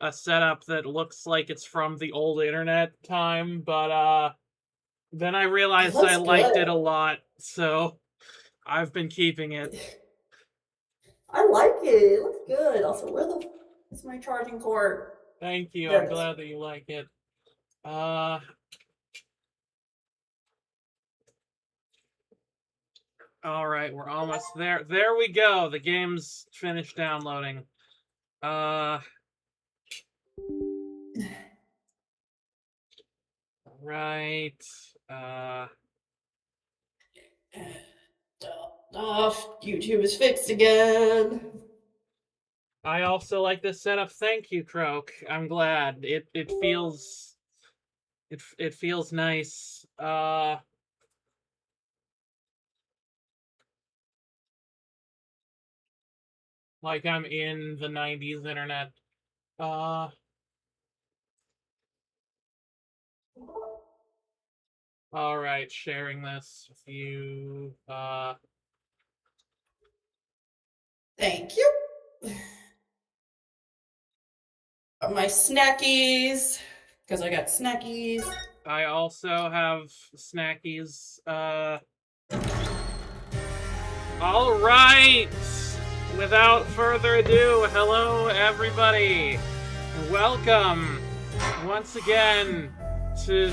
a setup that looks like it's from the old internet time, but then I realized I liked it a lot, so I've been keeping it. I like it. It looks good. Also, where the is my charging cord? Thank you. There I'm it is. glad that you like it. All right, we're almost there. There we go. The game's finished downloading. Right. YouTube is fixed again. I also like this setup. Thank you, Croak. I'm glad. It feels it feels nice. Like I'm in the 90s internet. All right, sharing this with you. Thank you. My snackies, because I got snackies. I also have snackies. All right. Without further ado, hello everybody, and welcome once again to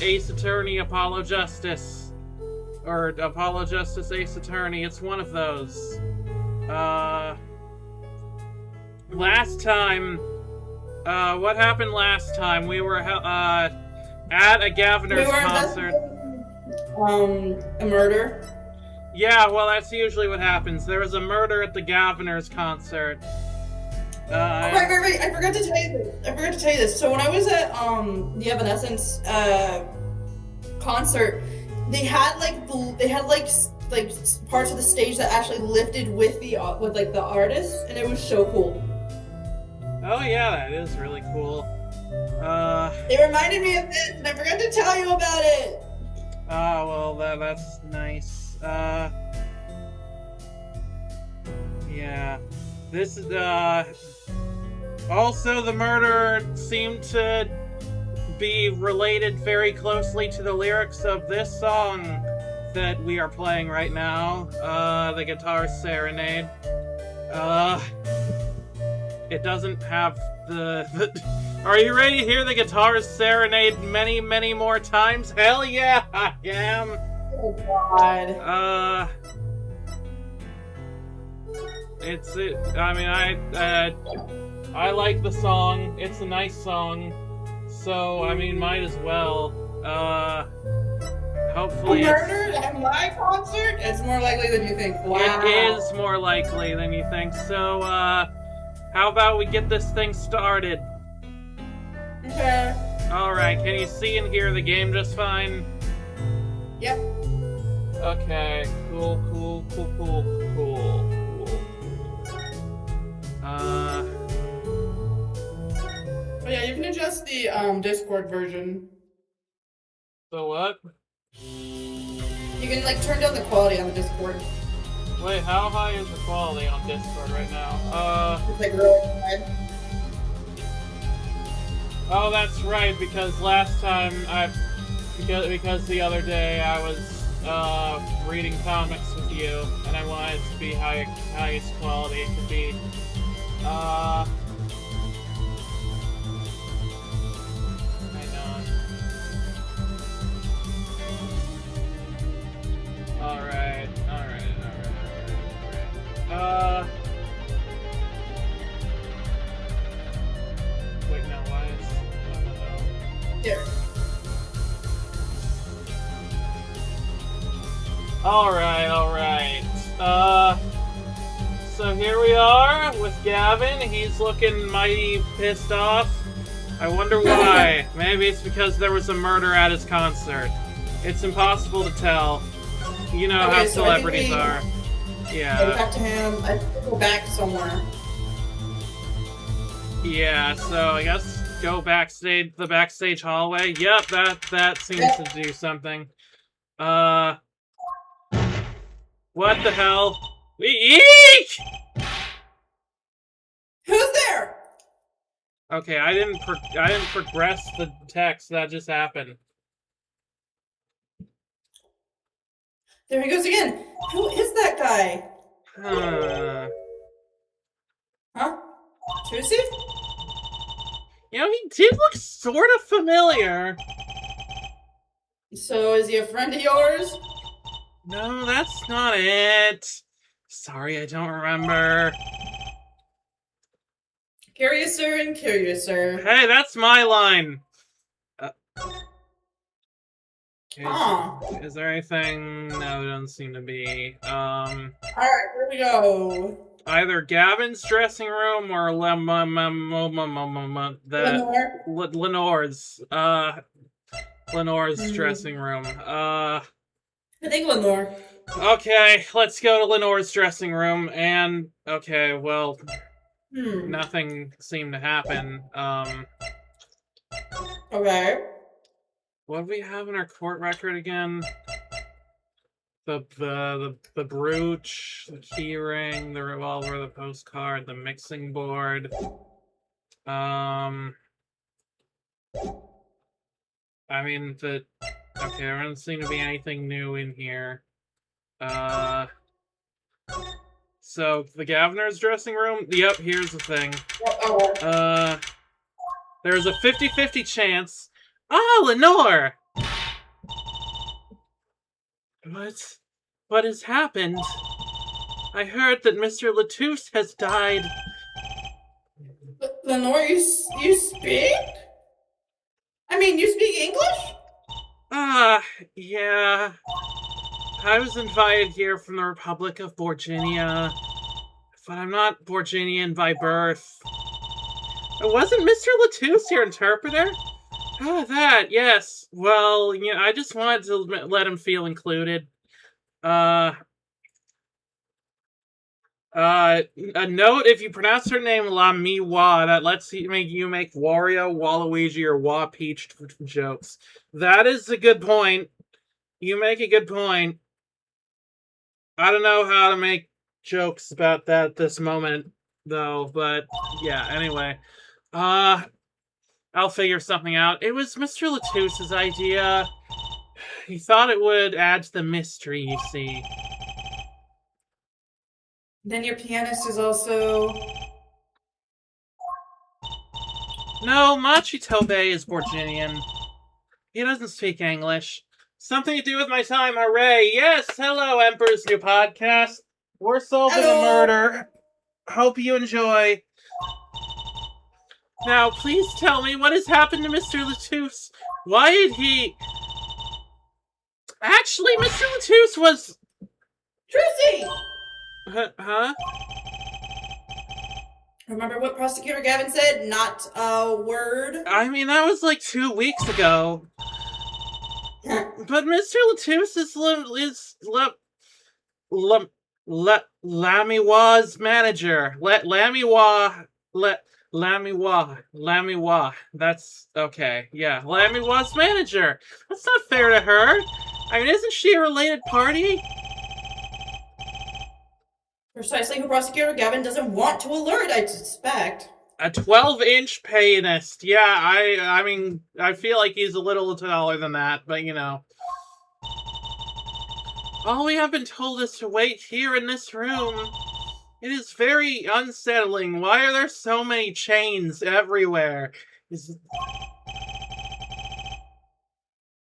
Ace Attorney Apollo Justice, or Apollo Justice Ace Attorney. It's one of those. Last time, what happened last time? We were at a Gaviner's concert. A murder. Yeah, well, that's usually what happens. There was a murder at the Gaviner's concert. Right. I forgot to tell you this. So when I was at the Evanescence concert, they had like parts of the stage that actually lifted with the artists, and it was so cool. Oh yeah, that is really cool. It reminded me of this, and I forgot to tell you about it. Oh well, that's nice. Yeah. This is, also the murder seemed to be related very closely to the lyrics of this song that we are playing right now, the Guitar Serenade. It doesn't have the Are you ready to hear the Guitar Serenade many, many more times? Hell yeah, I am! Oh god. I like the song. It's a nice song. So, I mean, might as well. Hopefully murder at my concert? It's more likely than you think. Wow. It is more likely than you think. So, how about we get this thing started? Okay. Alright, can you see and hear the game just fine? Yep. Okay, cool. Oh yeah, you can adjust the Discord version. The what? You can like turn down the quality on the Discord. Wait, how high is the quality on Discord right now? It's like really high. Oh, that's right, because last time because the other day I was reading comics with you, and I wanted it to be highest quality it could be. Hang on. Alright. Wait, no, why is... No. There. Alright. So here we are with Gavin. He's looking mighty pissed off. I wonder why. Maybe it's because there was a murder at his concert. It's impossible to tell. You know how celebrities are. Yeah. Go back to him. I have to go back somewhere. Yeah, so I guess go backstage, the backstage hallway. Yep, that seems to do something. What the hell? Eek! Who's there? Okay, I didn't progress the text. That just happened. There he goes again. Who is that guy? Huh. Huh? Tusi? You know, he did look sort of familiar. So is he a friend of yours? No, that's not it. Sorry, I don't remember. Curiouser and curiouser. Hey, that's my line. Is there anything? No, there doesn't seem to be. Alright, here we go. Either Gavin's dressing room or Lenore's. Lenore's dressing room. I think Lenore. Okay, let's go to Lenore's dressing room, and okay, well, nothing seemed to happen. Okay. What do we have in our court record again? The brooch, the key ring, the revolver, the postcard, the mixing board. I mean, okay, there doesn't seem to be anything new in here. So, the governor's dressing room? Yep, here's the thing. There's a 50-50 chance. Oh, Lenore! What has happened? I heard that Mr. Latouche has died. Lenore, you speak? I mean, you speak English? Yeah. I was invited here from the Republic of Borginia, but I'm not Borginian by birth. Wasn't Mr. Latouche your interpreter? That, yes. Well, you know, I just wanted to let him feel included. A note, if you pronounce her name La Miwa, that lets you make Wario, Waluigi, or Wa Peach jokes. That is a good point. You make a good point. I don't know how to make jokes about that at this moment, though, but yeah, anyway. I'll figure something out. It was Mr. Latouche's idea. He thought it would add to the mystery, you see. Then your pianist is also... No, Machi Tobe is Borginian. He doesn't speak English. Something to do with my time, hooray! Yes, hello, Emperor's New Podcast. We're solving a murder. Hope you enjoy. Now, please tell me what has happened to Mr. Latouche. Why did he... Actually, Mr. Latouche was... Trucy! Huh? Remember what Prosecutor Gavin said? Not a word? I mean, that was like 2 weeks ago. But Mr. Latouche is Lamiwa's manager. Lamiwa. That's okay. Yeah, Lamiwa's manager. That's not fair to her. I mean, isn't she a related party? Precisely who Prosecutor Gavin doesn't want to alert, I suspect. A 12-inch pianist. Yeah, I mean, I feel like he's a little taller than that, but you know. All we have been told is to wait here in this room. It is very unsettling. Why are there so many chains everywhere?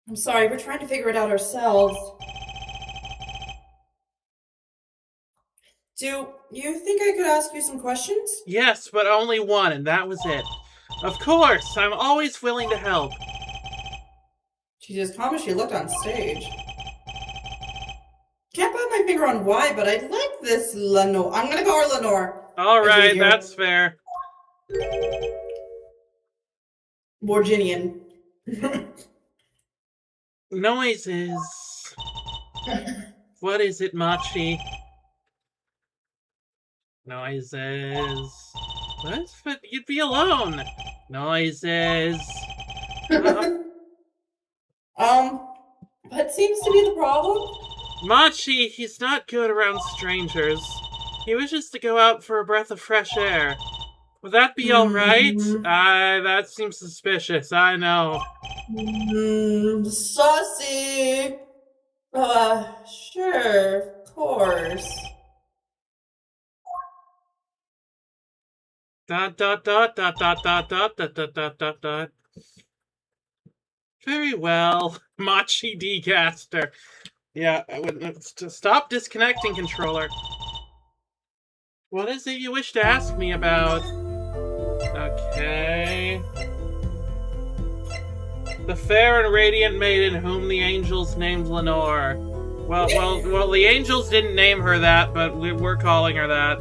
I'm sorry, we're trying to figure it out ourselves. Do you think I could ask you some questions? Yes, but only one, and that was it. Of course, I'm always willing to help. She's as calm as she looked on stage. Can't put my finger on why, but I like this Lenore. I'm gonna call her Lenore. Alright, that's fair. Borginian. Noises. What is it, Machi? Noises. What? But you'd be alone. Noises. What seems to be the problem? Machi, he's not good around strangers. He wishes to go out for a breath of fresh air. Would that be alright? That seems suspicious, I know. Saucy. Sure, of course. Dot dot dot dot dot dot dot dot dot dot dot dot. Very well, Machi Decaster. Yeah, I would stop disconnecting, controller. What is it you wish to ask me about? Okay. The fair and radiant maiden whom the angels named Lenore. Well, the angels didn't name her that, but we're calling her that.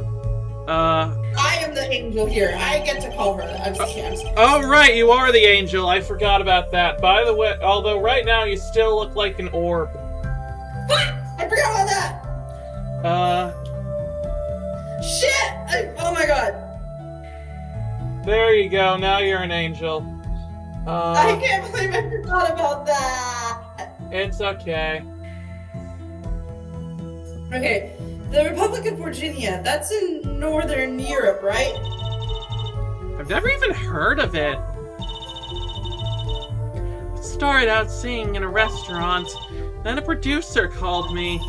I am the angel here. I get to call her that. I'm just kidding. Oh, right, you are the angel. I forgot about that. By the way, although right now you still look like an orb. I forgot about that! Shit! Oh my god. There you go, now you're an angel. I can't believe I forgot about that! It's okay. Okay, the Republic of Virginia, that's in Northern Europe, right? I've never even heard of it. I started out singing in a restaurant, then a producer called me.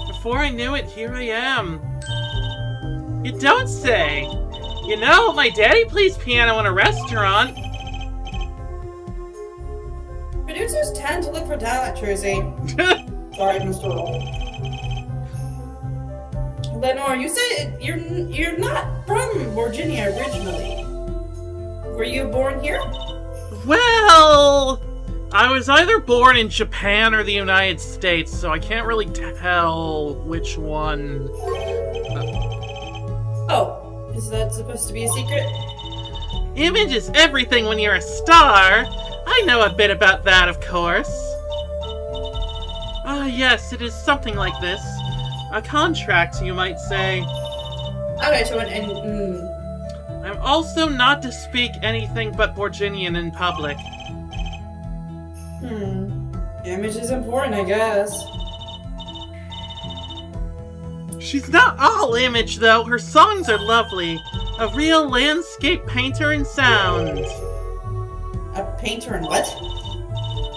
Before I knew it, here I am. You don't say! You know, my daddy plays piano in a restaurant. Producers tend to look for talent, Tracy. Sorry, Mr. Roll. Lenore, you said you're not from Virginia originally. Were you born here? Well, I was either born in Japan or the United States, so I can't really tell which one. Oh, is that supposed to be a secret? Image is everything when you're a star. I know a bit about that, of course. Ah, yes, it is something like this. A contract, you might say. Okay, so I'm also not to speak anything but Borginian in public. Image is important, I guess. She's not all image, though. Her songs are lovely. A real landscape painter in sound. A painter in what?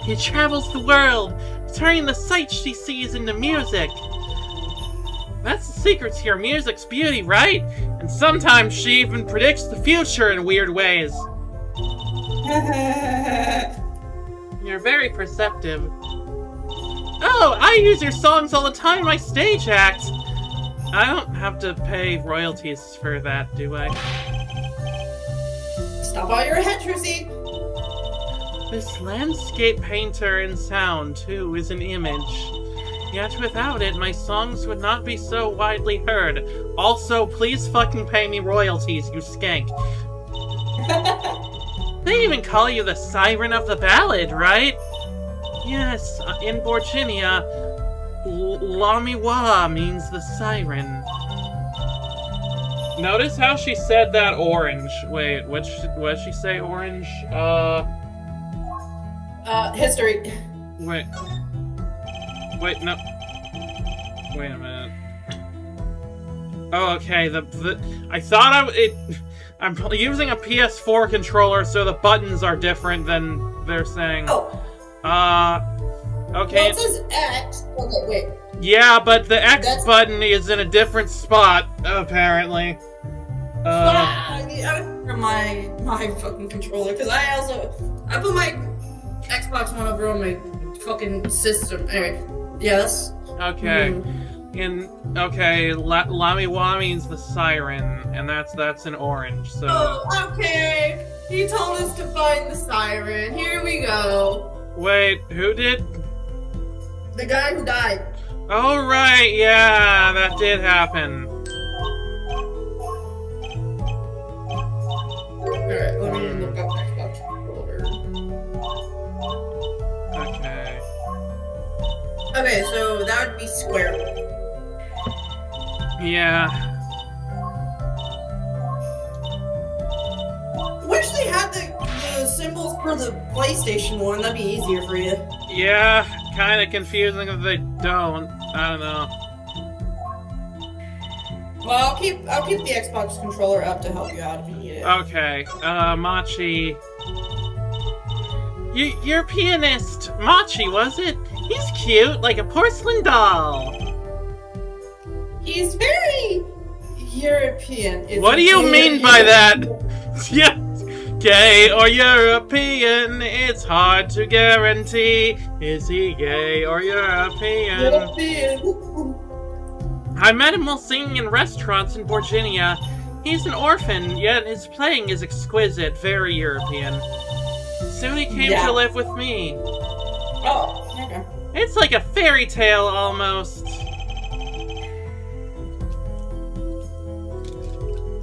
He travels the world, turning the sights she sees into music. That's the secret to your music's beauty, right? And sometimes she even predicts the future in weird ways. You're very perceptive. Oh, I use your songs all the time in my stage act. I don't have to pay royalties for that, do I? Stop while you're ahead, Trucy. This landscape painter in sound, too, is an image. Yet without it, my songs would not be so widely heard. Also, please fucking pay me royalties, you skank. They even call you the siren of the ballad, right? Yes, in Virginia, Lamiwa means the siren. Notice how she said that orange. Wait, what did she say orange? History. Wait, no. Wait a minute. Oh, okay, I thought I'm using a PS4 controller, so the buttons are different than they're saying. Oh. Okay. Well, it says X. Okay, wait. Yeah, but the X button is in a different spot, apparently. From my fucking controller, because I put my Xbox One over on my fucking system. Anyway, yeah, that's... Okay. Lamiwa means the siren, and that's an orange, so... Oh, okay. He told us to find the siren. Here we go. Wait, who did? The guy who died. Oh, right, yeah, that did happen. Alright, let me look up Xbox controller. Okay. Okay, so that would be square. Yeah. Wish they had the symbols for the PlayStation one. That'd be easier for you. Yeah, kind of confusing if they don't. I don't know. Well, I'll keep the Xbox controller up to help you out if you need idea. Okay, Machi. Your pianist, Machi, was it? He's cute, like a porcelain doll. He's very European. What do you mean by that? Yeah, gay or European, it's hard to guarantee. Is he gay or European? I met him while singing in restaurants in Virginia. He's an orphan, yet his playing is exquisite, very European. Soon he came to live with me. Oh, okay. It's like a fairy tale, almost.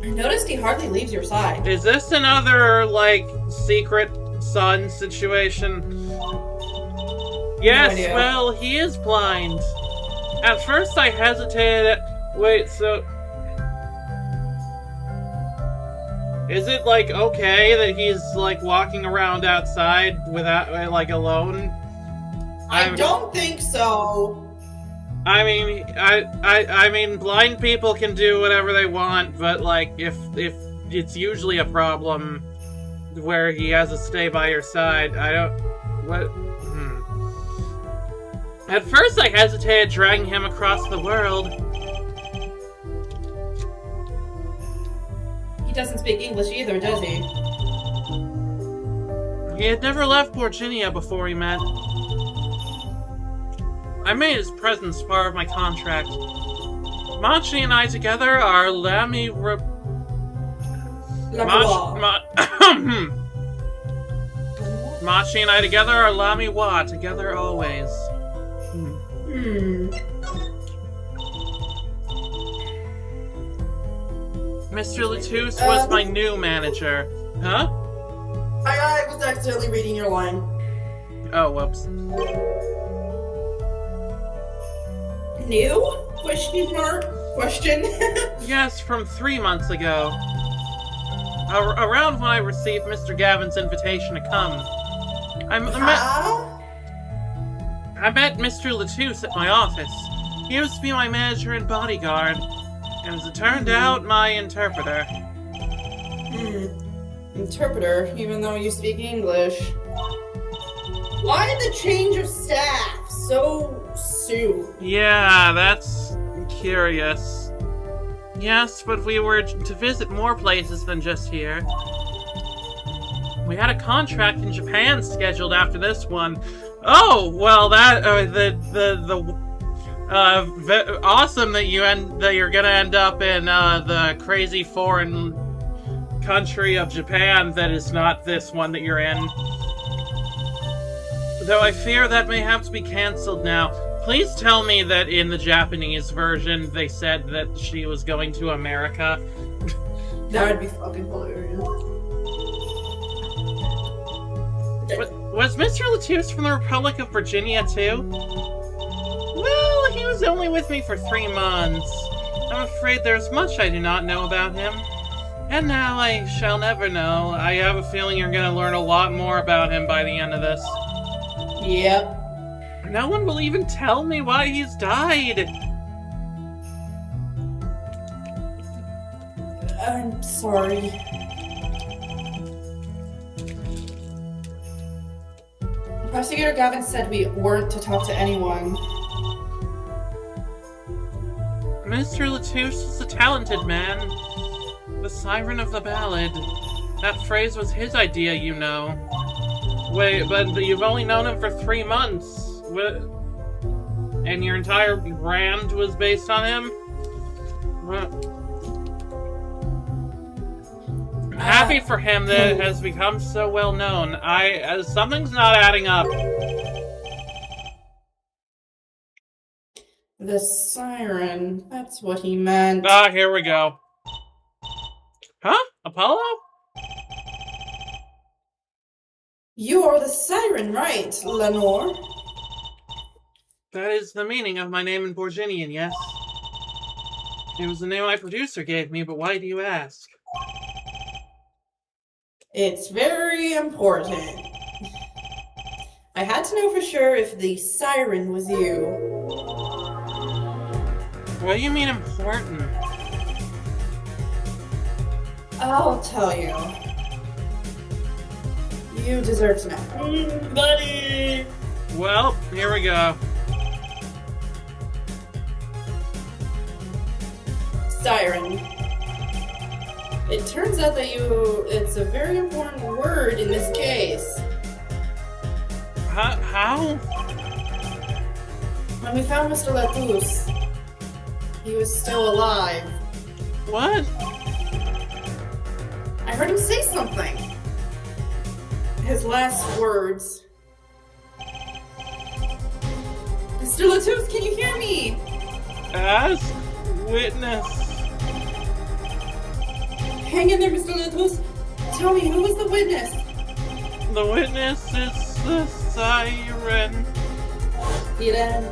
I noticed he hardly leaves your side. Is this another, like, secret son situation? Yes, No idea. well, he is blind. At first I hesitated. Wait, so... Is it, like, okay that he's, like, walking around outside without, like, alone? I don't think so. I mean, I mean, blind people can do whatever they want, but, like, if it's usually a problem where he has to stay by your side, I don't... What... At first I hesitated dragging him across the world. He doesn't speak English either, does he? He had never left Virginia before we met. I made his presence part of my contract. Machi and I together are Machi and I together are Lami-wa, together always. Mr. Latouche was my new manager. Huh? I was accidentally reading your line. Oh, whoops. New? Question mark? Question? Yes, from 3 months ago. Around when I received Mr. Gavin's invitation to come. I met Mr. Latouche at my office. He used to be my manager and bodyguard. And as it turned out, my interpreter. Interpreter, even though you speak English. Why the change of staff so soon? Yeah, that's curious. Yes, but we were to visit more places than just here. We had a contract in Japan scheduled after this one. Oh, well, that awesome that you're gonna end up in the crazy foreign country of Japan that is not this one that you're in. Though I fear that may have to be cancelled now. Please tell me that in the Japanese version they said that she was going to America. That would be fucking hilarious. Was Mr. Latouche from the Republic of Virginia too? Well, he was only with me for 3 months. I'm afraid there's much I do not know about him. And now I shall never know. I have a feeling you're gonna learn a lot more about him by the end of this. Yep. No one will even tell me why he's died. I'm sorry. Prosecutor Gavin said we weren't to talk to anyone. Mr. Latouche is a talented man. The siren of the ballad. That phrase was his idea, you know. Wait, but you've only known him for 3 months. And your entire brand was based on him? I'm happy for him that it has become so well known. Something's not adding up. The siren. That's what he meant. Ah, here we go. Huh? Apollo? You are the siren, right, Lenore? That is the meaning of my name in Borginian, yes. It was the name my producer gave me, but why do you ask? It's very important. I had to know for sure if the siren was you. What do you mean important? I'll tell you. You deserve to know. Buddy! Well, here we go. Siren. It turns out that it's a very important word in this case. How? When we found Mr. Latouche, he was still alive. What? I heard him say something. His last words. Mr. Latouche, can you hear me? As witness. Hang in there, Mr. Latouche. Tell me, who was the witness? The witness is the siren. Siren.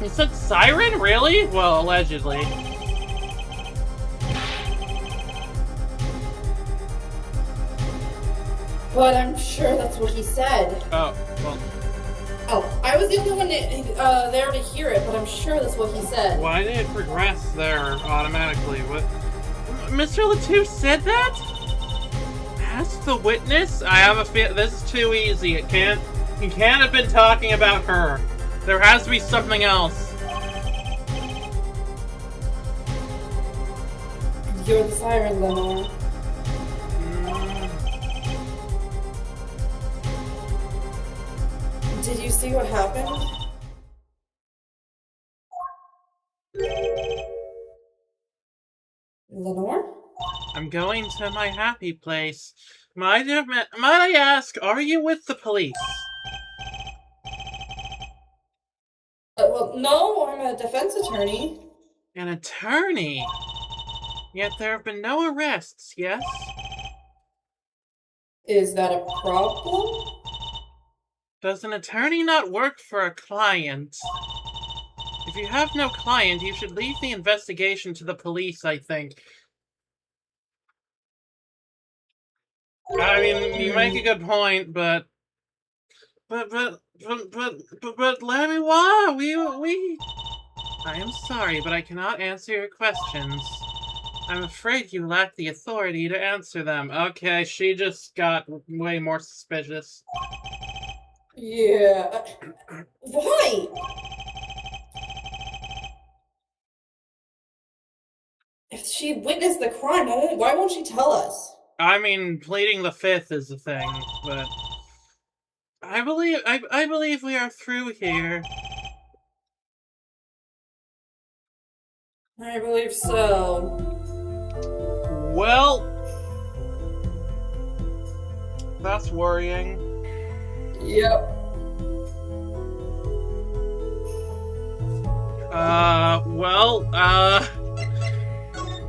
You said siren? Really? Well, allegedly. But I'm sure that's what he said. Oh, well. Oh, I was the only one there to hear it, but I'm sure that's what he said. Why did it progress there automatically? What? Mr. Latouche said that? Ask the witness? I have a feel this is too easy. He can't have been talking about her. There has to be something else. You're the siren, Lenore. Did you see what happened? Lenore? I'm going to my happy place. Might I ask, are you with the police? Well, no, I'm a defense attorney. An attorney? Yet there have been no arrests, yes? Is that a problem? Does an attorney not work for a client? If you have no client, you should leave the investigation to the police, I think. I mean, you make a good point, but let me why? I am sorry, but I cannot answer your questions. I'm afraid you lack the authority to answer them. Okay, she just got way more suspicious. Yeah. Why? If she witnessed the crime, why won't she tell us? I mean, pleading the fifth is the thing, but I believe we are through here. I believe so. Well, that's worrying. Yep.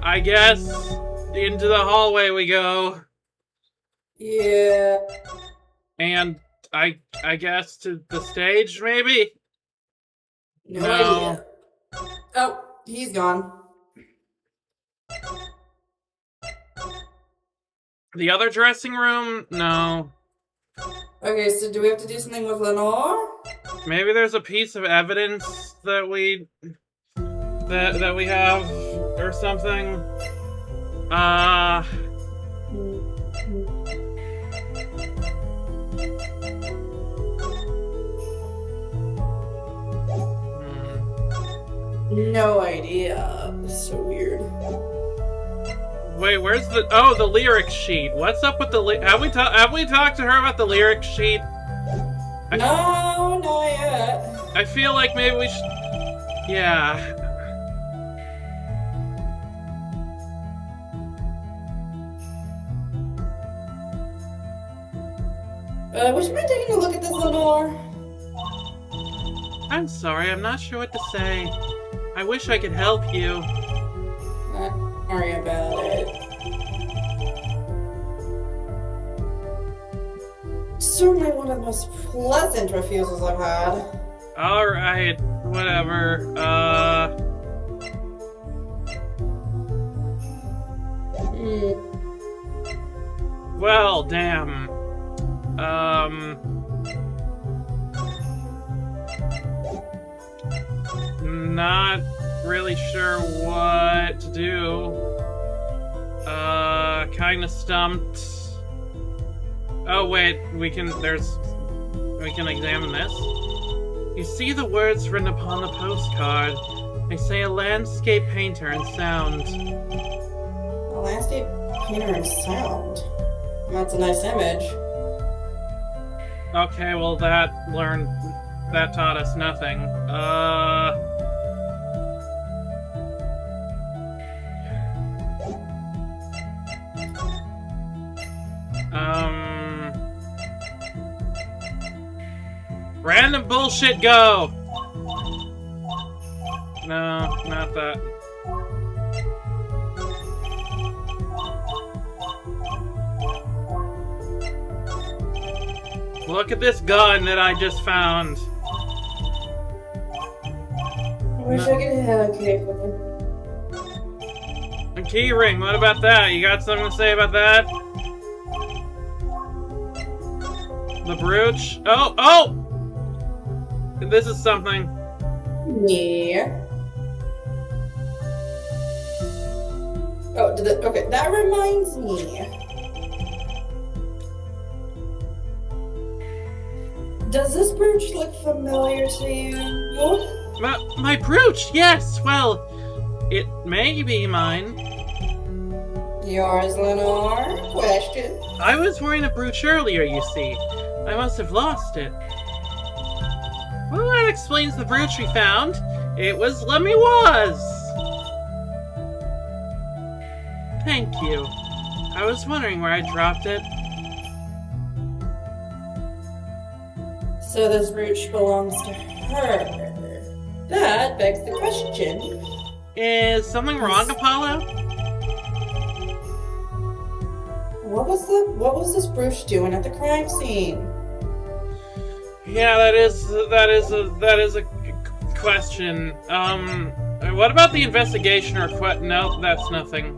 I guess into the hallway we go. Yeah. And I guess to the stage, maybe? No idea. Oh, he's gone. The other dressing room? No. Okay, so do we have to do something with Lenore? Maybe there's a piece of evidence that we have or something. No idea. It's so weird. Wait, where's the lyric sheet? What's up with the have we talked to her about the lyric sheet? No, not yet. I feel like maybe we should. Yeah. Would you mind taking a look at this, Lenore? I'm sorry, I'm not sure what to say. I wish I could help you. Not worry about it. Certainly one of the most pleasant refusals I've had. Alright, whatever. Well, damn. not really sure what to do. Kinda stumped. Oh wait, we can examine this. You see the words written upon the postcard. They say a landscape painter and sound. A landscape painter and sound? That's a nice image. Okay, well that taught us nothing. Random bullshit go! No, not that. Look at this gun that I just found. I wish I could have a cake with him. A key ring, what about that? You got something to say about that? The brooch? Oh! This is something. Yeah. Oh, okay, that reminds me. Does this brooch look familiar to you? My brooch, yes! Well, it may be mine. Yours, Lenore? Question. I was wearing a brooch earlier, you see. I must have lost it. Well, that explains the brooch we found. It was Lemmy Was. Thank you. I was wondering where I dropped it. So this brooch belongs to her. That begs the question. Is something wrong, Apollo? What was this brooch doing at the crime scene? Yeah, that is a question. What about the investigation or no, that's nothing.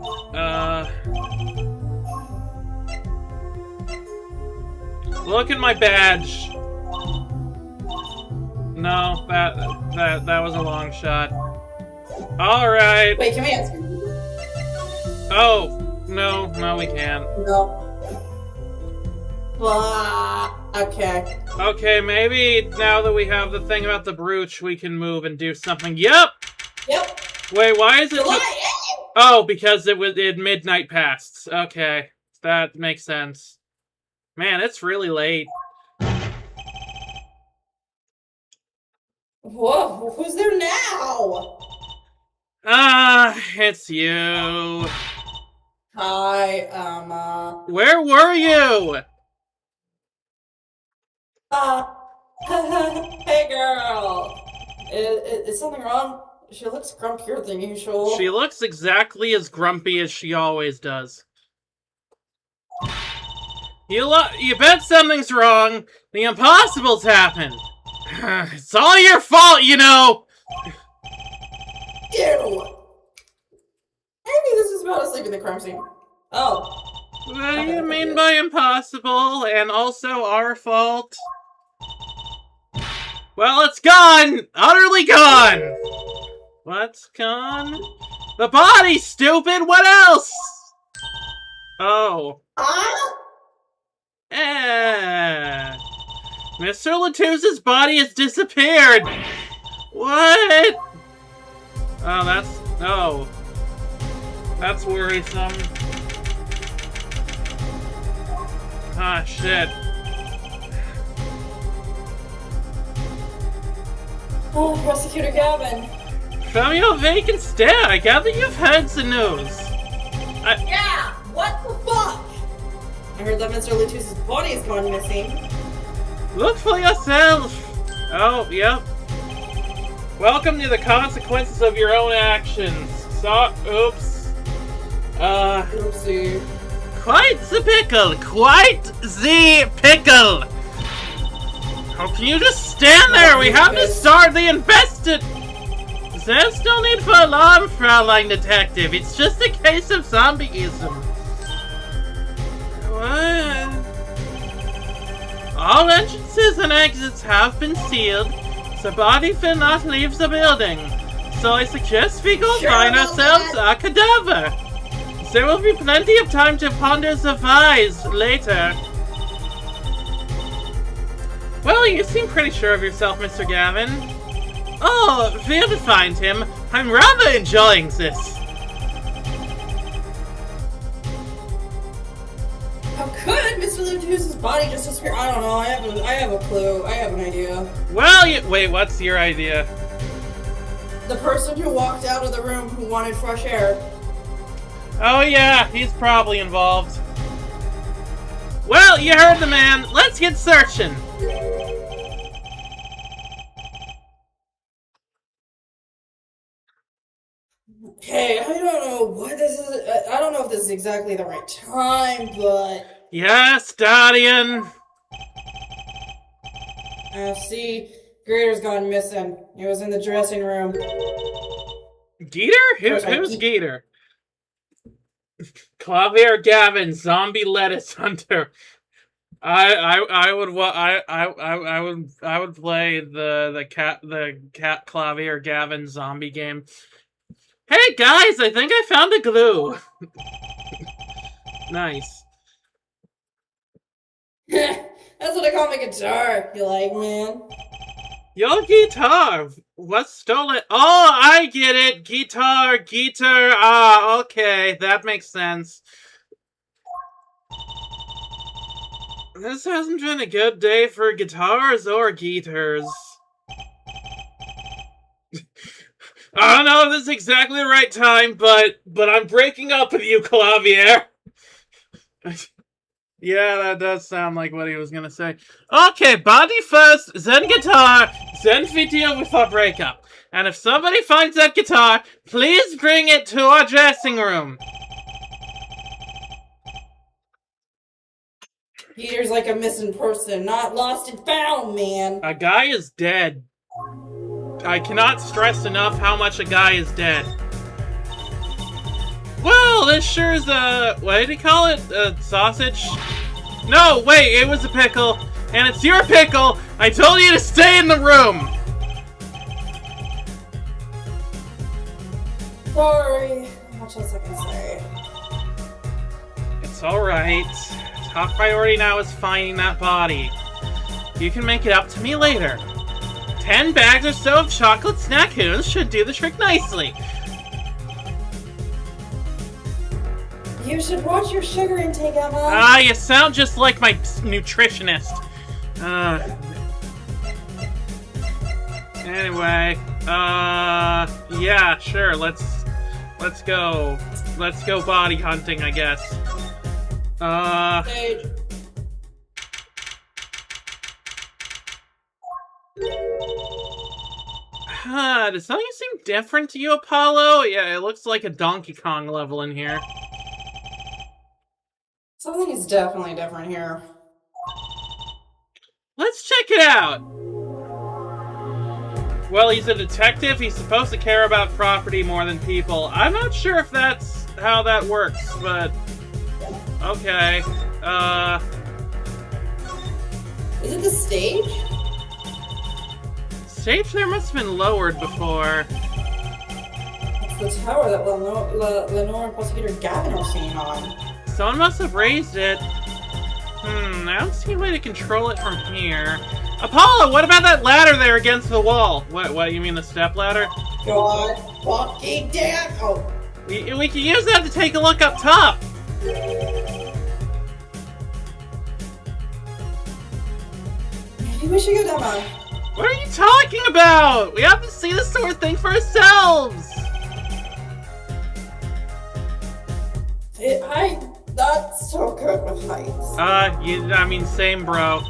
Look at my badge. No, that was a long shot. Alright. Wait, can we answer? Oh, no, we can't. No. Okay. Okay, maybe now that we have the thing about the brooch, we can move and do something. Yep! Wait, why is it... Oh, because it midnight passed. Okay, that makes sense. Man, it's really late. Whoa, who's there now? It's you. Hi, Where were you? Hey girl! Is something wrong? She looks grumpier than usual. She looks exactly as grumpy as she always does. You bet something's wrong. The impossible's happened. It's all your fault, you know! Ew! Maybe this is about us leaving the crime scene. Oh. What do you mean by impossible, and also our fault? Well, it's gone! Utterly gone! What's gone? The body, stupid! What else? Oh. Mr. Latouse's body has disappeared! What? Oh, that's worrisome. Ah, shit. Oh, Prosecutor Gavin. From your vacant stare, I gather you've heard the news. Yeah! What the fuck? I heard that Mr. Latouse's body has gone missing. Look for yourself! Oh, yep. Welcome to the consequences of your own actions. Oops. Oopsie. Quite the pickle! Quite the pickle! How can you just stand there? We have to start the There's no need for alarm, Fraulein Detective. It's just a case of zombieism. What? All entrances and exits have been sealed. The body will not leave the building. so I suggest we go Sure find about ourselves a cadaver. There will be plenty of time to ponder surprise later. Well, you seem pretty sure of yourself, Mr. Gavin. Oh, where to find him? I'm rather enjoying this. How could Mr. Lutu's body just disappear? I don't know. I have a clue. I have an idea. Well, wait, what's your idea? The person who walked out of the room who wanted fresh air. Oh yeah, he's probably involved. Well, you heard the man. Let's get searching. Okay, I don't know what this is. I don't know if this is exactly the right time, but... Yes, Guardian. See, Grader's gone missing. He was in the dressing room. Gator? Who's Gator? Clavier Gavin, zombie lettuce hunter. I would play the cat Clavier Gavin zombie game. Hey guys, I think I found a glue. Nice. That's what I call my guitar. You like, man? Your guitar. What's stolen? Oh, I get it. Guitar. Ah, okay, that makes sense. This hasn't been a good day for guitars or guitars. I don't know if this is exactly the right time, but I'm breaking up with you, Clavier. Yeah, that does sound like what he was gonna say. Okay, body first, then guitar, then video before breakup. And if somebody finds that guitar, please bring it to our dressing room. Peter's like a missing person, not lost and found, man. A guy is dead. I cannot stress enough how much a guy is dead. Well, this sure is a... what did he call it? A sausage? No, wait, it was a pickle. And it's your pickle! I told you to stay in the room! Sorry. How much else I can say? It's alright. Top priority now is finding that body. You can make it up to me later. 10 bags or so of chocolate snackoons should do the trick nicely. You should watch your sugar intake, Emma. Ah, you sound just like my nutritionist. Anyway, yeah, sure, let's go. Let's go body hunting, I guess. Stage. Does something seem different to you, Apollo? Yeah, it looks like a Donkey Kong level in here. Something is definitely different here. Let's check it out! Well, he's a detective. He's supposed to care about property more than people. I'm not sure if that's how that works, but... okay. Is it the stage? Stage there must have been lowered before. It's the tower that Lenore and Prosecutor Gavin are sitting on. Someone must have raised it. I don't see a way to control it from here. Apollo, what about that ladder there against the wall? What, you mean the step ladder? God fucking damn! Oh. We can use that to take a look up top! Maybe we should go down there. What are you talking about? We have to see this sort of thing for ourselves! I'm not so good with heights. I mean, same, bro.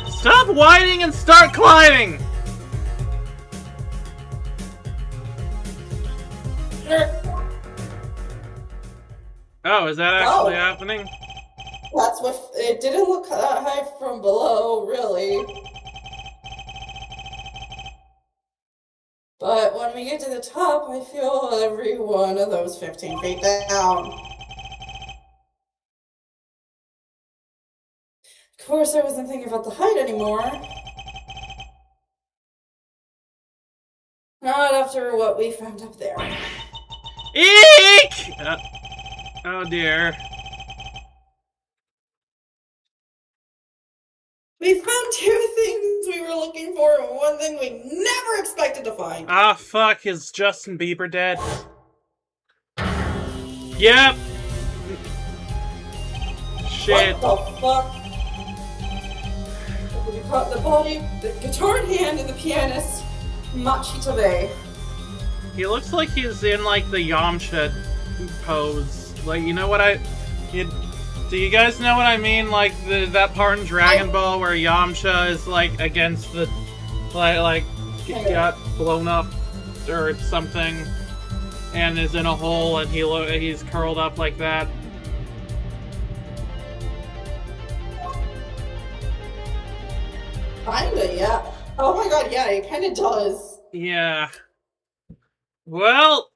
Stop whining and start climbing! Oh, is that actually happening? That's what... It didn't look that high from below, really. But when we get to the top, I feel every one of those 15 feet down. Of course, I wasn't thinking about the height anymore. Not after what we found up there. Eek! Oh dear. We found 2 things we were looking for and 1 thing we never expected to find. Ah, fuck, is Justin Bieber dead? Yep. Shit. What the fuck? We caught the body, the guitar in hand, and the pianist, Machi Tobe. He looks like he's in, like, the Yamcha pose. Like, you know what do you guys know what I mean? Like, that part in Dragon Ball where Yamcha is, like, against the... Like got blown up or something, and is in a hole, and he's curled up like that. Kinda, yeah. Oh my god, yeah, it kinda does. Yeah. Well...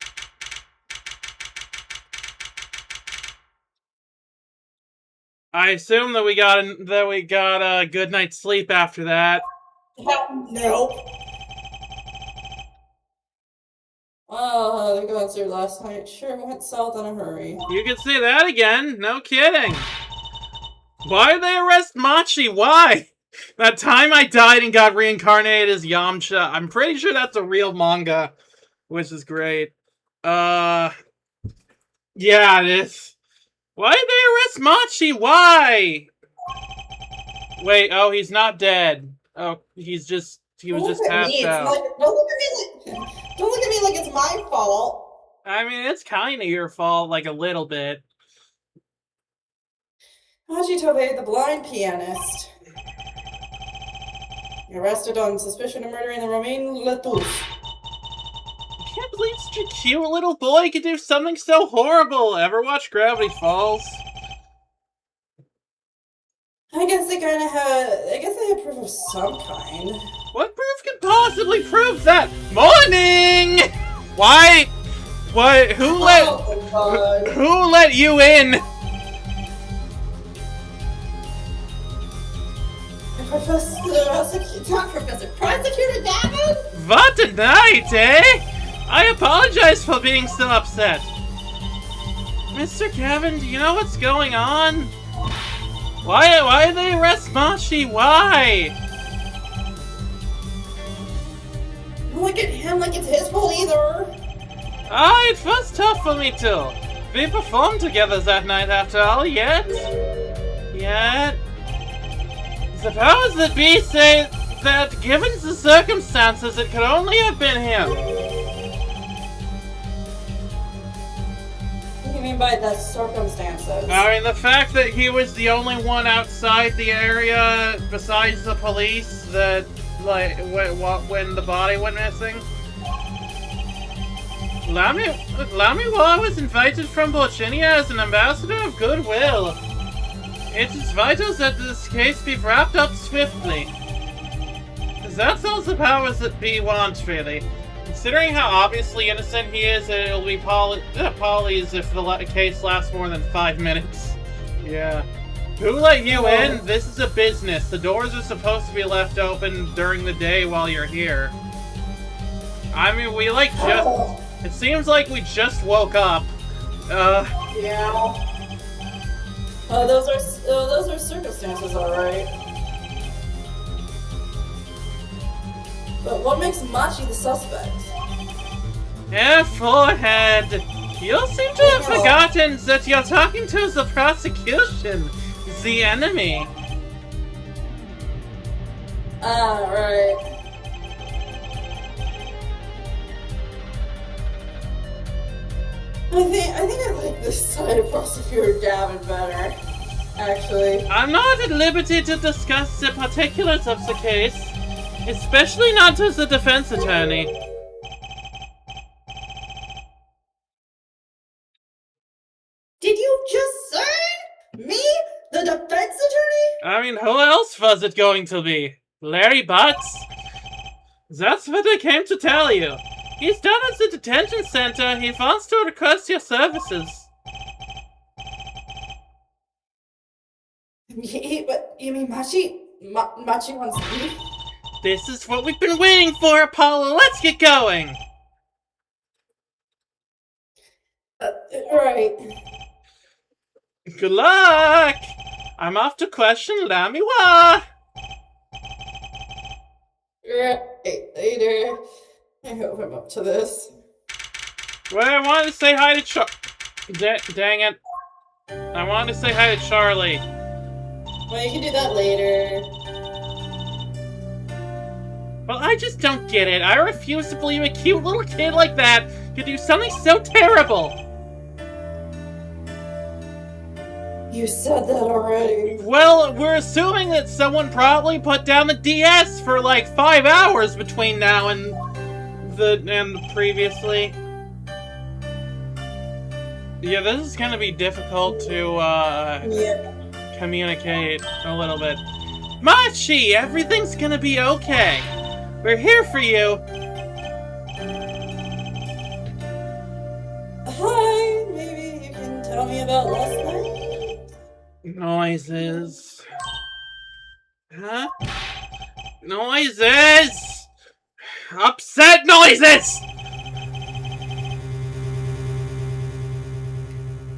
I assume that we got a good night's sleep after that. Nope. Oh, the concert last night sure went south in a hurry. You can say that again. No kidding. Why did they arrest Machi? Why? That time I died and got reincarnated as Yamcha. I'm pretty sure that's a real manga, which is great. Yeah, it is. Why did they arrest Machi? Why? Wait, oh, he's not dead. Oh, he was just passed out. Don't look at me like it's my fault. I mean, it's kind of your fault, like a little bit. Machi Tobe, the blind pianist. Arrested on suspicion of murdering the Romain Letouche. I can't believe such a cute little boy could do something so horrible. Ever watch Gravity Falls? I guess they had proof of some kind. What proof could possibly prove that? Morning! Why? What? Who let you in? Prosecutor Gavin? What a night, eh? I apologize for being so upset. Mr. Gavin, do you know what's going on? Why did they arrest Machi? Why? Don't look at him like it's his fault either. It was tough for me too. We performed together that night after all, yet... The powers that be say that given the circumstances, it could only have been him. What do you mean by the circumstances? I mean, the fact that he was the only one outside the area, besides the police, that, like, when the body went missing. Lamiwa was invited from Virginia as an ambassador of goodwill. It is vital that this case be wrapped up swiftly. That's all the powers that be want, really. Considering how obviously innocent he is, it'll be Polly's if the case lasts more than 5 minutes. Yeah. Who let you in? This is a business. The doors are supposed to be left open during the day while you're here. I mean, it seems like we just woke up. Yeah. Those are circumstances, alright. But what makes Machi the suspect? Forehead! You seem to have forgotten that you're talking to the prosecution, the enemy. Right. I think I like this side of Prosecutor Gavin better, actually. I'm not at liberty to discuss the particulars of the case, especially not to the defense attorney. Did you just say me, the defense attorney? I mean, who else was it going to be? Larry Butts? That's what I came to tell you. He's down at the detention center. He wants to request your services. But you mean Machi wants me? This is what we've been waiting for, Apollo. Let's get going. Right. Good luck. I'm off to question Lamiwa. Right, later. I hope I'm up to this. Well, I wanted to say hi to dang it. I wanted to say hi to Charlie. Well, you can do that later. Well, I just don't get it. I refuse to believe a cute little kid like that could do something so terrible. You said that already. Well, we're assuming that someone probably put down the DS for like 5 hours between now and previously. Yeah, this is gonna be difficult to communicate a little bit. Machi, everything's gonna be okay. We're here for you. Hi, maybe you can tell me about last night? Noises. Huh? Noises! Upset noises!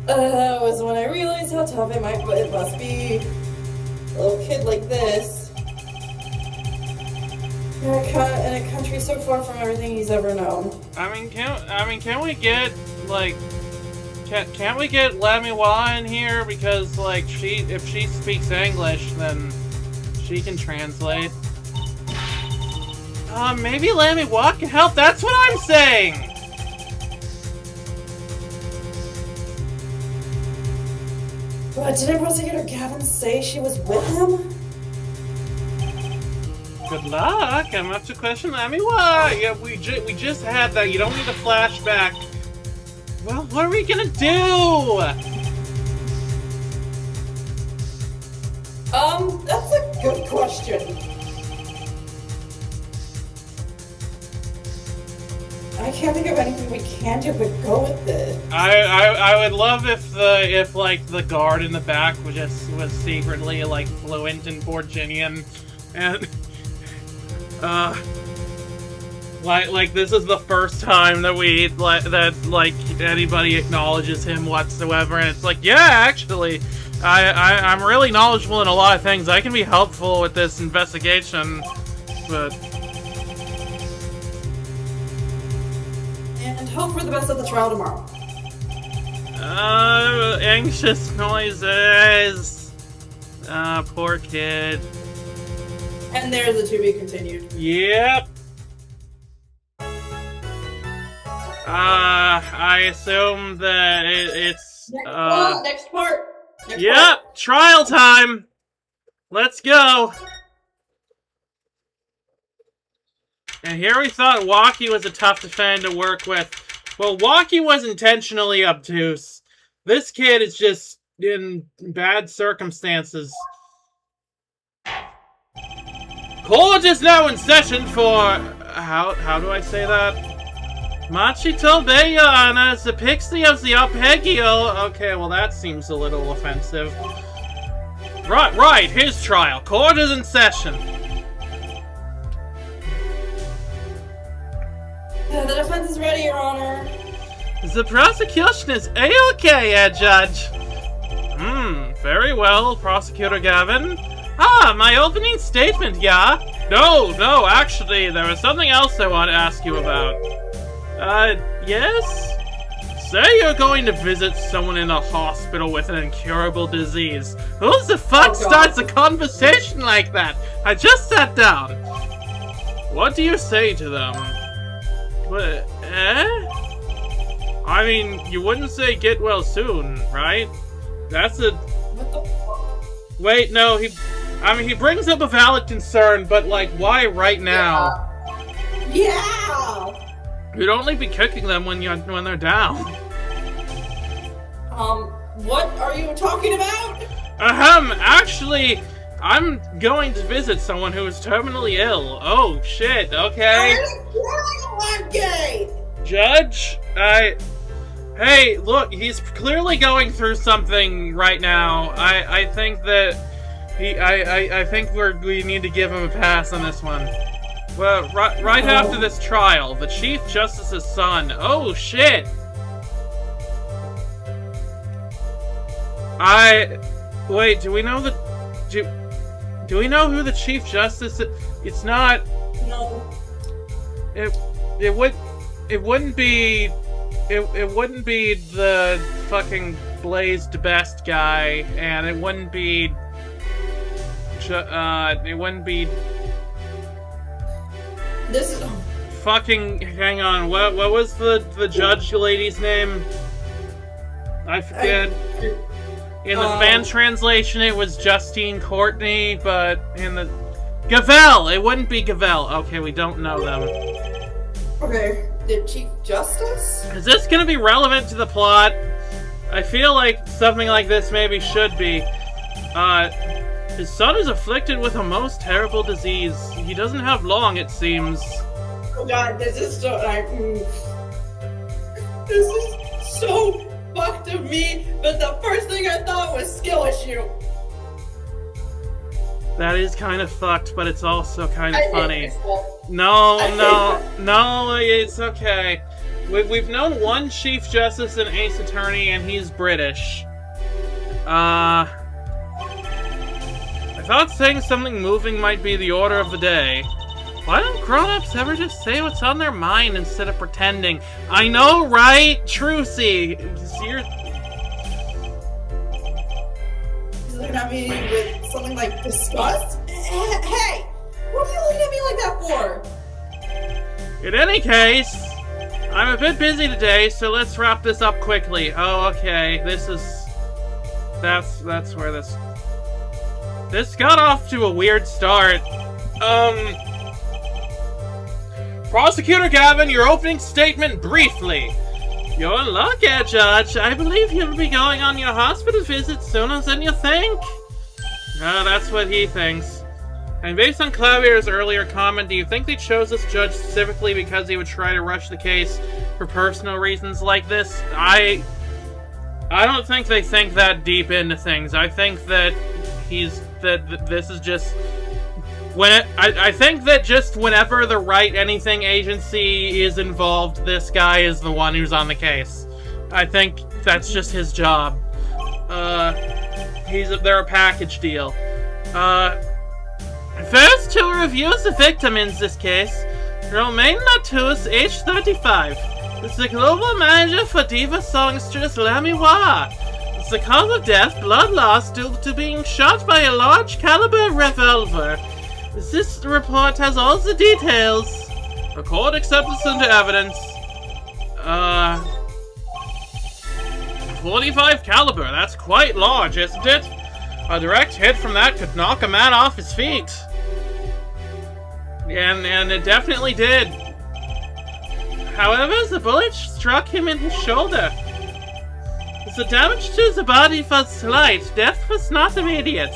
That was when I realized how tough it must be. A little kid like this. In a country so far from everything he's ever known. Can we get, like... Can't we get Lamiwa in here? Because, like, if she speaks English, then she can translate. Maybe Lamiwa can help? That's what I'm saying! But didn't Prosecutor Gavin say she was with him? Good luck. I'm up to question Lamiwa. Yeah, we just had that. You don't need a flashback. Well, what are we gonna do? That's a good question. I can't think of anything we can do but go with it. I would love if like the guard in the back was secretly like fluent in Virginian, and like this is the first time that like anybody acknowledges him whatsoever, and it's like, yeah, actually, I'm really knowledgeable in a lot of things. I can be helpful with this investigation, but. And hope for the best at the trial tomorrow. Anxious noises. Poor kid. And there's the to be continued. Yep. I assume that it's next part. Yep, trial time. Let's go. And here we thought Waki was a tough defendant to work with. Well, Waki was intentionally obtuse. This kid is just in bad circumstances. Court is now in session for... How do I say that? Machito Beyana is the pixie of the Arpeggio. Okay, well that seems a little offensive. Right, his trial. Court is in session. The defense is ready, Your Honor. The prosecution is A-okay, Judge. Very well, Prosecutor Gavin. My opening statement, yeah? No, actually, there was something else I want to ask you about. Yes? Say you're going to visit someone in a hospital with an incurable disease. Who the fuck starts a conversation like that? I just sat down. What do you say to them? What, I mean, you wouldn't say get well soon, right? That's a... What the fuck? Wait, no, he brings up a valid concern, but, like, why right now? Yeah! You'd only be kicking them when they're down. What are you talking about? Actually, I'm going to visit someone who is terminally ill. Oh, shit, okay. Judge, hey, look, he's clearly going through something right now. I think that I think we need to give him a pass on this one. Well, right after this trial, the Chief Justice's son. Oh shit! Wait. Do we know the? Do we know who the Chief Justice is? It's not. No. It wouldn't be the fucking blazed best guy, and it wouldn't be This is fucking hang on, what was the judge lady's name? I forget. In the fan translation it was Justine Courtney, but in the Gavelle! It wouldn't be Gavelle. Okay, we don't know them. okay. The Chief Justice? Is this gonna be relevant to the plot? I feel like something like this maybe should be. His son is afflicted with a most terrible disease. He doesn't have long, it seems. Oh god, this is so this is so fucked of me, but the first thing I thought was skill issue. That is kind of fucked, but it's also kind of funny. No, it's okay. We've known one Chief Justice and Ace Attorney, and he's British. I thought saying something moving might be the order of the day. Why don't grown-ups ever just say what's on their mind instead of pretending? I know, right? Trucy! He's looking at me with something like disgust? Hey! What are you looking at me like that for? In any case, I'm a bit busy today, so let's wrap this up quickly. Oh, okay, that's where this got off to a weird start. Prosecutor Gavin, your opening statement briefly. You're in luck, Judge. I believe you'll be going on your hospital visit sooner than you think. That's what he thinks. And based on Clavier's earlier comment, do you think they chose this judge specifically because he would try to rush the case for personal reasons like this? I don't think they think that deep into things. I think that this is just I think that just whenever the Write Anything agency is involved, this guy is the one who's on the case. I think that's just his job. They're a package deal. First to review the victim in this case, Romain Latous, age 35. Is the global manager for diva songstress Lamiwa. The cause of death, blood loss due to being shot by a large caliber revolver. This report has all the details. The court accepts this into evidence. 45 caliber, that's quite large, isn't it? A direct hit from that could knock a man off his feet. And it definitely did. However, the bullet struck him in his shoulder. The damage to the body was slight. Death was not immediate.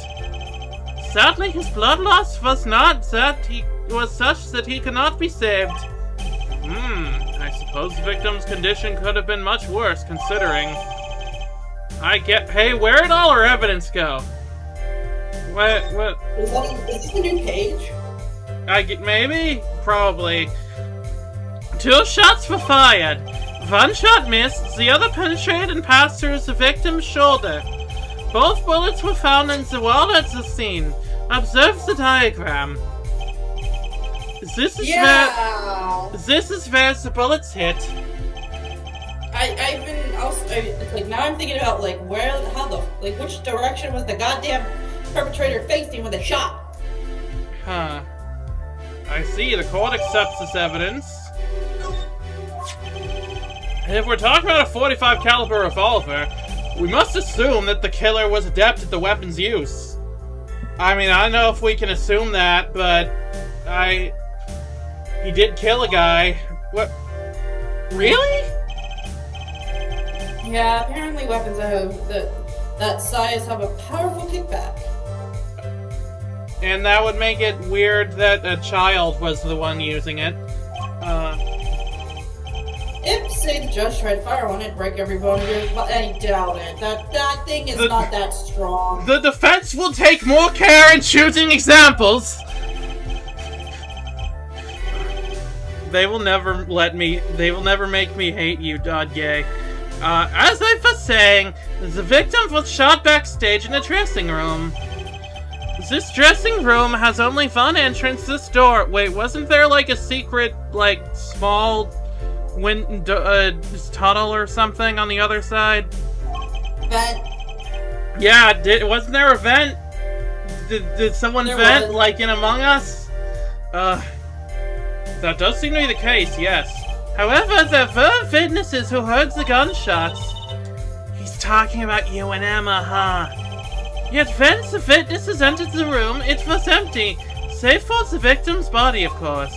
Sadly, his blood loss was such that he could not be saved. I suppose the victim's condition could have been much worse, considering. Hey, where'd all our evidence go? What? Is this a new page? Maybe? Probably. 2 shots were fired. One shot missed, the other penetrated and passed through the victim's shoulder. Both bullets were found in the wall at the scene. Observe the diagram. This is where the bullets hit. Now I'm thinking about which direction was the goddamn perpetrator facing when they shot? Huh. I see, the court accepts this evidence. If we're talking about a 45 caliber revolver, we must assume that the killer was adept at the weapon's use. I mean, I don't know if we can assume that, but he did kill a guy. What? Really? Yeah, apparently weapons that size have a powerful kickback. And that would make it weird that a child was the one using it. If say the judge tried to fire on it, break every bone of your body. I doubt it. That thing is not that strong. The defense will take more care in choosing examples. They will never make me hate you, Gay. As I was saying, the victim was shot backstage in a dressing room. This dressing room has only one entrance, this door. Wait, wasn't there like a secret, like, small tunnel or something on the other side? Vent. Yeah, wasn't there a vent? Did someone vent, like in Among Us? That does seem to be the case, yes. However, there were witnesses who heard the gunshots. He's talking about you and Emma, huh? Yet when the witnesses entered the room, it was empty, save for the victim's body, of course.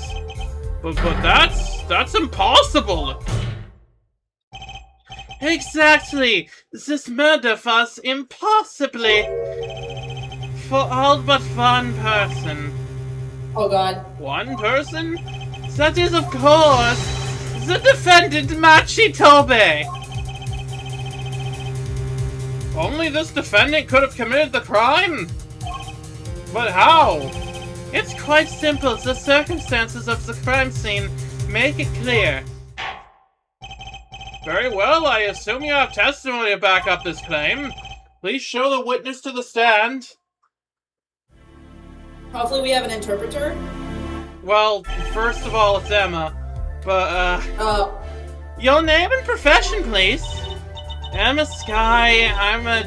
But that's impossible! Exactly! This murder was impossibly for all but one person. Oh god. One person? That is, of course, the defendant Machi Tobe! Only this defendant could have committed the crime? But how? It's quite simple. The circumstances of the crime scene make it clear. Very well, I assume you have testimony to back up this claim. Please show the witness to the stand. Hopefully we have an interpreter. Well, first of all, it's Emma. But, your name and profession, please. Emma Sky. I'm a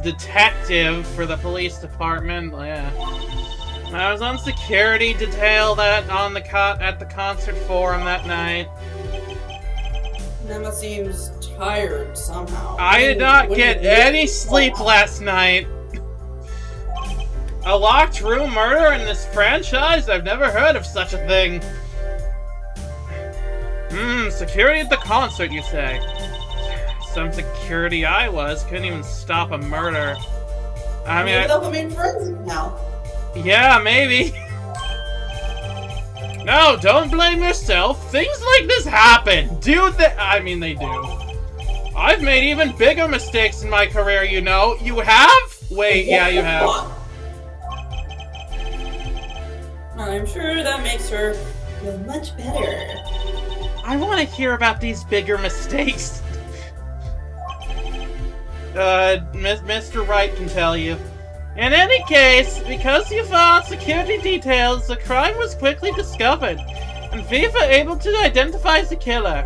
detective for the police department. Yeah. I was on security detail at the concert forum that night. Emma seems tired somehow. I did not get any sleep last night. A locked room murder in this franchise? I've never heard of such a thing. Security at the concert, you say? Some security I was. Couldn't even stop a murder. I mean, maybe they'll put me in forensic now. Yeah, maybe. No, don't blame yourself. Things like this happen. I mean, they do. I've made even bigger mistakes in my career, you know. You have? Wait, yeah, you have. I'm sure that makes her feel much better. I want to hear about these bigger mistakes. Mr. Wright can tell you. In any case, because you found security details, the crime was quickly discovered, and we were able to identify the killer.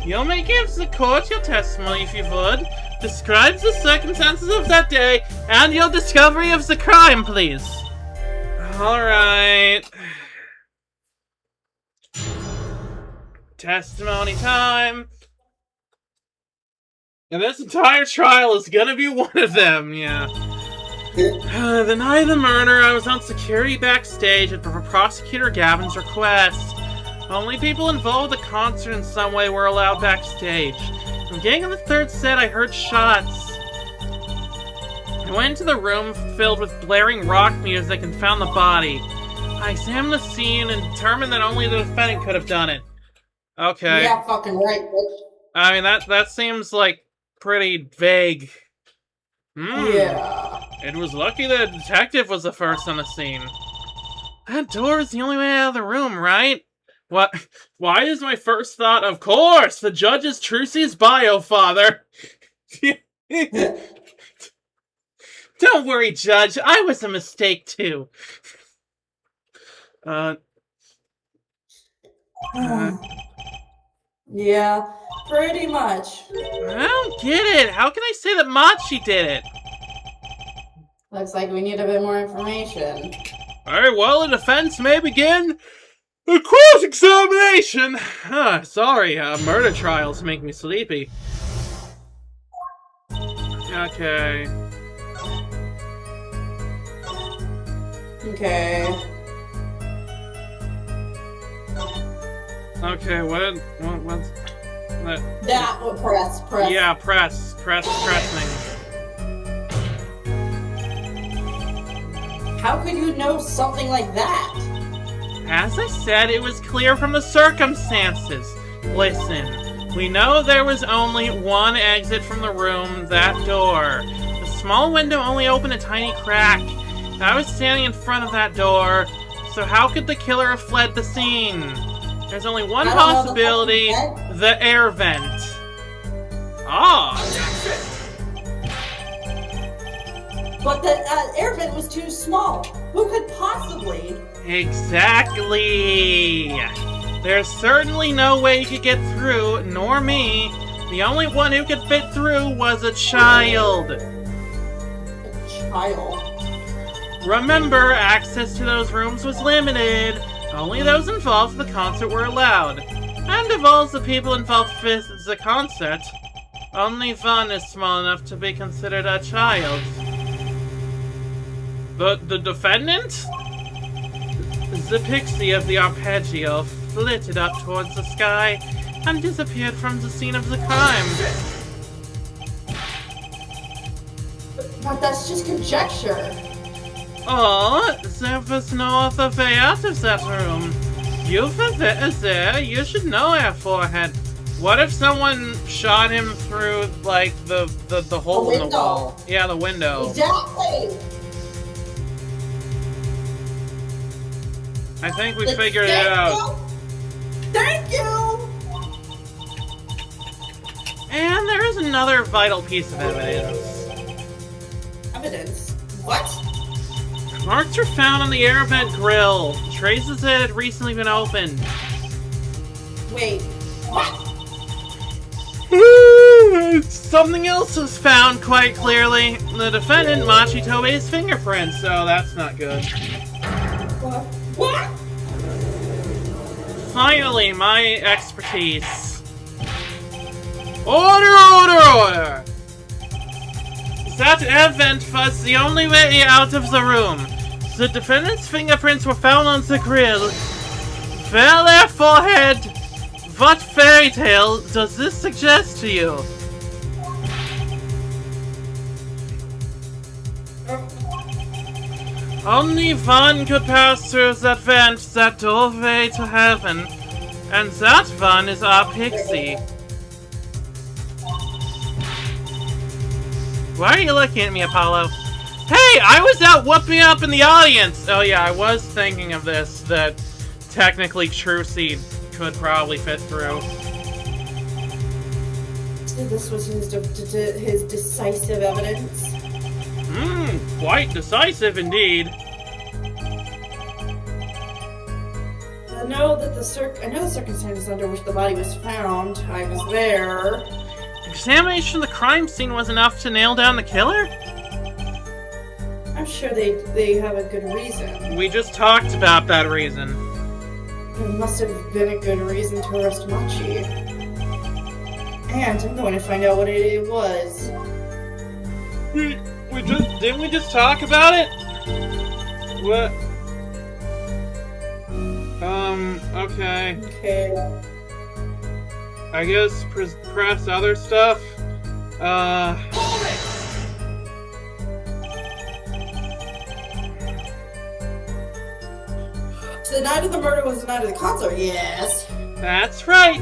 You may give the court your testimony if you would. Describe the circumstances of that day and your discovery of the crime, please. Alright. Testimony time. And this entire trial is gonna be one of them, yeah. The night of the murder, I was on security backstage at Prosecutor Gavin's request. Only people involved with the concert in some way were allowed backstage. From getting on the third set, I heard shots. I went into the room filled with blaring rock music and found the body. I examined the scene and determined that only the defendant could have done it. Okay. Yeah, fucking right, bitch. I mean, that seems like pretty vague. Yeah. It was lucky the detective was the first on the scene. That door is the only way out of the room, right? What? Why is my first thought, of course, the judge is Trucy's bio father. Don't worry, Judge. I was a mistake, too. Yeah, pretty much. I don't get it. How can I say that Machi did it? Looks like we need a bit more information. Very well, the defense may begin the cross-examination. Sorry, murder trials make me sleepy. Okay. Okay. Okay, what's... That, press. Yeah, pressing. How could you know something like that? As I said, it was clear from the circumstances. Listen, we know there was only one exit from the room, that door. The small window only opened a tiny crack. I was standing in front of that door, so how could the killer have fled the scene? There's only one possibility, the air vent. Ah! But the air vent was too small. Who could possibly? Exactly! There's certainly no way you could get through, nor me. The only one who could fit through was a child. A child? Remember, access to those rooms was limited. Only those involved in the concert were allowed. And of all the people involved with the concert, only Vaughn is small enough to be considered a child. The defendant? The pixie of the arpeggio flitted up towards the sky and disappeared from the scene of the crime. But that's just conjecture. Oh, there was no other way out of that room. You were there, you should know, Air Forehead. What if someone shot him through, like, the hole in the wall? Yeah, the window. Exactly! I think we figured it out. Thank you! And there is another vital piece of evidence. Evidence? What? Marks were found on the air vent grill. Traces that had recently been opened. Wait, what? Something else was found quite clearly. The defendant, Machitobe's fingerprints, so that's not good. What? Finally, my expertise. Order! That air vent was the only way out of the room. The defendant's fingerprints were found on the grill. Well, Air Forehead, what fairy tale does this suggest to you? Only one could pass through that vent, that doorway to heaven. And that one is our pixie. Why are you looking at me, Apollo? Hey, I was out whooping up in the audience! Oh yeah, I was thinking of this, that technically True Seed could probably fit through. This was his decisive evidence. Quite decisive indeed. I know the circumstances under which the body was found. I was there. Examination of the crime scene was enough to nail down the killer? I'm sure they have a good reason. We just talked about that reason. There must have been a good reason to arrest Machi. And I'm going to find out what it was. Didn't we just talk about it? What? Okay. Okay. I guess press other stuff. So the night of the murder was the night of the concert, yes. That's right.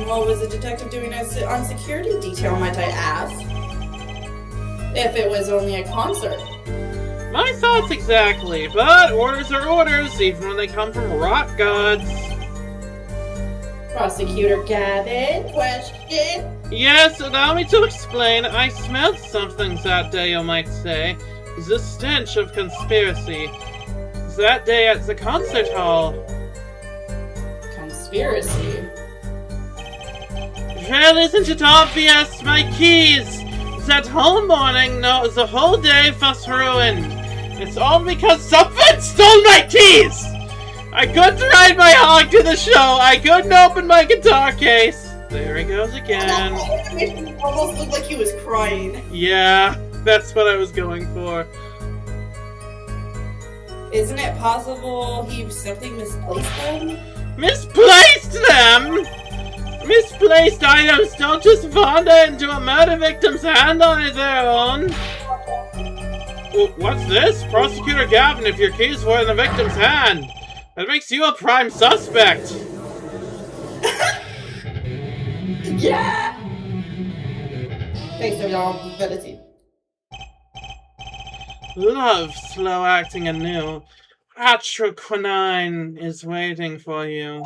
What was the detective doing on security detail, might I ask? If it was only a concert. My thoughts exactly, but orders are orders, even when they come from rock gods. Prosecutor Gavin, question? Yes, allow me to explain. I smelled something that day, you might say. The stench of conspiracy. That day at the concert hall. Conspiracy? Well, isn't it obvious? My keys! That whole morning, no, the whole day was ruined. It's all because someone stole my keys! I couldn't ride my hog to the show. I couldn't open my guitar case. There he goes again. It almost looked like he was crying. Yeah, that's what I was going for. Isn't it possible he simply misplaced them? Misplaced them? Misplaced items don't just wander into a murder victim's hand on their own. What's this? Prosecutor Gavin, if your keys were in the victim's hand, that makes you a prime suspect. Yeah! Thanks, y'all. Ability. Love slow acting anew. Atroquinine is waiting for you.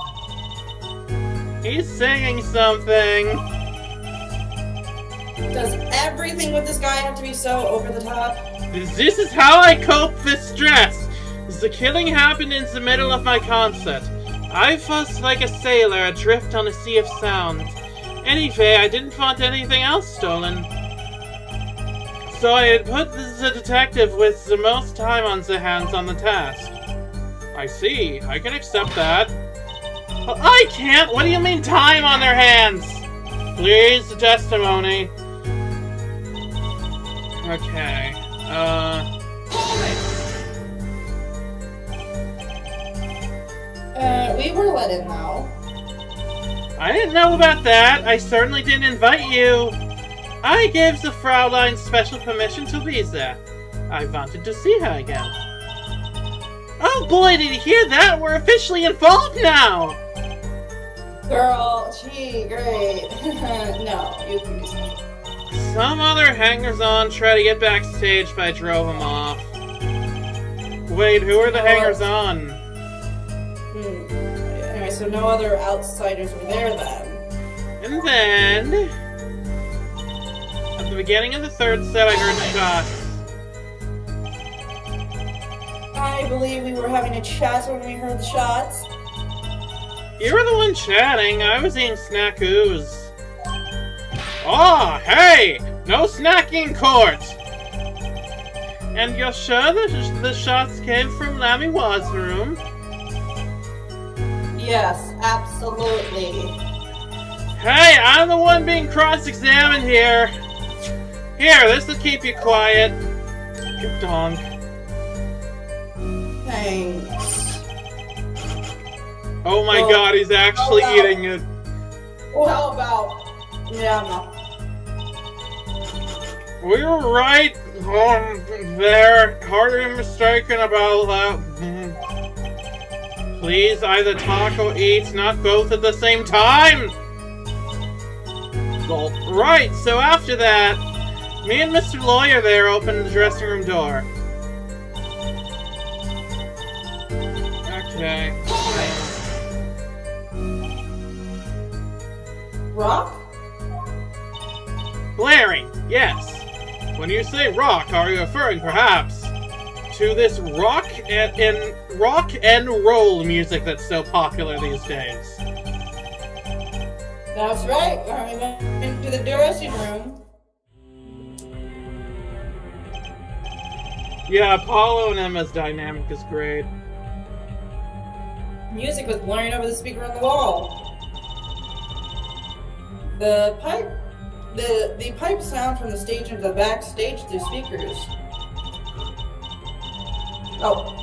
He's singing something. Does everything with this guy have to be so over the top? This is how I cope with stress. The killing happened in the middle of my concert. I fussed like a sailor adrift on a sea of sound. Anyway, I didn't want anything else stolen. So I had put the detective with the most time on the hands on the task. I see. I can accept that. But I can't! What do you mean time on their hands? Please, the testimony. Okay. We were let in now. I didn't know about that. I certainly didn't invite you. I gave the Fraulein special permission to be there. I wanted to see her again. Oh boy, did you hear that? We're officially involved now! Girl, gee, great. No, you can do something. Some other hangers-on try to get backstage, but I drove them off. Wait, who are the hangers-on? Anyway, so no other outsiders were there then. And then... at the beginning of the third set, I heard shots. I believe we were having a chat when we heard the shots. You were the one chatting. I was eating snackoos. Oh, hey! No snacking in court! And you're sure the shots came from Lammy Waz's room? Yes, absolutely. Hey, I'm the one being cross-examined here. Here, this'll keep you quiet. Good donk. Thanks. Oh my god, he's actually eating it. Well, how about... Yeah, no. We were right there. Hardly mistaken about that. Please either talk or eat, not both at the same time. Well, right, so after that, me and Mr. Lawyer there opened the dressing room door. Okay. Rock? Blaring, yes. When you say rock, are you referring perhaps to this rock and roll music that's so popular these days? That's right. We went into the dressing room. Yeah, Apollo and Emma's dynamic is great. Music was blaring over the speaker on the wall. The pipe sound from the stage into the backstage through speakers. Oh.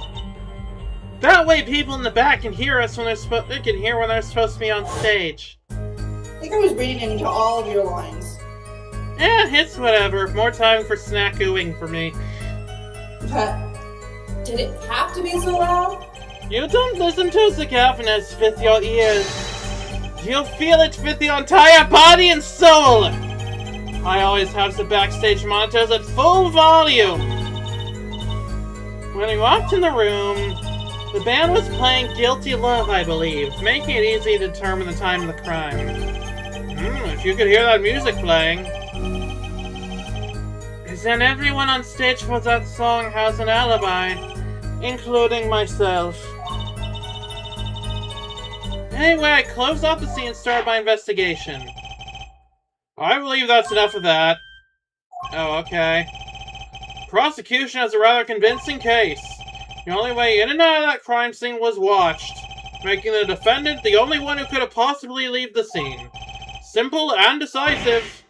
That way people in the back can hear us when they're supposed to be on stage. I think I was reading into all of your lines. Eh, it's whatever. More time for snackooing for me. Did it have to be so loud? You don't listen to the governess with your ears. You'll feel it with your entire body and soul. I always have the backstage monitors at full volume. When we walked in the room, the band was playing Guilty Love, I believe, making it easy to determine the time of the crime. If you could hear that music playing. Then everyone on stage for that song has an alibi, including myself. Anyway, I closed off the scene and started my investigation. I believe that's enough of that. Oh, okay. Prosecution has a rather convincing case. The only way in and out of that crime scene was watched, making the defendant the only one who could have possibly leave the scene. Simple and decisive.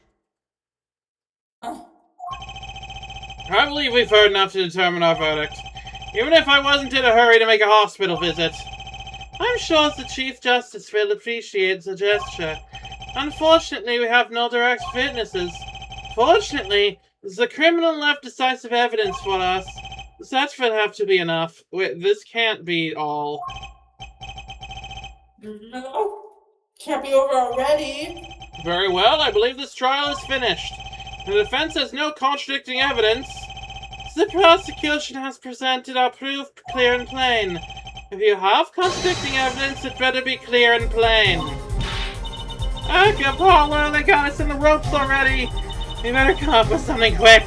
I believe we've heard enough to determine our verdict, even if I wasn't in a hurry to make a hospital visit. I'm sure the Chief Justice will appreciate the gesture. Unfortunately, we have no direct witnesses. Fortunately, The criminal left decisive evidence for us. That will have to be enough. Wait, this can't be all. No. Can't be over already. Very well, I believe this trial is finished. The defense has no contradicting evidence. The prosecution has presented our proof clear and plain. If you have contradicting evidence, it better be clear and plain. Okay, Paula, they got us in the ropes already. You better come up with something quick.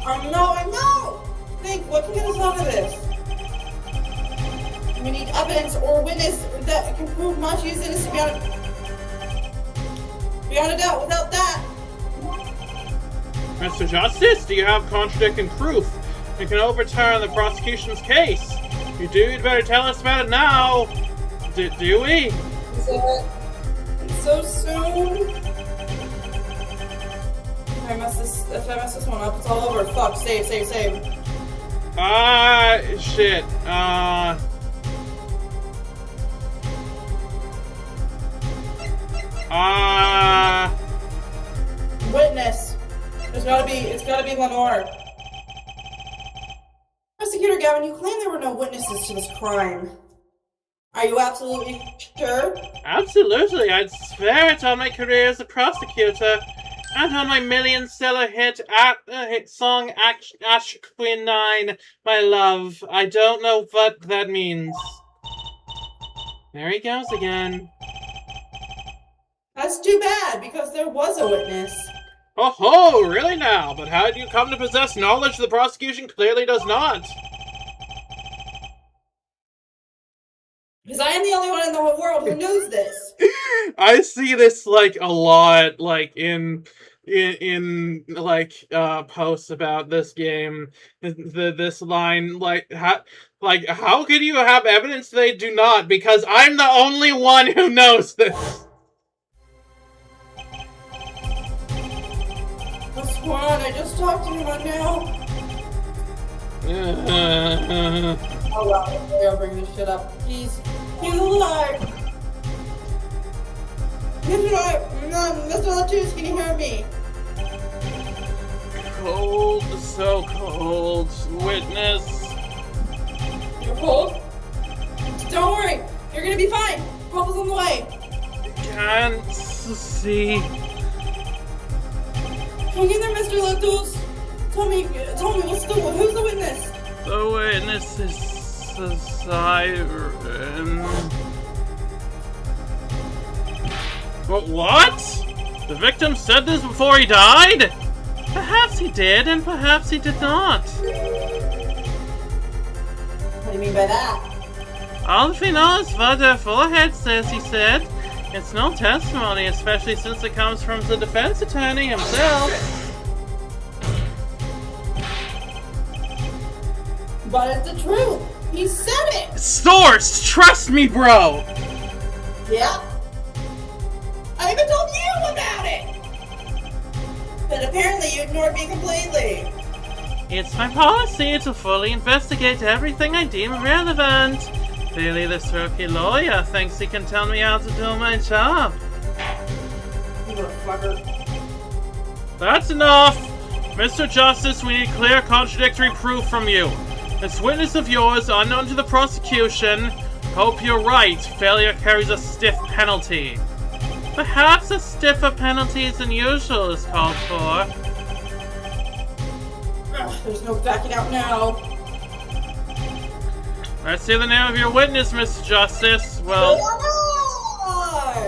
No! Think, what can get us out of this? We need evidence or witness that can prove Machi's innocent beyond a doubt. Without that... Mr. Justice, do you have contradicting proof that can overturn the prosecution's case? If you do, you'd better tell us about it now. Do we? Is it so soon? If I mess this one up, it's all over. Fuck, save. Shit. Witness. It's gotta be Lenore. Prosecutor Gavin, you claim there were no witnesses to this crime. Are you absolutely sure? Absolutely, I'd swear it on my career as a prosecutor and on my million-seller hit song Ash Queen 9, My Love. I don't know what that means. There he goes again. That's too bad, because there was a witness. Oh ho, really now? But how did you come to possess knowledge the prosecution clearly does not? Because I am the only one in the whole world who knows this. I see this like a lot, like in posts about this game. This line, how could you have evidence they do not? Because I'm the only one who knows this. What's going on? I just talked to him right now. Oh well, I'll bring this shit up. He's alive. He's alive. Mr. Latus, can you hear me? Cold, so cold. Witness. You're cold? Don't worry. You're gonna be fine. Help is on the way. Can't see. Hang in there, Mr. Latus. Tell me, who's the witness? The witness is the siren. What? The victim said this before he died? Perhaps he did, and perhaps he did not. What do you mean by that? All we know is what her forehead says, he said. It's no testimony, especially since it comes from the defense attorney himself. But it's the truth. He said it. Source, trust me, bro. Yeah. I even told you about it. But apparently you ignored me completely. It's my policy to fully investigate everything I deem relevant. Clearly this rookie lawyer thinks he can tell me how to do my job. You motherfucker. That's enough! Mr. Justice, we need clear contradictory proof from you. This witness of yours, unknown to the prosecution, hope you're right. Failure carries a stiff penalty. Perhaps a stiffer penalty than usual is called for. Ugh, there's no backing out now. Let's hear the name of your witness, Mr. Justice. Well,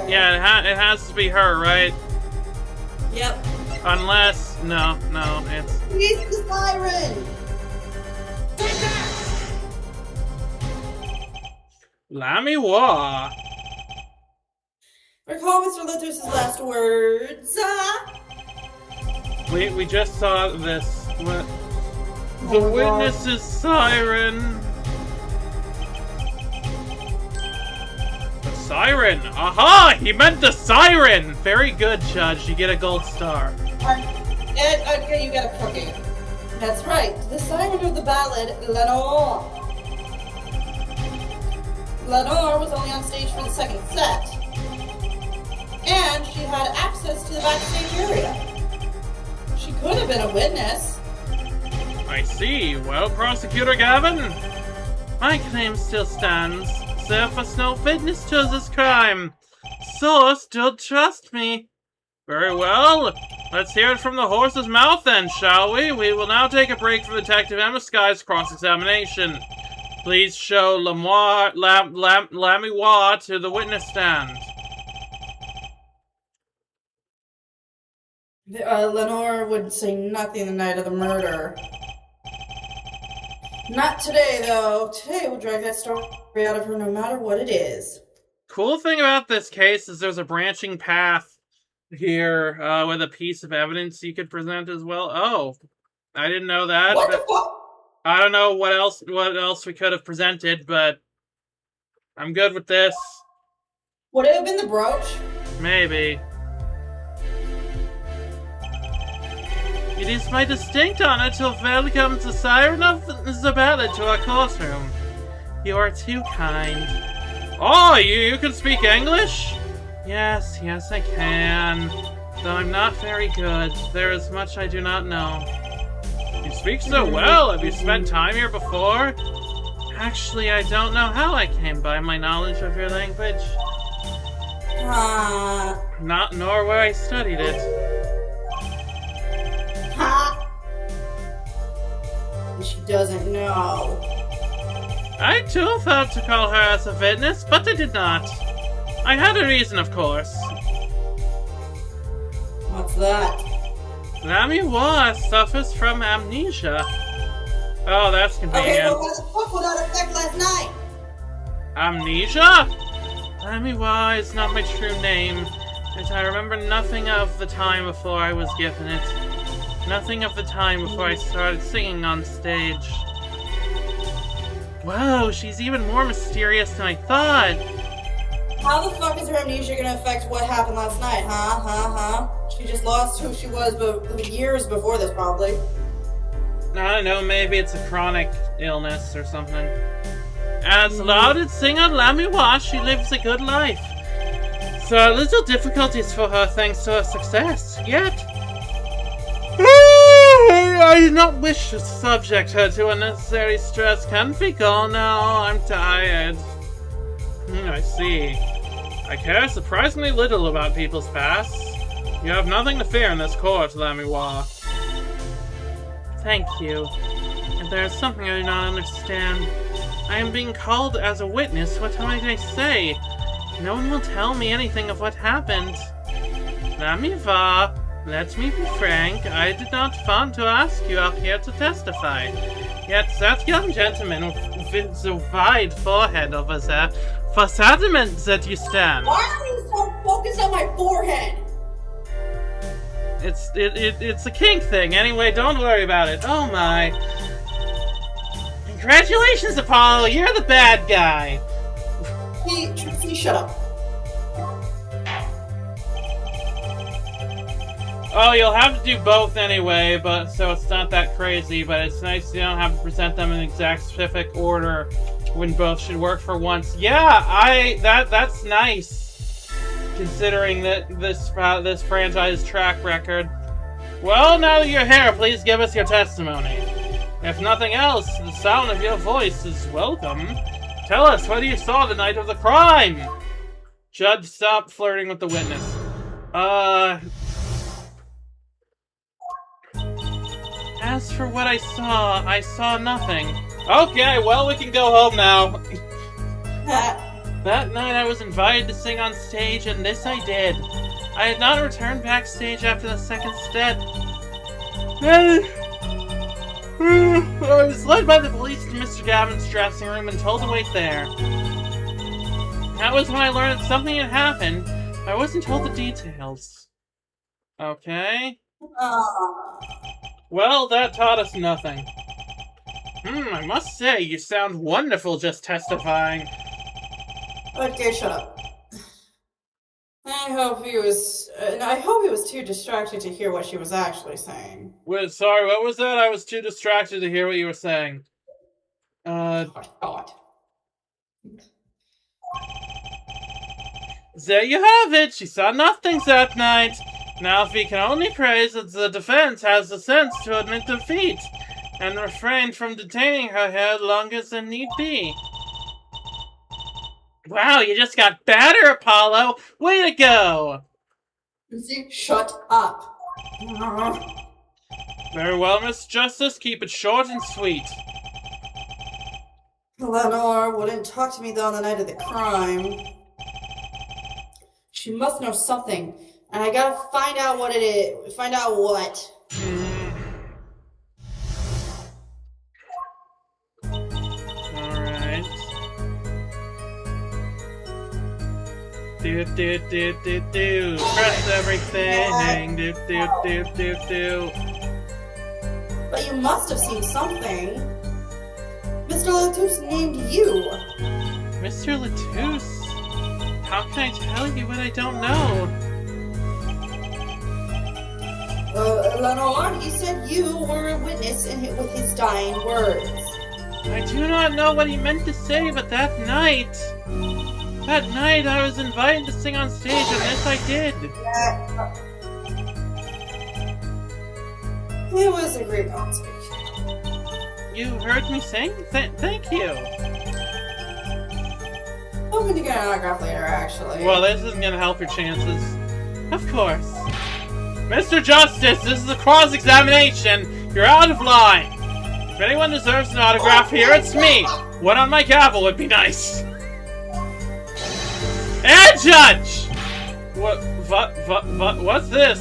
yeah, it has to be her, right? Yep. Unless, no, it's... He's the siren! Lammy War. Recall Mr. Latus's last words. We just saw this. What? The witness is siren. The siren. Aha! He meant the siren. Very good, Judge. You get a gold star. Okay, you got a cookie. That's right. The siren of the ballad, Lenore. Lenore was only on stage for the second set. And she had access to the backstage area. could have been a witness. I see. Well, Prosecutor Gavin, my claim still stands. There was no witness to this crime. So, still trust me. Very well. Let's hear it from the horse's mouth then, shall we? We will now take a break from Detective Emma Sky's cross-examination. Please show Lamiwa to the witness stand. Lenore would say nothing the night of the murder. Not today, though. Today we'll drag that story out of her no matter what it is. Cool thing about this case is there's a branching path here with a piece of evidence you could present as well. Oh, I didn't know that. What the fuck? I don't know what else we could have presented, but I'm good with this. Would it have been the brooch? Maybe. It is my distinct honor to welcome the Siren of Isabella to our courtroom. You are too kind. Oh, you can speak English? Yes, I can. Though I'm not very good. There is much I do not know. You speak so well. Have you spent time here before? Actually, I don't know how I came by my knowledge of your language. Nor where I studied it. She doesn't know. I too thought to call her as a witness, but I did not. I had a reason, of course. What's that? Lamiwa suffers from amnesia. Oh, that's convenient. Okay, well, what the fuck would that affect last night? Amnesia? Lamiwa is not my true name, as I remember nothing of the time before I was given it. Nothing of the time before I started singing on stage. Whoa, she's even more mysterious than I thought. How the fuck is her amnesia gonna affect what happened last night, huh? She just lost who she was years before this, probably. I don't know, maybe it's a chronic illness or something. As lauded singer Lamiwa, she lives a good life. So little difficulties for her thanks to her success, yet I do not wish to subject her to unnecessary stress. Can't we go now? I'm tired. I see. I care surprisingly little about people's pasts. You have nothing to fear in this court, Lamiwa. Thank you. And there is something I do not understand. I am being called as a witness. What might I say? No one will tell me anything of what happened. Lamiwa. Let me be frank, I did not want to ask you up here to testify. Yet that young gentleman with the wide forehead over there, for adamant that you stand. Why are you so focused on my forehead? It's a kink thing. Anyway, don't worry about it. Oh my. Congratulations, Apollo, you're the bad guy. Trixie, shut up. Oh, you'll have to do both anyway, but so it's not that crazy, but it's nice you don't have to present them in exact specific order when both should work for once. Yeah, that's nice, considering that this franchise track record. Well, now that you're here, please give us your testimony. If nothing else, the sound of your voice is welcome. Tell us what you saw the night of the crime. Judge, stop flirting with the witness. As for what I saw nothing. Okay, well, we can go home now. That night I was invited to sing on stage, and this I did. I had not returned backstage after the second step. I was led by the police to Mr. Gavin's dressing room and told to wait there. That was when I learned that something had happened. I wasn't told the details. Okay. Well, that taught us nothing. I must say, you sound wonderful just testifying. Okay, shut up. I hope he was too distracted to hear what she was actually saying. Wait, sorry, what was that? I was too distracted to hear what you were saying. God. There you have it. She saw nothing that night. Now, if we can only pray that the defense has the sense to admit defeat and refrain from detaining her here longer than need be. Wow, you just got better, Apollo! Way to go! Shut up. Very well, Miss Justice. Keep it short and sweet. Lenore wouldn't talk to me though on the night of the crime. She must know something, and I gotta find out what it is. Find out what. Alright. Do. Press everything. Do. But you must have seen something. Mr. Latouche named you. Mr. Latouche? How can I tell you what I don't know? Lenore, he said you were a witness with his dying words. I do not know what he meant to say, but that night I was invited to sing on stage, and this I did. It was a great concert. You heard me sing? Thank you. Hoping to get an autograph later, actually. Well, this isn't gonna help your chances. Of course. Mr. Justice, this is a cross-examination. You're out of line. If anyone deserves an autograph here, it's me. One on my gavel would be nice. And Judge! What's this?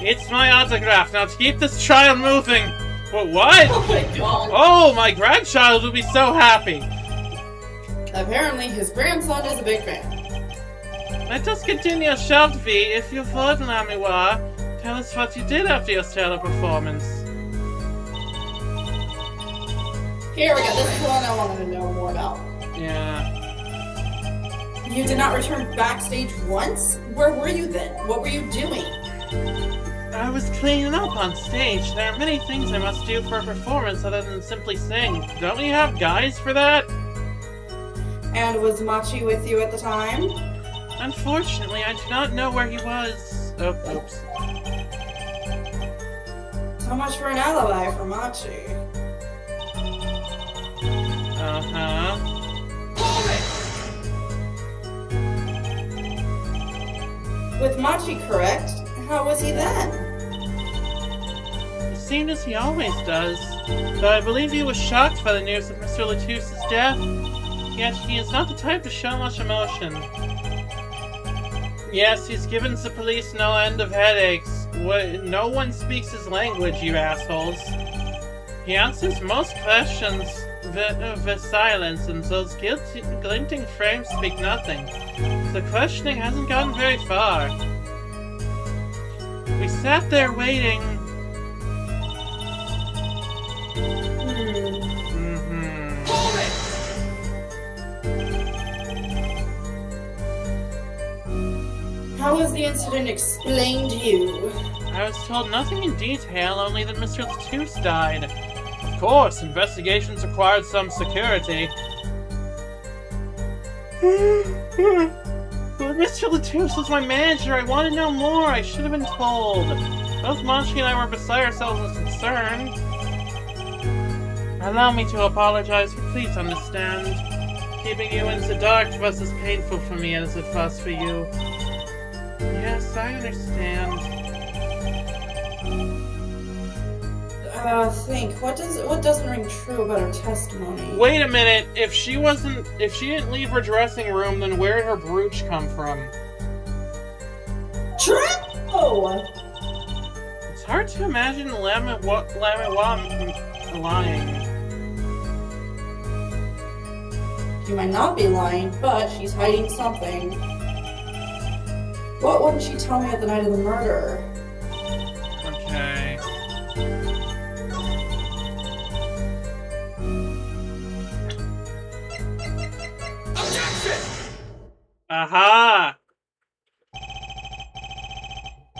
It's my autograph. Now to keep this trial moving. What? Oh my god. Oh, my grandchild will be so happy. Apparently, his grandson is a big fan. Let us continue, shall we? If you would, Lamiwa, tell us what you did after your stellar performance. Here we go. This is one I wanted to know more about. Yeah. You did not return backstage once? Where were you then? What were you doing? I was cleaning up on stage. There are many things I must do for a performance other than simply sing. Don't we have guys for that? And was Machi with you at the time? Unfortunately, I do not know where he was. Oh, oops. So much for an alibi for Machi. Uh-huh. With Machi correct, how was he then? He seemed as he always does, though I believe he was shocked by the news of Mr. Latouche's death. Yet he is not the type to show much emotion. Yes, he's given the police no end of headaches. No one speaks his language, you assholes. He answers most questions with silence, and those glinting frames speak nothing. The questioning hasn't gotten very far. We sat there waiting. How was the incident explained to you? I was told nothing in detail, only that Mr. Latouche died. Of course, investigations required some security. But Mr. Latouche was my manager. I want to know more. I should have been told. Both Machi and I were beside ourselves with concern. Allow me to apologize, but please understand. Keeping you in the dark was as painful for me as it was for you. Yes, I understand. Think. What doesn't ring true about her testimony? Wait a minute. If she didn't leave her dressing room, then where did her brooch come from? True! It's hard to imagine Lamiwa lying. She might not be lying, but she's hiding something. What wouldn't she tell me at the night of the murder? Okay. Aha!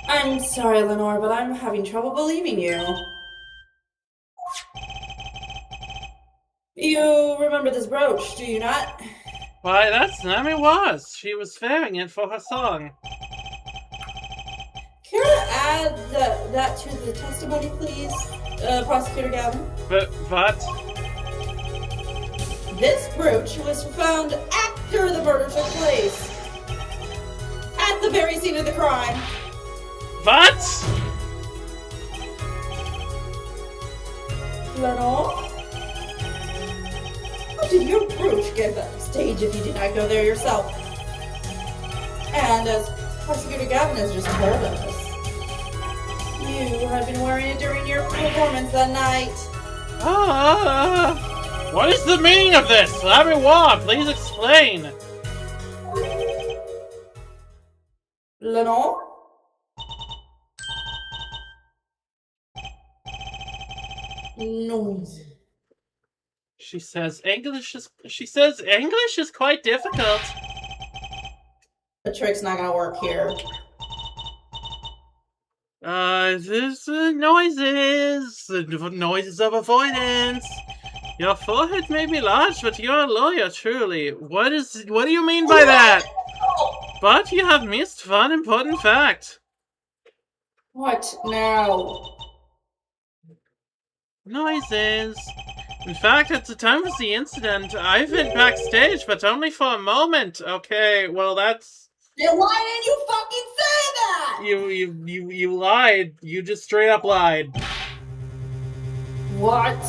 I'm sorry, Lenore, but I'm having trouble believing you. You remember this brooch, do you not? Why, that's Nami was. She was wearing it for her song. Care add that to the testimony, please, Prosecutor Gavin? But what? This brooch was found after the murder took place. At the very scene of the crime. What? Lenore? How did your brooch get backstage if you did not go there yourself? And as Prosecutor Gavin has just told us, you had been wearing it during your performance that night. What is the meaning of this? Everyone, please explain. Lenore? Noise. She says English is quite difficult. The trick's not gonna work here. This noises of avoidance. Your forehead may be large, but you're a lawyer, truly. What do you mean by that? But you have missed one important fact. What now? Noises. In fact, at the time of the incident, I've been backstage, but only for a moment. Okay, well that's... Then why didn't you fucking say that? You lied. You just straight up lied. What?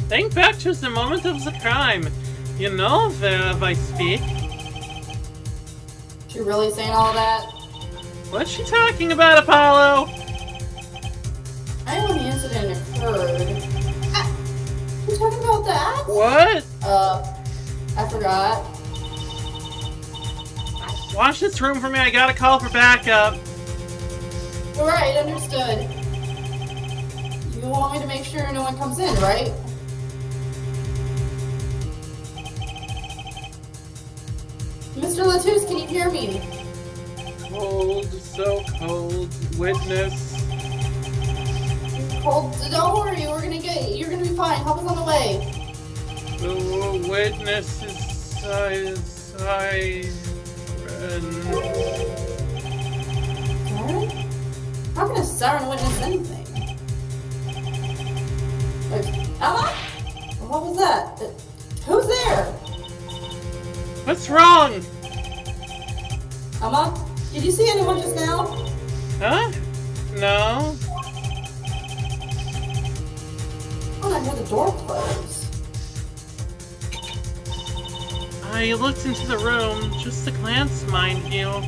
Think back to the moment of the crime. You know whereof I speak. She really saying all that? What's she talking about, Apollo? I know when the incident occurred. You talking about that? What? I forgot. Watch this room for me. I gotta call for backup. Alright, understood. You want me to make sure no one comes in, right? Mr. Latouche, can you hear me? Cold, so cold. Witness. Cold, don't worry, you're gonna be fine. Help us on the way. The witness is siren. Siren? How can a siren witness anything? Like, Emma? What was that? Who's there? What's wrong? Emma? Did you see anyone just now? Huh? No. Oh, I heard the door close. I looked into the room, just a glance, mind you.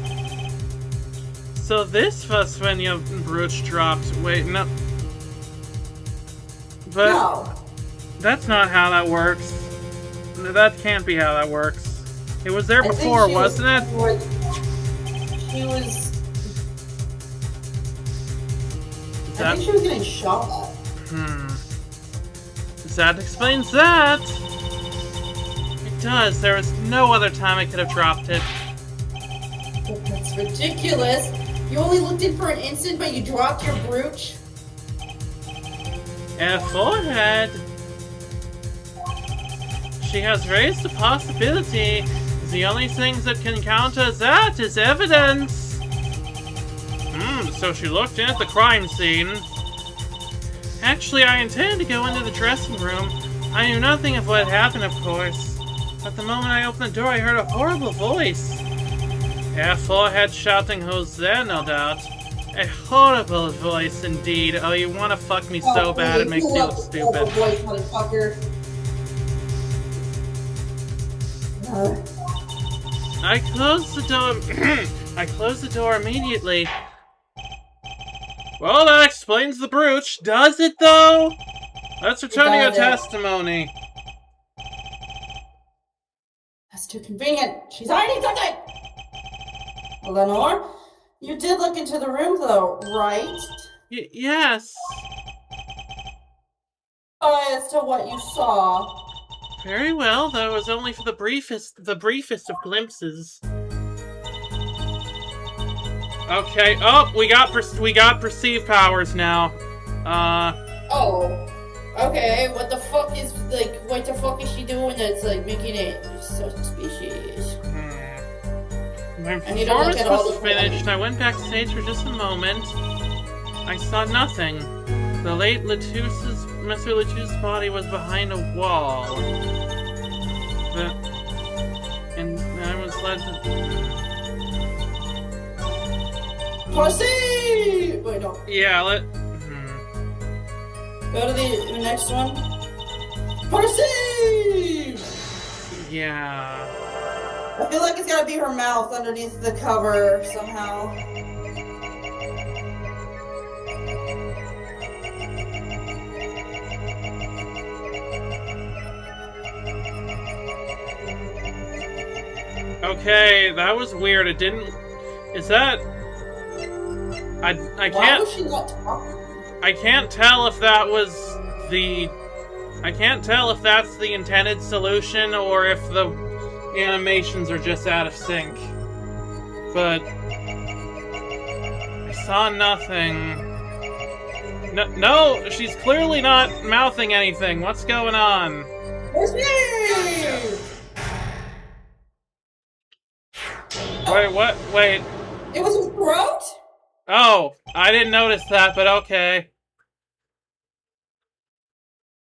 So this was when your brooch dropped. Wait, no. But No. that's not how that works. No, that can't be how that works. It was there I think before, she wasn't it? She was... Is I that... think she was getting shot at. That explains that. It does. There was no other time I could have dropped it. That's ridiculous. You only looked in for an instant, but you dropped your brooch? A forehead. She has raised the possibility. The only thing that can counter that is evidence. So she looked in at the crime scene. Actually, I intended to go into the dressing room. I knew nothing of what had happened, of course. But the moment I opened the door, I heard a horrible voice. A forehead shouting, "Who's there?" no doubt. A horrible voice indeed. Oh, you want to fuck me so bad it makes me look stupid. Voice, motherfucker. I closed the door. I closed the door immediately. Well, that explains the brooch. Does it, though? Let's return to your testimony. That's too convenient. She's hiding something! Lenore, you did look into the room, though, right? Yes. As to what you saw. Very well, though it was only for the briefest of glimpses. Okay. Oh, we got perceived powers now. Oh. Okay, what the fuck is, like, what the fuck is she doing that's, like, making it suspicious? My I need to look performance at all was the finished. I went backstage for just a moment. I saw nothing. The late Mr. Latouse's body was behind a wall. And I was led to... Pussy! Wait, no. Yeah, Go to the next one. Pussy! Yeah. I feel like it's gotta be her mouth underneath the cover somehow. Okay, that was weird. It didn't... Is that... I Why can't... was she not talking? I can't tell if that was the... I can't tell if that's the intended solution or if the animations are just out of sync. But... I saw nothing. No, she's clearly not mouthing anything. What's going on? Wait, what? Wait. It was his throat? Oh, I didn't notice that, but okay.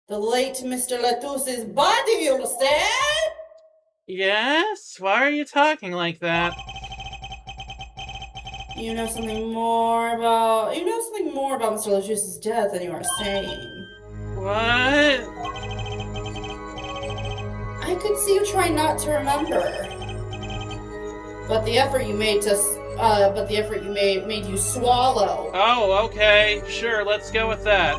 The late Mr. Latouse's body, you understand? Yes? Why are you talking like that? You know something more about Mr. Latouse's death than you are saying. What? I could see you trying not to remember. But the effort you made made you swallow. Oh, okay. Sure, let's go with that.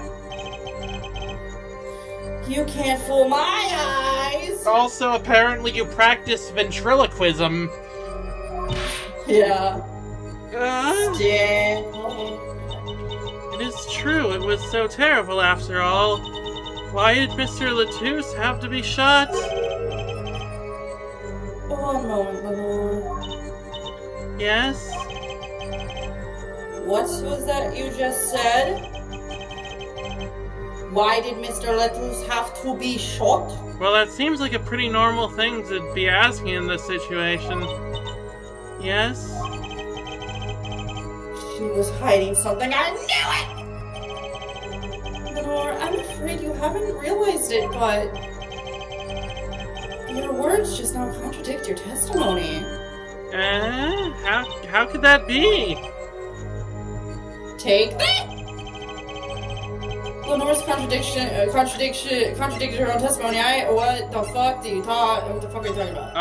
You can't fool my eyes! Also, apparently you practice ventriloquism. Yeah. It is true, it was so terrible after all. Why did Mr. Latouse have to be shot? One moment, Lenore. Yes? What was that you just said? Why did Mr. Latouce have to be shot? Well, that seems like a pretty normal thing to be asking in this situation. Yes? She was hiding something. I knew it! Lenore, I'm afraid you haven't realized it, but your words just now contradict your testimony. How could that be? Take that! Lenore's contradicted her own testimony. What the fuck are you talking about?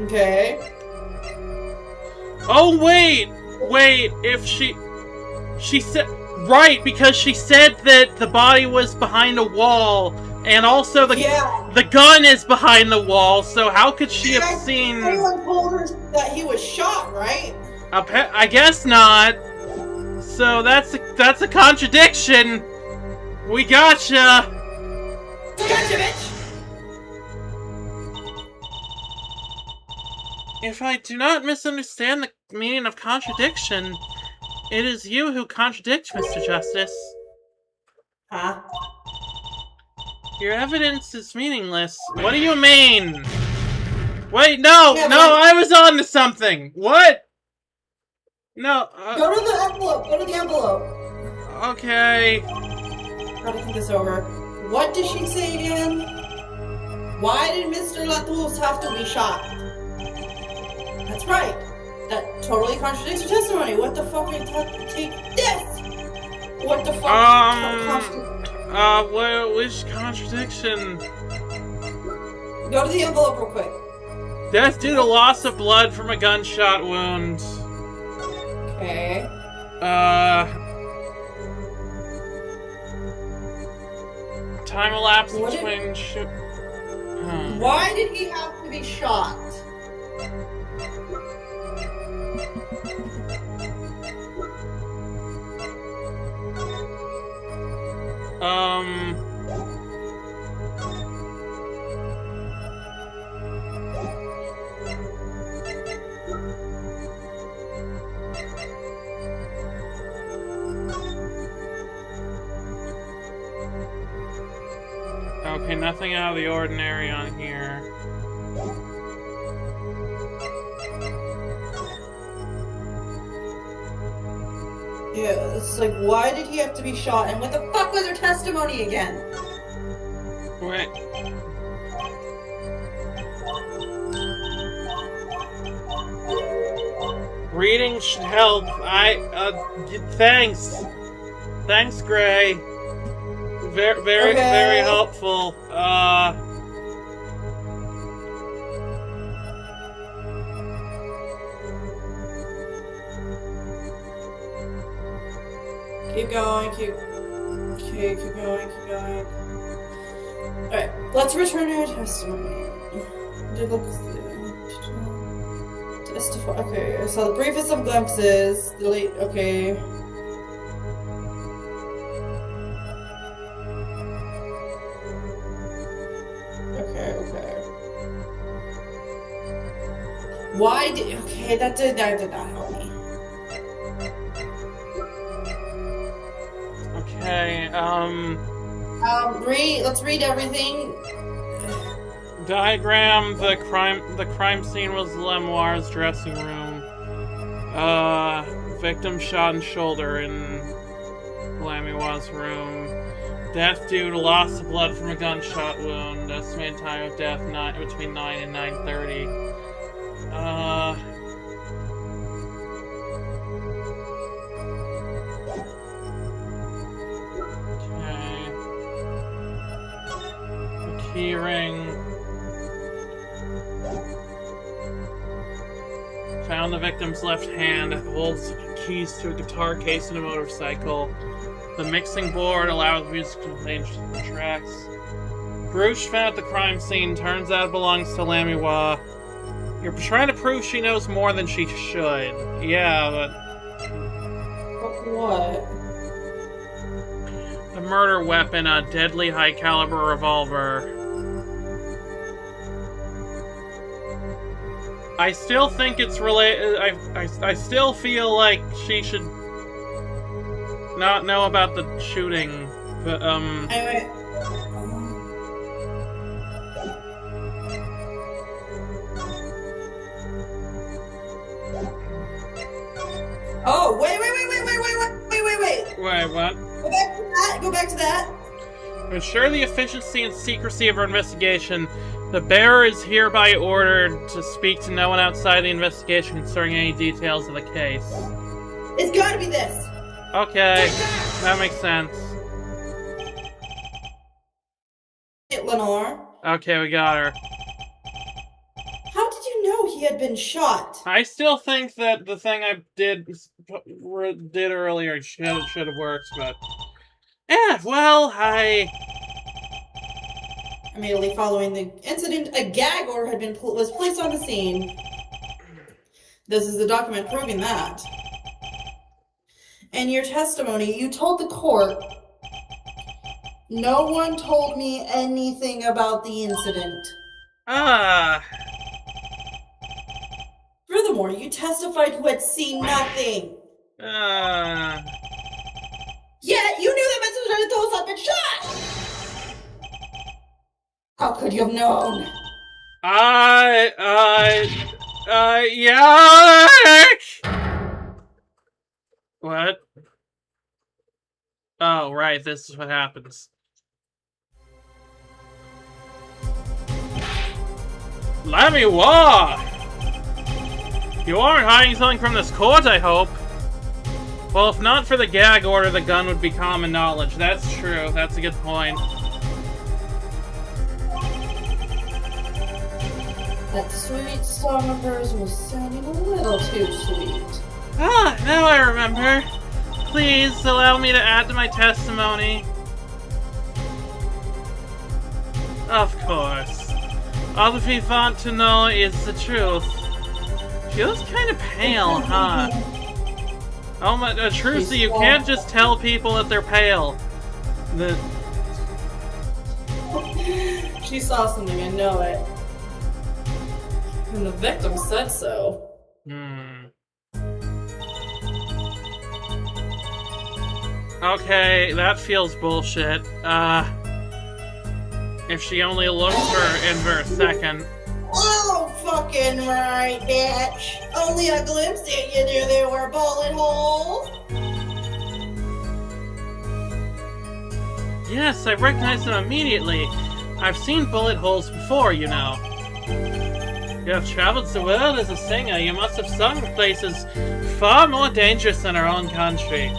Okay. Oh, wait, if she said, right, because she said that the body was behind a wall, and also the gun is behind the wall, so how could she have seen... Anyone told her that he was shot, right? I guess not. So that's a contradiction. We gotcha. Gotcha, bitch! If I do not misunderstand the meaning of contradiction, it is you who contradict, Mr. Justice. Huh? Your evidence is meaningless. What do you mean? Wait, no, I was on to something. What? No. Go to the envelope. Okay. Try to think this over. What did she say again? Why did Mr. Latouce have to be shot? That's right. That totally contradicts your testimony. What the fuck are you talking? Take this! What the fuck? Which contradiction? Go to the envelope real quick. Death due to loss of blood from a gunshot wound. Okay. Time elapsed between Why did he have to be shot? Okay, nothing out of the ordinary on here. Yeah, it's like, why did he have to be shot? And what the fuck was her testimony again? Wait. Reading should help. Thanks. Thanks, Gray. Very helpful. Keep going, keep going. Alright, let's return our testimony. Testify. Okay, I saw the briefest of glimpses. Okay. Why did... Okay, that did not help me. Okay, let's read everything. Diagram, the crime scene was Lemoire's dressing room. Victim shot in shoulder in Lamiwa's room. Death due to loss of blood from a gunshot wound. Estimated time of death between 9 and 9:30. Okay. The key ring. Found the victim's left hand. Holds keys to a guitar case and a motorcycle. The mixing board allows music to play tracks. Bruce found at the crime scene. Turns out it belongs to Lamiwa. You're trying to prove she knows more than she should. Yeah, but... What? The murder weapon, a deadly high-caliber revolver. I still think it's related. I still feel like she should not know about the shooting, but Anyway. Oh, wait. Wait, what? Go back to that. To ensure the efficiency and secrecy of our investigation, the bearer is hereby ordered to speak to no one outside the investigation concerning any details of the case. It's gotta be this. Okay, that makes sense. Lenore. Okay, we got her. How did you know he had been shot? I still think that the thing I did earlier should have worked, but... Yeah, well, Immediately following the incident, a gag order was placed on the scene. This is the document proving that. In your testimony, you told the court, no one told me anything about the incident. Furthermore, you testified you had seen nothing. Yet, you knew that Mr. Toast had been shot! How could you have known? Yuck! What? Oh, right, this is what happens. Lamiwa! You aren't hiding something from this court, I hope. Well, if not for the gag order, the gun would be common knowledge. That's true. That's a good point. That sweet song of hers was sounding a little too sweet. Ah, now I remember. Please allow me to add to my testimony. Of course. All we want to know is the truth. She looks kind of pale, huh? Oh my, Trucy, you can't just tell people that they're pale. She saw something, I know it. And the victim said so. Okay, that feels bullshit. If she only looked for a second. Oh, fucking right, bitch. Only a glimpse at you knew there were bullet holes. Yes, I recognized them immediately. I've seen bullet holes before, you know. You have traveled the world as a singer. You must have sung in places far more dangerous than our own country.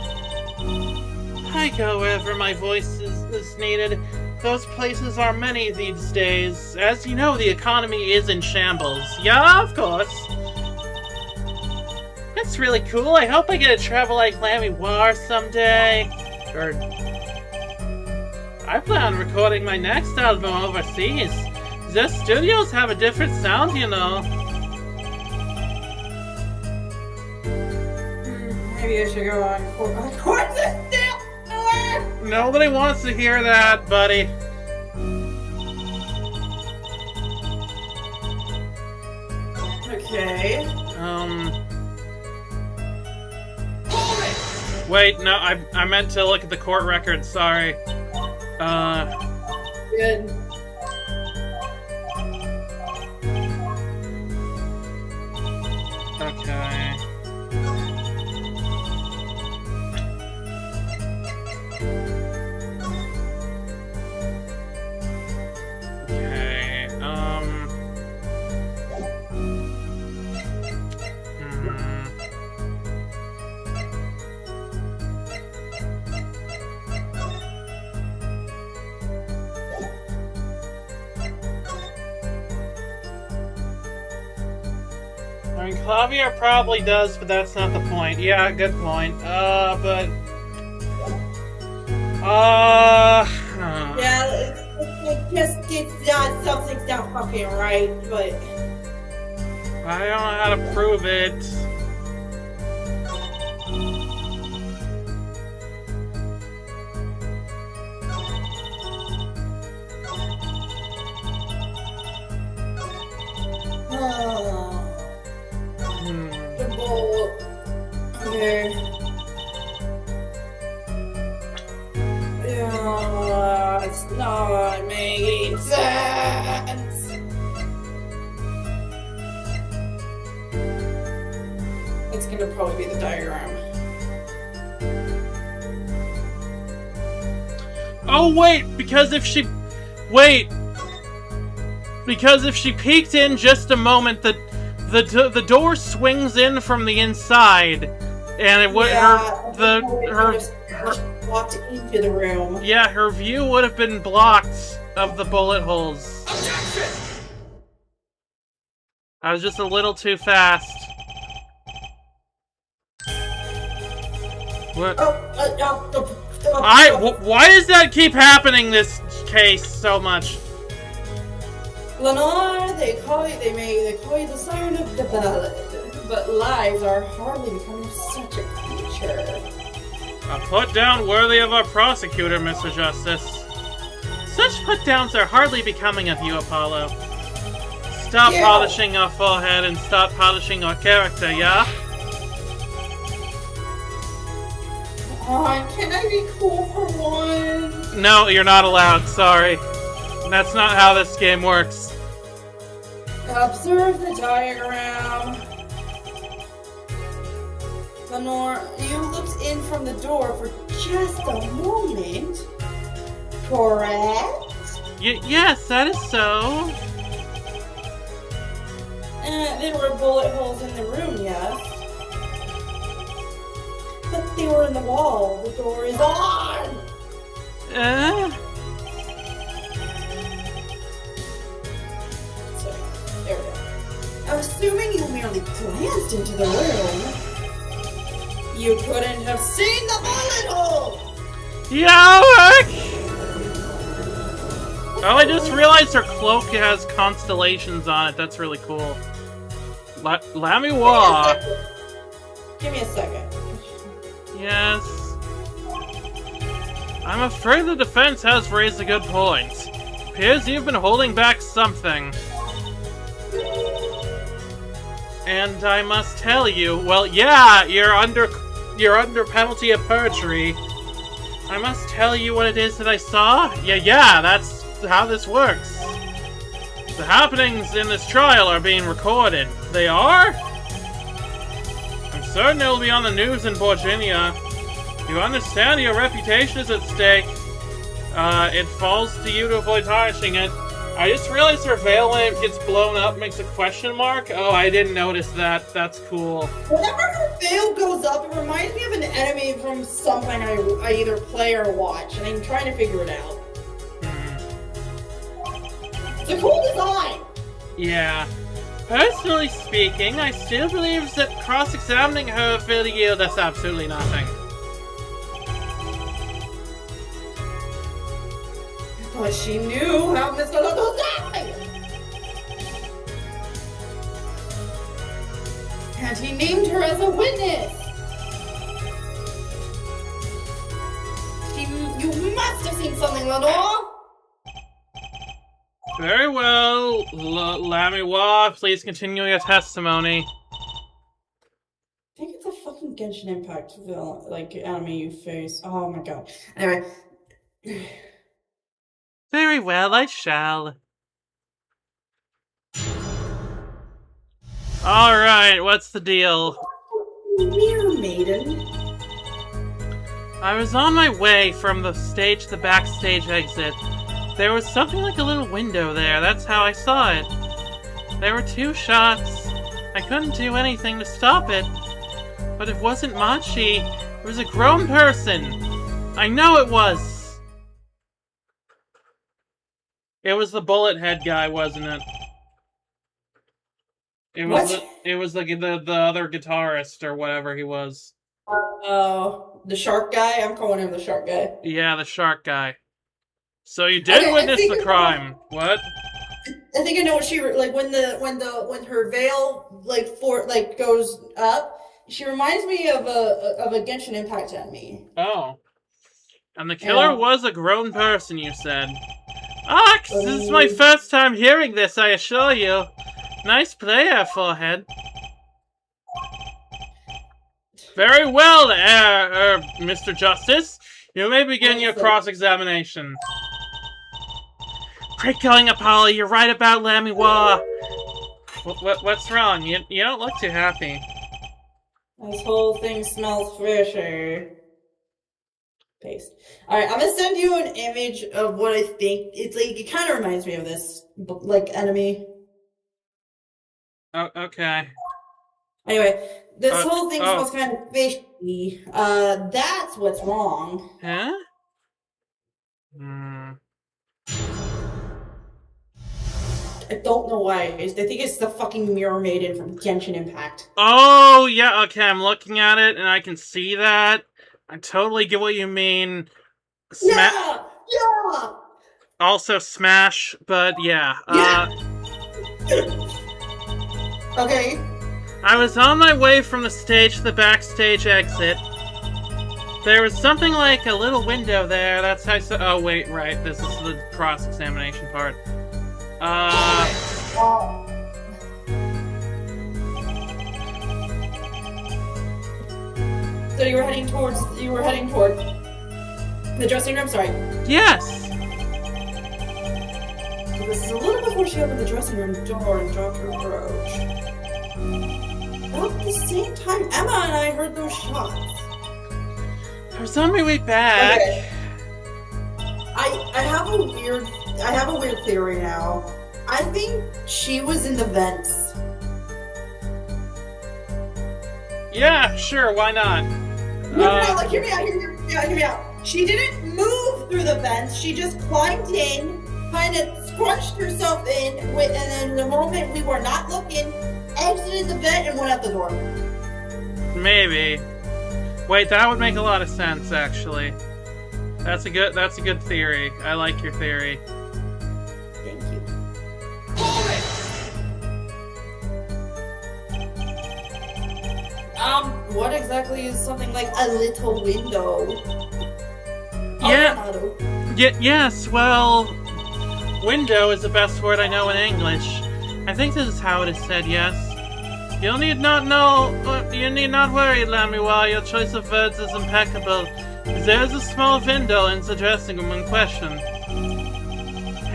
I go wherever my voice is needed. Those places are many these days. As you know, the economy is in shambles. Yeah, of course. That's really cool. I hope I get to travel like Lammy War someday. Or... I plan on recording my next album overseas. The studios have a different sound, you know. Maybe I should go on court this damn. Nobody wants to hear that, buddy. Okay. Wait, no, I meant to look at the court record, sorry. Good. Okay. I mean, Clavier probably does, but that's not the point. Yeah, good point. But... Yeah, it's not, something's not fucking right, but... I don't know how to prove it. The bowl. Okay. Yeah, it's not making sense. It's gonna probably be the diagram. Oh, wait! Because if she... Wait! Because if she peeked in just a moment, the door swings in from the inside, and it would her walked into the room. Yeah, her view would have been blocked of the bullet holes. Objection! I was just a little too fast. What? Why does that keep happening this case so much? Lenore, they call you the siren of the ballad, but lies are hardly becoming such a creature. A put-down worthy of our prosecutor, Mr. Justice. Such put-downs are hardly becoming of you, Apollo. Stop polishing your forehead and start polishing your character, yeah? Can I be cool for one? No, you're not allowed, sorry. That's not how this game works. Observe the diagram. Lenore, you looked in from the door for just a moment. Correct? Yes, that is so. There were bullet holes in the room, yes. But they were in the wall. The door is on! There we go. Assuming you merely glanced into the room, you couldn't have seen the bullet hole! Yowek! Oh, I just realized her cloak has constellations on it. That's really cool. Lammy Wa. Give me a second. Yes. I'm afraid the defense has raised a good point. Appears you've been holding back something. And I must tell you, well, yeah, you're under penalty of perjury. I must tell you what it is that I saw? Yeah, that's how this works. The happenings in this trial are being recorded. They are? I'm certain it'll be on the news in Virginia. You understand your reputation is at stake. It falls to you to avoid tarnishing it. I just realized her veil when it gets blown up makes a question mark. Oh, I didn't notice that. That's cool. Whenever her veil goes up, it reminds me of an enemy from something I either play or watch, and I'm trying to figure it out. It's a cool design! Yeah. Personally speaking, I still believe that cross-examining her will yield us absolutely nothing. But she knew how Mr. Lodo died! And he named her as a witness! You must have seen something, Lodo! Very well, Lamiwa, please continue your testimony. I think it's a fucking Genshin Impact villain, like, enemy you face. Oh my god. Anyway. Very well, I shall. Alright, what's the deal? Mirror Maiden. I was on my way from the stage to the backstage exit. There was something like a little window there, that's how I saw it. There were 2 shots. I couldn't do anything to stop it. But it wasn't Machi, it was a grown person. I know it was! It was the bullet head guy, wasn't it? It was the other guitarist or whatever he was. Oh, the shark guy? I'm calling him the shark guy. Yeah, the shark guy. So you did witness the crime. What? I think I know what she like when her veil goes up. She reminds me of a Genshin Impact enemy. Oh, and the killer was a grown person. You said. Ox, this is my first time hearing this. I assure you. Nice play, Forehead. Very well, Mr. Justice. You may begin your cross-examination. Great going, Apollo. You're right about Lamiwa. What's wrong? You don't look too happy. This whole thing smells fishy. Paste. Alright, I'm gonna send you an image of what I think. It's like, it kind of reminds me of this, like, enemy. Oh, okay. Anyway, this whole thing smells kind of fishy. That's what's wrong. Huh? I don't know why. I think it's the fucking Mirror Maiden from Genshin Impact. Oh, yeah, okay, I'm looking at it, and I can see that. I totally get what you mean. Yeah! Also Smash, but yeah. Okay. I was on my way from the stage to the backstage exit. There was something like a little window there, that's how I said— oh, wait, right, this is the cross-examination part. So you were heading toward the dressing room? Sorry. Yes! So this is a little before she opened the dressing room door and dropped her brooch. About the same time Emma and I heard those shots. I was on my way back. Okay. I have a weird theory now. I think she was in the vents. Yeah, sure, why not? No, hear me out. She didn't move through the vents. She just climbed in, kind of scrunched herself in, and then the moment we were not looking, exited the vent and went out the door. Maybe. Wait, that would make a lot of sense, actually. That's a good theory. I like your theory. Thank you. What exactly is something like a little window? Yes, well, window is the best word I know in English. I think this is how it is said, yes. You need not worry, Lamiwa, your choice of words is impeccable. There is a small window in the dressing room in question.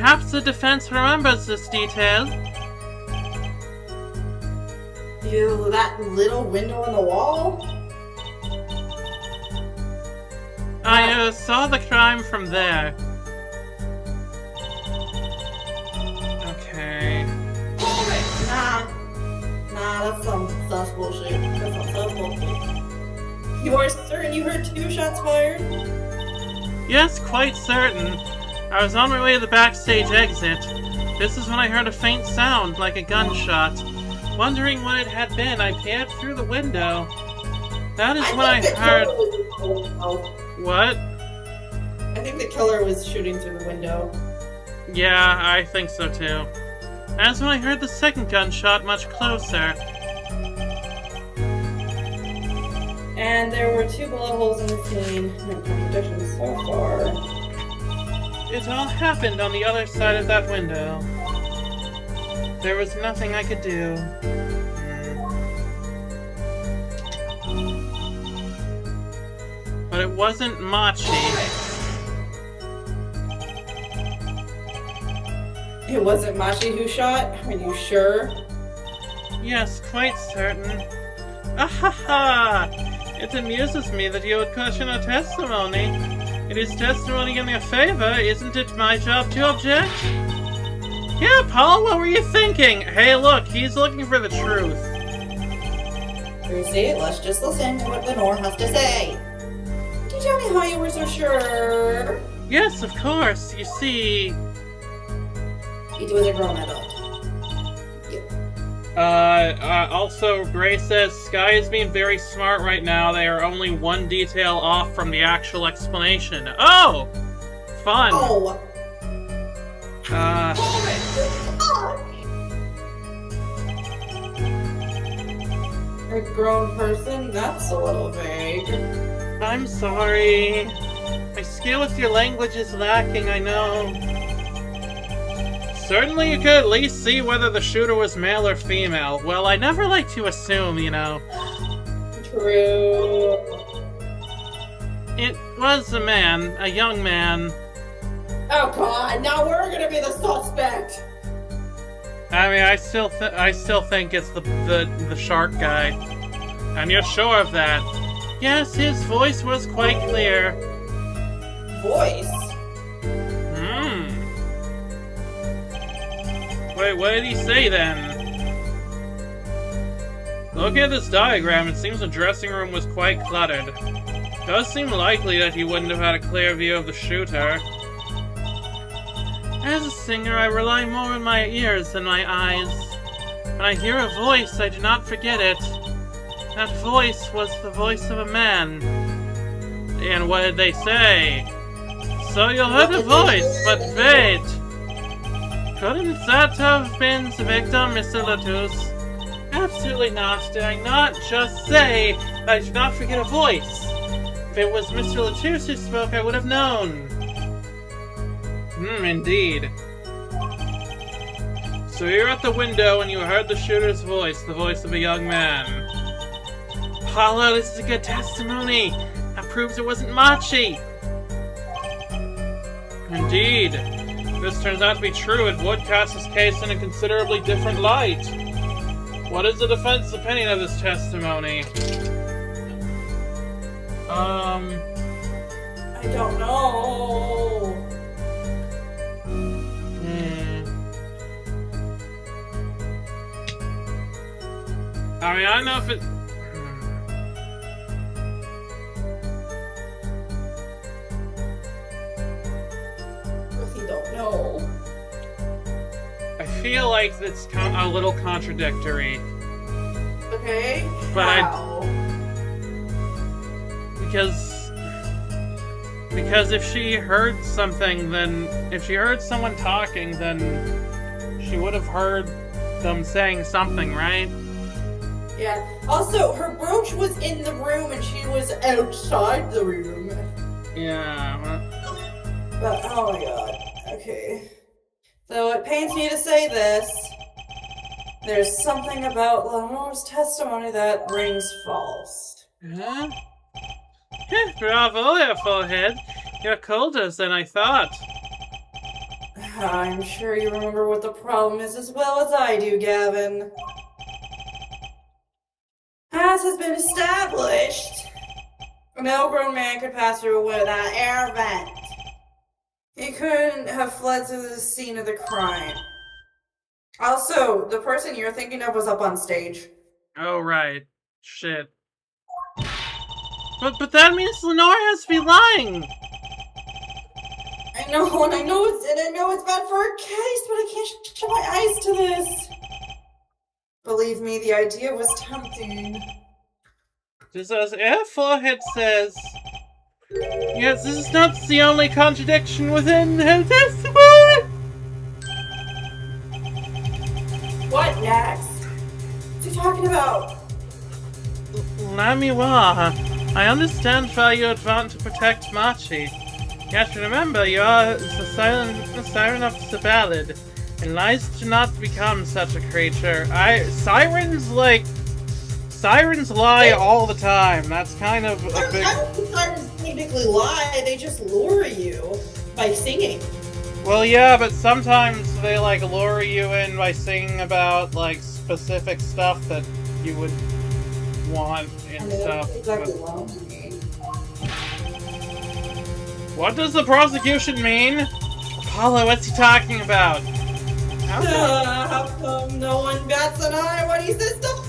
Perhaps the defense remembers this detail. Ew, that little window in the wall? I saw the crime from there. Okay. Nah, that's some sus bullshit. That's some sus bullshit. You are certain you heard 2 shots fired? Yes, quite certain. I was on my way to the backstage exit. This is when I heard a faint sound, like a gunshot. Wondering what it had been, I peered through the window. That is when I heard... What? I think the killer was shooting through the window. Yeah, I think so too. That's when I heard the second gunshot much closer. And there were 2 bullet holes in the scene. No contradictions so far. It all happened on the other side of that window. There was nothing I could do. But it wasn't Machi. It wasn't Machi who shot? Are you sure? Yes, quite certain. Ahaha! It amuses me that you would question our testimony. It is testimony in your favor, isn't it my job to object? Yeah, Paul, what were you thinking? Hey, look, he's looking for the truth. Lucy, let's just listen to what Lenore has to say. Can you tell me how you were so sure? Yes, of course. You see... It was a grown adult. Also, Gray says, Sky is being very smart right now. They are only 1 detail off from the actual explanation. Oh! Fun! Oh! A grown person? That's a little vague. I'm sorry. My skill with your language is lacking, I know. Certainly you could at least see whether the shooter was male or female. Well, I never like to assume, you know. True. It was a man, a young man. Oh god, now we're gonna be the suspect! I mean, I still think it's the shark guy. And you're sure of that? Yes, his voice was quite clear. Voice? Wait, what did he say then? Looking at this diagram, it seems the dressing room was quite cluttered. Does seem likely that he wouldn't have had a clear view of the shooter. As a singer, I rely more on my ears than my eyes. When I hear a voice, I do not forget it. That voice was the voice of a man. And what did they say? So you heard a voice, but wait! Couldn't that have been the victim, Mr. Latus? Absolutely not. Did I not just say that I should not forget a voice? If it was Mr. Latus who spoke, I would have known. Indeed. So you're at the window and you heard the shooter's voice, the voice of a young man. Paula, this is a good testimony. That proves it wasn't Machi. Indeed. If this turns out to be true, it would cast this case in a considerably different light. What is the defense's opinion of this testimony? I don't know. I mean, I don't know if it... Really don't know. I feel like it's a little contradictory. Okay. But how? Because if she heard something, then... If she heard someone talking, then she would have heard them saying something, right? Yeah. Also, her brooch was in the room and she was outside the room. Yeah. But, oh my god. Okay. So it pains me to say this. There's something about Lenore's testimony that rings false. Huh? Bravo there, forehead. You're colder than I thought. I'm sure you remember what the problem is as well as I do, Gavin. As has been established, no grown man could pass through that air vent. He couldn't have fled to the scene of the crime. Also, the person you're thinking of was up on stage. Oh, right. Shit. But that means Lenore has to be lying! I know, and I know it's bad for our case, but I can't shut my eyes to this. Believe me, the idea was tempting. Just as Air Forehead says, yes, this is not the only contradiction within her testimony! What next? What are you talking about? Lamiwa, I understand why you would want to protect Machi. Yet remember, you are the siren of the ballad, and lies do not become such a creature. Sirens lie all the time. That's kind of a big... I don't think sirens technically lie, they just lure you by singing. Well, yeah, but sometimes they, like, lure you in by singing about, like, specific stuff that you would want and stuff. That's exactly what I mean. What does the prosecution mean? Apollo, what's he talking about? How come no one bats an eye when he says stuff?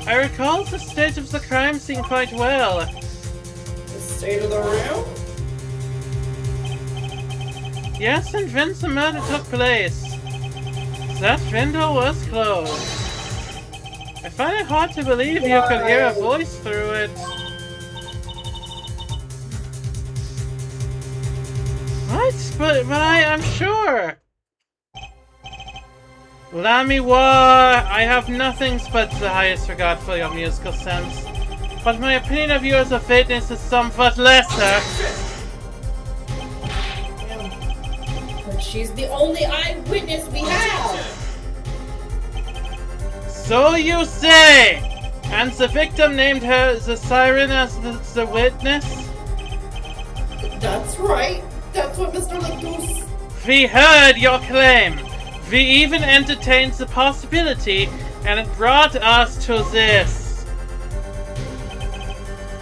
I recall the state of the crime scene quite well. The state of the room? Yes, and when the murder took place, that window was closed. I find it hard to believe you could hear a voice through it. What? But I am sure. Lamiwa, I have nothing but the highest regard for your musical sense, but my opinion of you as a witness is somewhat lesser. But she's the only eyewitness we have! So you say! And the victim named her the siren as the witness? That's right. That's what Mr. Legoose... We heard your claim. We even entertained the possibility, and it brought us to this.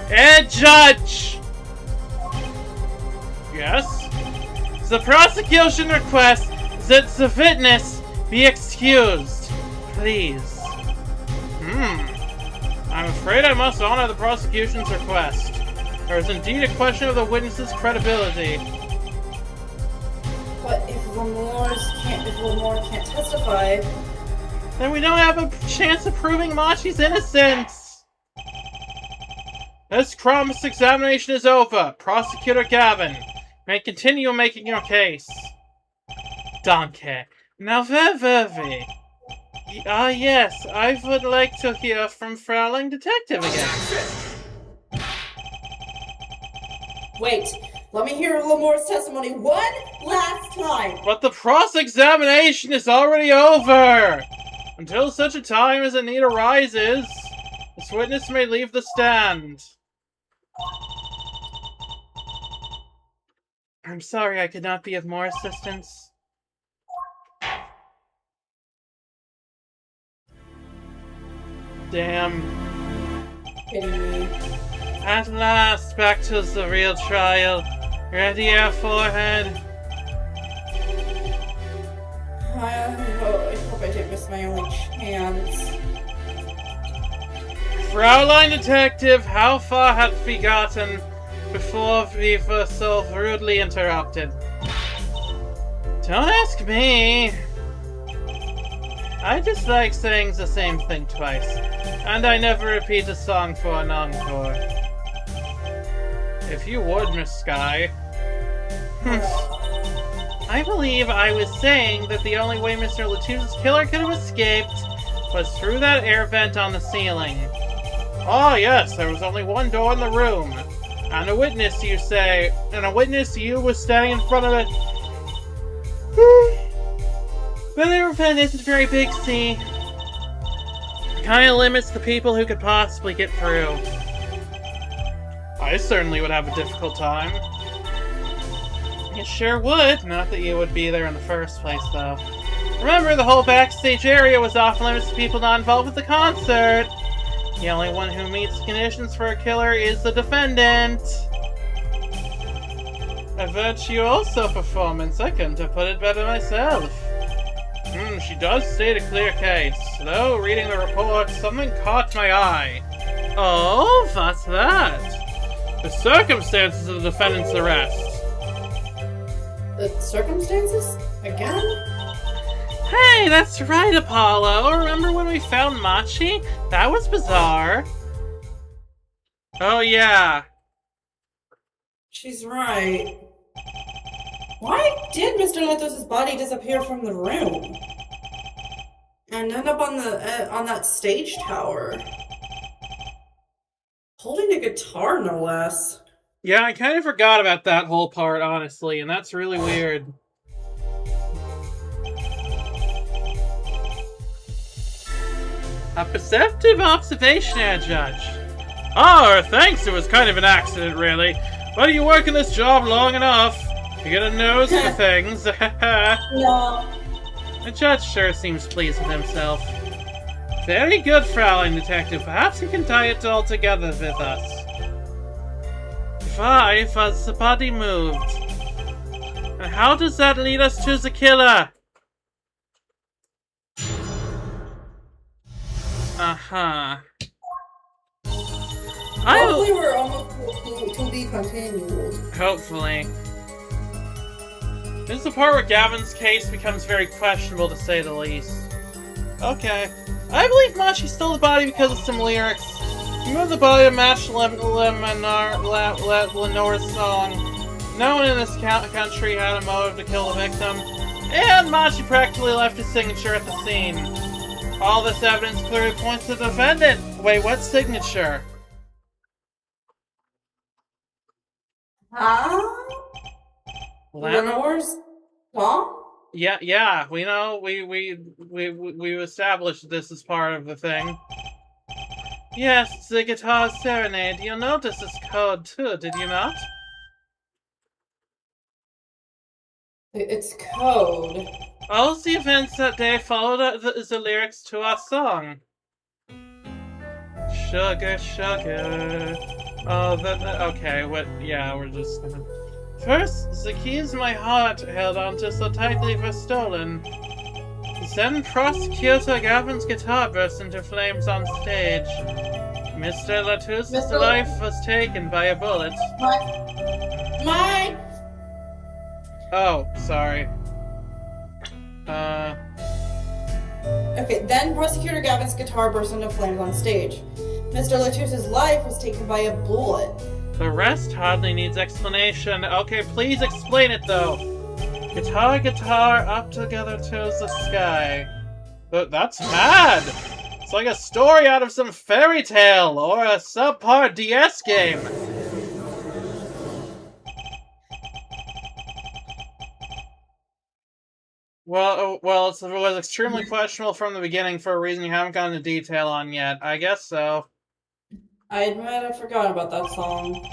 A judge! Yes? The prosecution requests that the witness be excused. Please. I'm afraid I must honor the prosecution's request. There is indeed a question of the witness's credibility. But if Lenore can't testify... Then we don't have a chance of proving Machi's innocence! This cross-examination is over. Prosecutor Gavin may continue making your case. Danke. Now where were we? Yes, I would like to hear from Fraulein Detective again. Wait, let me hear Lemore's testimony one last time! But the cross-examination is already over! Until such a time as a need arises, this witness may leave the stand. I'm sorry I could not be of more assistance. Damn. At last, back to the real trial. Ready, Air Forehead? I hope I didn't miss my only chance. Fraulein Detective, how far had we gotten before we were so rudely interrupted? Don't ask me. I dislike saying the same thing twice, and I never repeat a song for an encore. If you would, Miss Sky. I believe I was saying that the only way Mr. Latuse's killer could have escaped was through that air vent on the ceiling. Oh yes, there was only one door in the room. And a witness, you say, and a witness you was standing in front of it. But the air vent isn't very big, see? It kinda limits the people who could possibly get through. I certainly would have a difficult time. You sure would. Not that you would be there in the first place, though. Remember, the whole backstage area was off limits to people not involved with the concert. The only one who meets conditions for a killer is the defendant. A virtuoso performance. I couldn't have put it better myself. She does state a clear case. Though, reading the report, something caught my eye. Oh, what's that? The circumstances of the defendant's arrest. The circumstances? Again? Hey, that's right, Apollo. Remember when we found Machi? That was bizarre. Oh, yeah. She's right. Why did Mr. Lethos' body disappear from the room? And end up on that stage tower? Holding a guitar, no less. Yeah, I kind of forgot about that whole part, honestly, and that's really weird. A perceptive observation, Judge. Oh, thanks, it was kind of an accident, really. But you work in this job long enough. You get a nose for things. No. The judge sure seems pleased with himself. Very good, Fraulein Detective. Perhaps you can tie it all together with us. Why was the body moved? And how does that lead us to the killer? Uh-huh. Hopefully we're almost to be continued. Hopefully. This is the part where Gavin's case becomes very questionable, to say the least. Okay. I believe Machi stole the body because of some lyrics. He moved the body to match Lenore's song. No one in this country had a motive to kill the victim. And Machi practically left his signature at the scene. All this evidence clearly points to the defendant. Wait, what signature? Lenore's song? Yeah, we know, we established this as part of the thing. Yes, it's the guitar serenade. You'll notice this code too, did you not? It's code. All the events that day followed the lyrics to our song. Sugar, sugar. Oh, okay, yeah, we're just gonna... First, the keys my heart held onto so tightly were stolen. Then Prosecutor Gavin's guitar burst into flames on stage. Mr. Latous's life was taken by a bullet. Mine! Oh, sorry. Okay, then Prosecutor Gavin's guitar burst into flames on stage. Mr. Latous's life was taken by a bullet. The rest hardly needs explanation. Okay, please explain it, though. Guitar, guitar, up together to the sky. That's mad! It's like a story out of some fairy tale, or a subpar DS game. Well, it was extremely questionable from the beginning for a reason you haven't gone into detail on yet. I guess so. I admit I forgot about that song.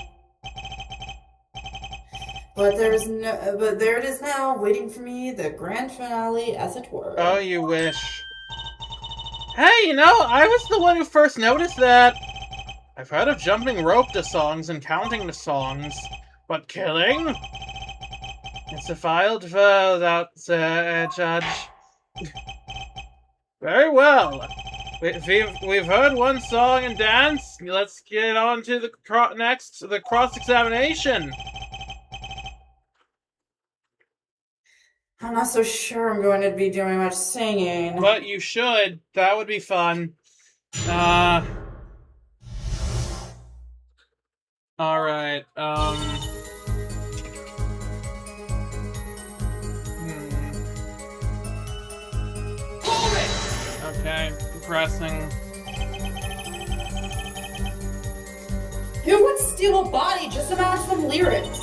But there it is now, waiting for me, the grand finale, as it were. Oh, you wish. Hey, you know, I was the one who first noticed that. I've heard of jumping rope to songs and counting the songs, but killing? It's a filed without judge. Very well. We've heard one song and dance. Let's get on to the cross-examination. I'm not so sure I'm going to be doing much singing. But you should. That would be fun. Alright, Okay, pressing. Who would steal a body just to match some lyrics?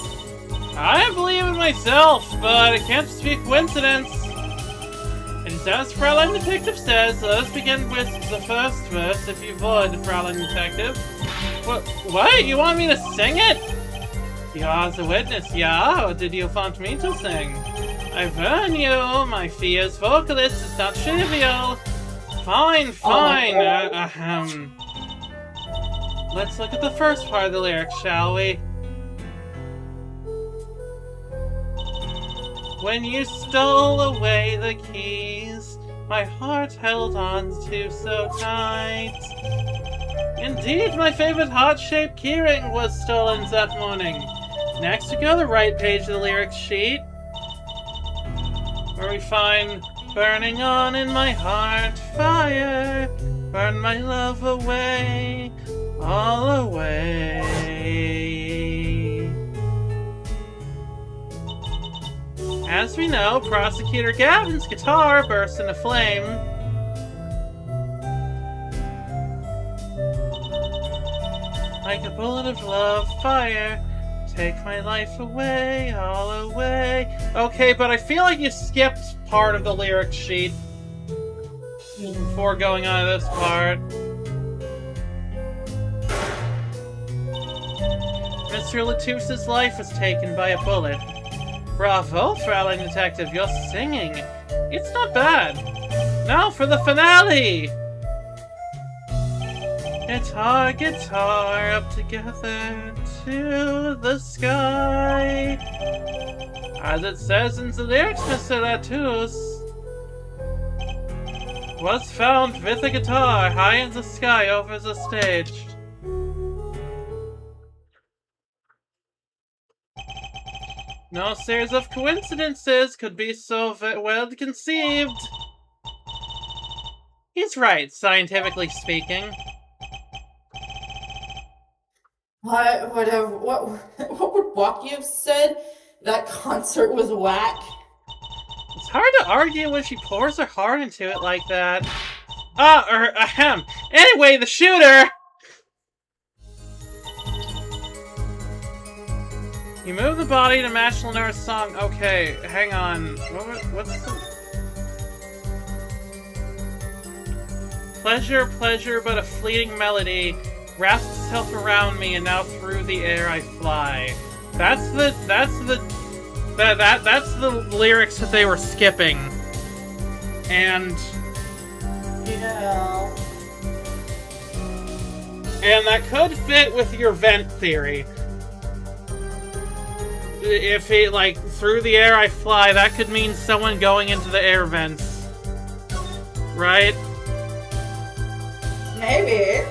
I believe in myself, but it can't just be a coincidence. And as Fraulein Detective says, let us begin with the first verse, if you would, Fraulein Detective. What? You want me to sing it? You are the witness, yeah? Or did you want me to sing? I warn you, my fierce vocalist is not trivial. Fine, fine. Let's look at the first part of the lyrics, shall we? When you stole away the keys, my heart held on to so tight. Indeed, my favorite heart-shaped keyring was stolen that morning. Next, we go to the right page of the lyrics sheet, where we find burning on in my heart fire, burn my love away, all away. As we know, Prosecutor Gavin's guitar burst into flame. Like a bullet of love, fire, take my life away, all away. Okay, but I feel like you skipped part of the lyric sheet before going on to this part. Mr. Latouse's life was taken by a bullet. Bravo, Fraulein Detective, you're singing. It's not bad. Now for the finale! Guitar, guitar, up together to the sky. As it says in the lyrics, Mr. Latouche was found with a guitar high in the sky over the stage. No series of coincidences could be so well conceived. He's right, scientifically speaking. What would Walkie have said? That concert was whack. It's hard to argue when she pours her heart into it like that. Anyway, the shooter! You move the body to match Lenore's song. Okay, hang on. What's the... Pleasure, pleasure, but a fleeting melody wraps itself around me, and now through the air I fly. That's the lyrics that they were skipping. And yeah. And that could fit with your vent theory. If it, like, through the air I fly, that could mean someone going into the air vents. Right? Maybe.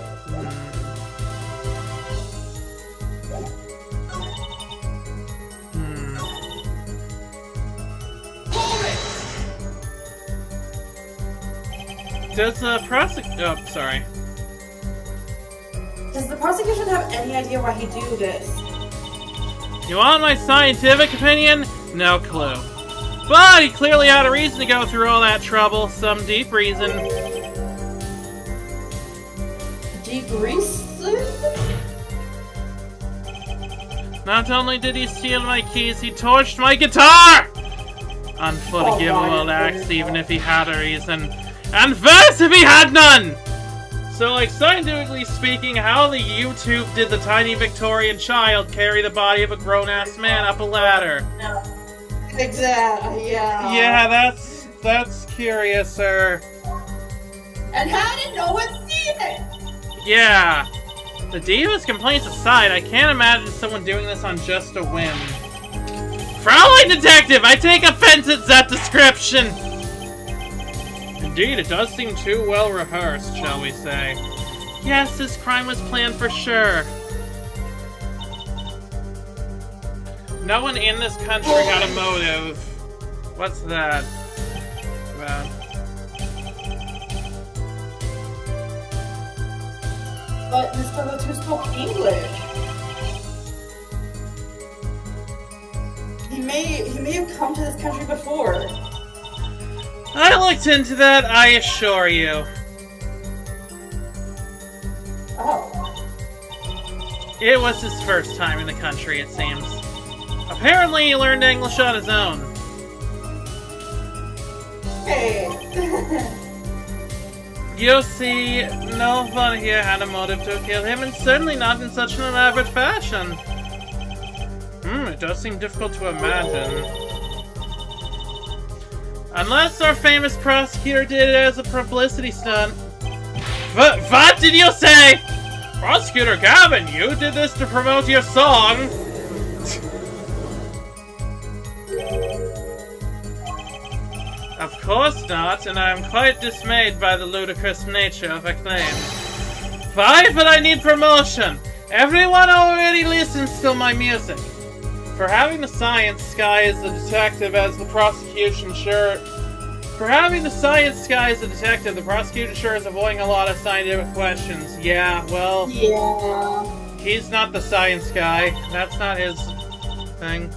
Does the prosecution... Oh, sorry. Does the prosecution have any idea why he do this? You want my scientific opinion? No clue. But he clearly had a reason to go through all that trouble. Some deep reason. Deep reason? Not only did he steal my keys, he torched my guitar! Unforgivable acts, even if he had a reason. And worse if he had none! So, like, scientifically speaking, how the YouTube did the tiny Victorian child carry the body of a grown-ass man up a ladder? No. Exactly, yeah. Yeah, that's curious, sir. And how did no one see it? Yeah. The Diva's complaints aside, I can't imagine someone doing this on just a whim. Fraulein Detective, I take offense at that description! Indeed, it does seem too well rehearsed, shall we say. Yes, this crime was planned for sure. No one in this country had a motive. What's that? Well... But Mr. Latouche spoke English. He may have come to this country before. I looked into that, I assure you. Oh. It was his first time in the country, it seems. Apparently he learned English on his own. Hey. You see, no one here had a motive to kill him, and certainly not in such an elaborate fashion. It does seem difficult to imagine. Unless our famous prosecutor did it as a publicity stunt. What did you say? Prosecutor Gavin, you did this to promote your song? Of course not, and I am quite dismayed by the ludicrous nature of a claim. Why would I need promotion? Everyone already listens to my music. For having the science guy as the detective as the prosecution sure... For having the science guy as a detective, the prosecutor sure is avoiding a lot of scientific questions. Yeah, well... Yeah. He's not the science guy. That's not his thing.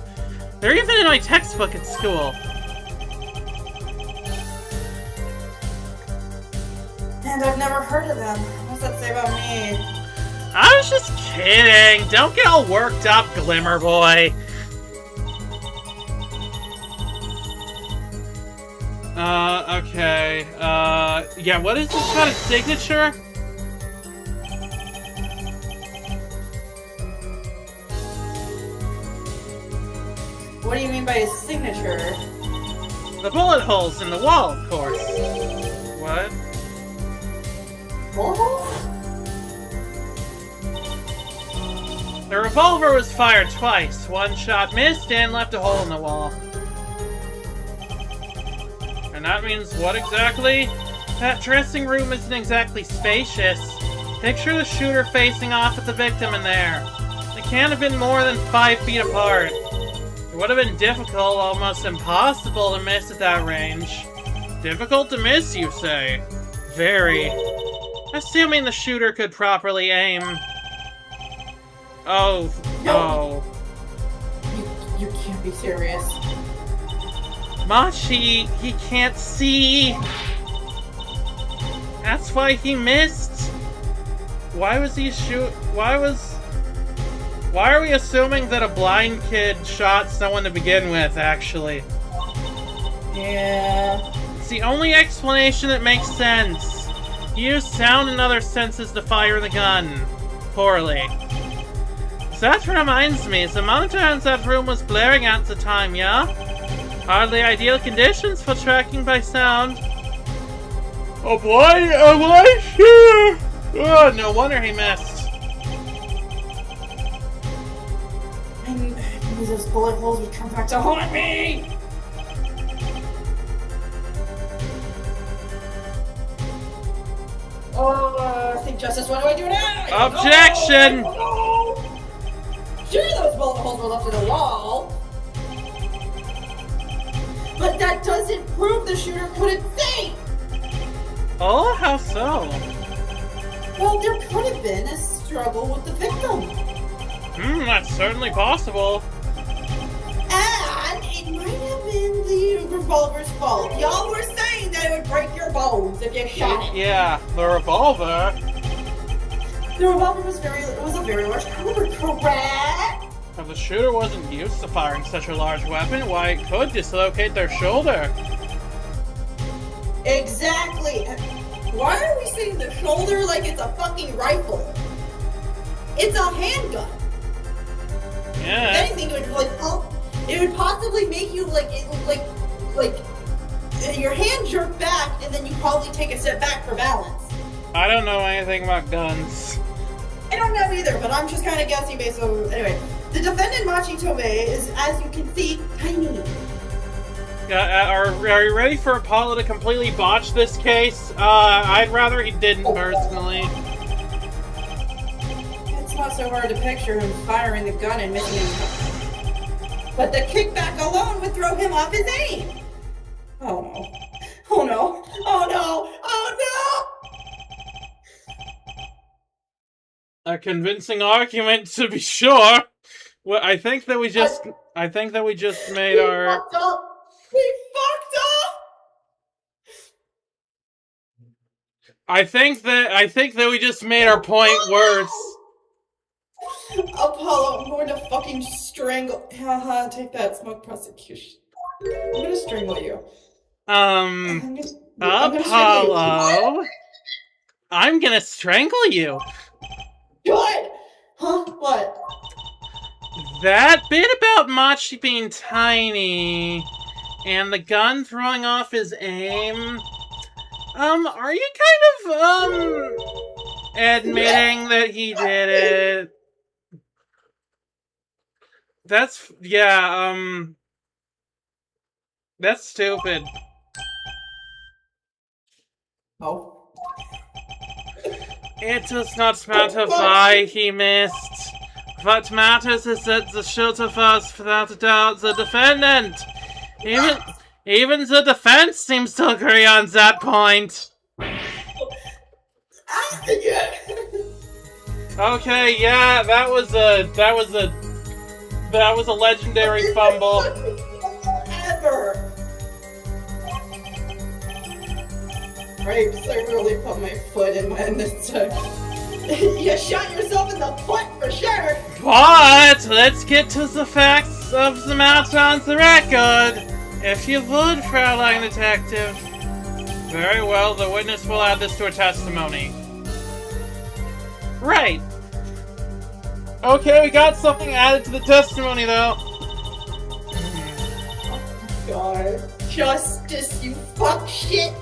They're even in my textbook at school. And I've never heard of them. What's that say about me? I was just kidding. Don't get all worked up, Glimmer Boy. Okay. Yeah, what is this kind of signature? What do you mean by his signature? The bullet holes in the wall, of course. What? What? The revolver was fired twice. One shot missed and left a hole in the wall. And that means what exactly? That dressing room isn't exactly spacious. Picture the shooter facing off at the victim in there. They can't have been more than 5 feet apart. It would have been difficult, almost impossible to miss at that range. Difficult to miss, you say? Very. Assuming the shooter could properly aim. Oh. No. You can't be serious. Machi, he can't see. That's why he missed. Why was he Why are we assuming that a blind kid shot someone to begin with, actually? Yeah. It's the only explanation that makes sense. He used sound and other senses to fire the gun. Poorly. So that reminds me, the monitor in that room was blaring at the time, yeah? Hardly ideal conditions for tracking by sound. Oh boy, sure. Oh, no wonder he missed. I knew those bullet holes would come back to haunt me! Oh, I think justice, what do I do now? Objection! Oh, no. Sure, those bullet holes were left in the wall. But that doesn't prove the shooter couldn't see! Oh, how so? Well, there could have been a struggle with the victim. That's certainly possible. And it might have been the revolver's fault. Y'all were saying that it would break your bones if you shot it. Yeah, the revolver. The revolver was a very large caliber, correct? If the shooter wasn't used to firing such a large weapon, why, it could dislocate their shoulder. Exactly. Why are we saying the shoulder like it's a fucking rifle? It's a handgun. Yeah. If anything, it would possibly make you like your hand jerk back, and then you probably take a step back for balance. I don't know anything about guns. I don't know either, but I'm just kind of guessing based on... Anyway, the defendant, Machi Tomei, is, as you can see, tiny. Are you ready for Apollo to completely botch this case? I'd rather he didn't, personally. It's not so hard to picture him firing the gun and missing his... But the kickback alone would throw him off his aim! Oh no. Oh no. Oh no. Oh no! A convincing argument, to be sure. Well, I think that we just made our... Fucked up. We fucked up! I think that we just made our point worse. Apollo, I'm going to fucking strangle... Haha, take that, smoke prosecution. I'm gonna strangle you. Apollo... I'm gonna strangle you. Good! Huh? What? That bit about Machi being tiny and the gun throwing off his aim, are you kind of, admitting that he did it? That's, yeah, that's stupid. Oh. It does not matter why he missed. What matters is that the shooter was, without a doubt, the defendant. Even the defense seems to agree on that point. Okay, yeah, that was a legendary fumble. Ever. Right, because I really put my foot in this. You shot yourself in the foot for sure. But let's get to the facts of the matter on the record. If you would, Fraulein Detective. Very well, the witness will add this to her testimony. Right. Okay, we got something added to the testimony, though. Oh, God. Justice, you fuck shit.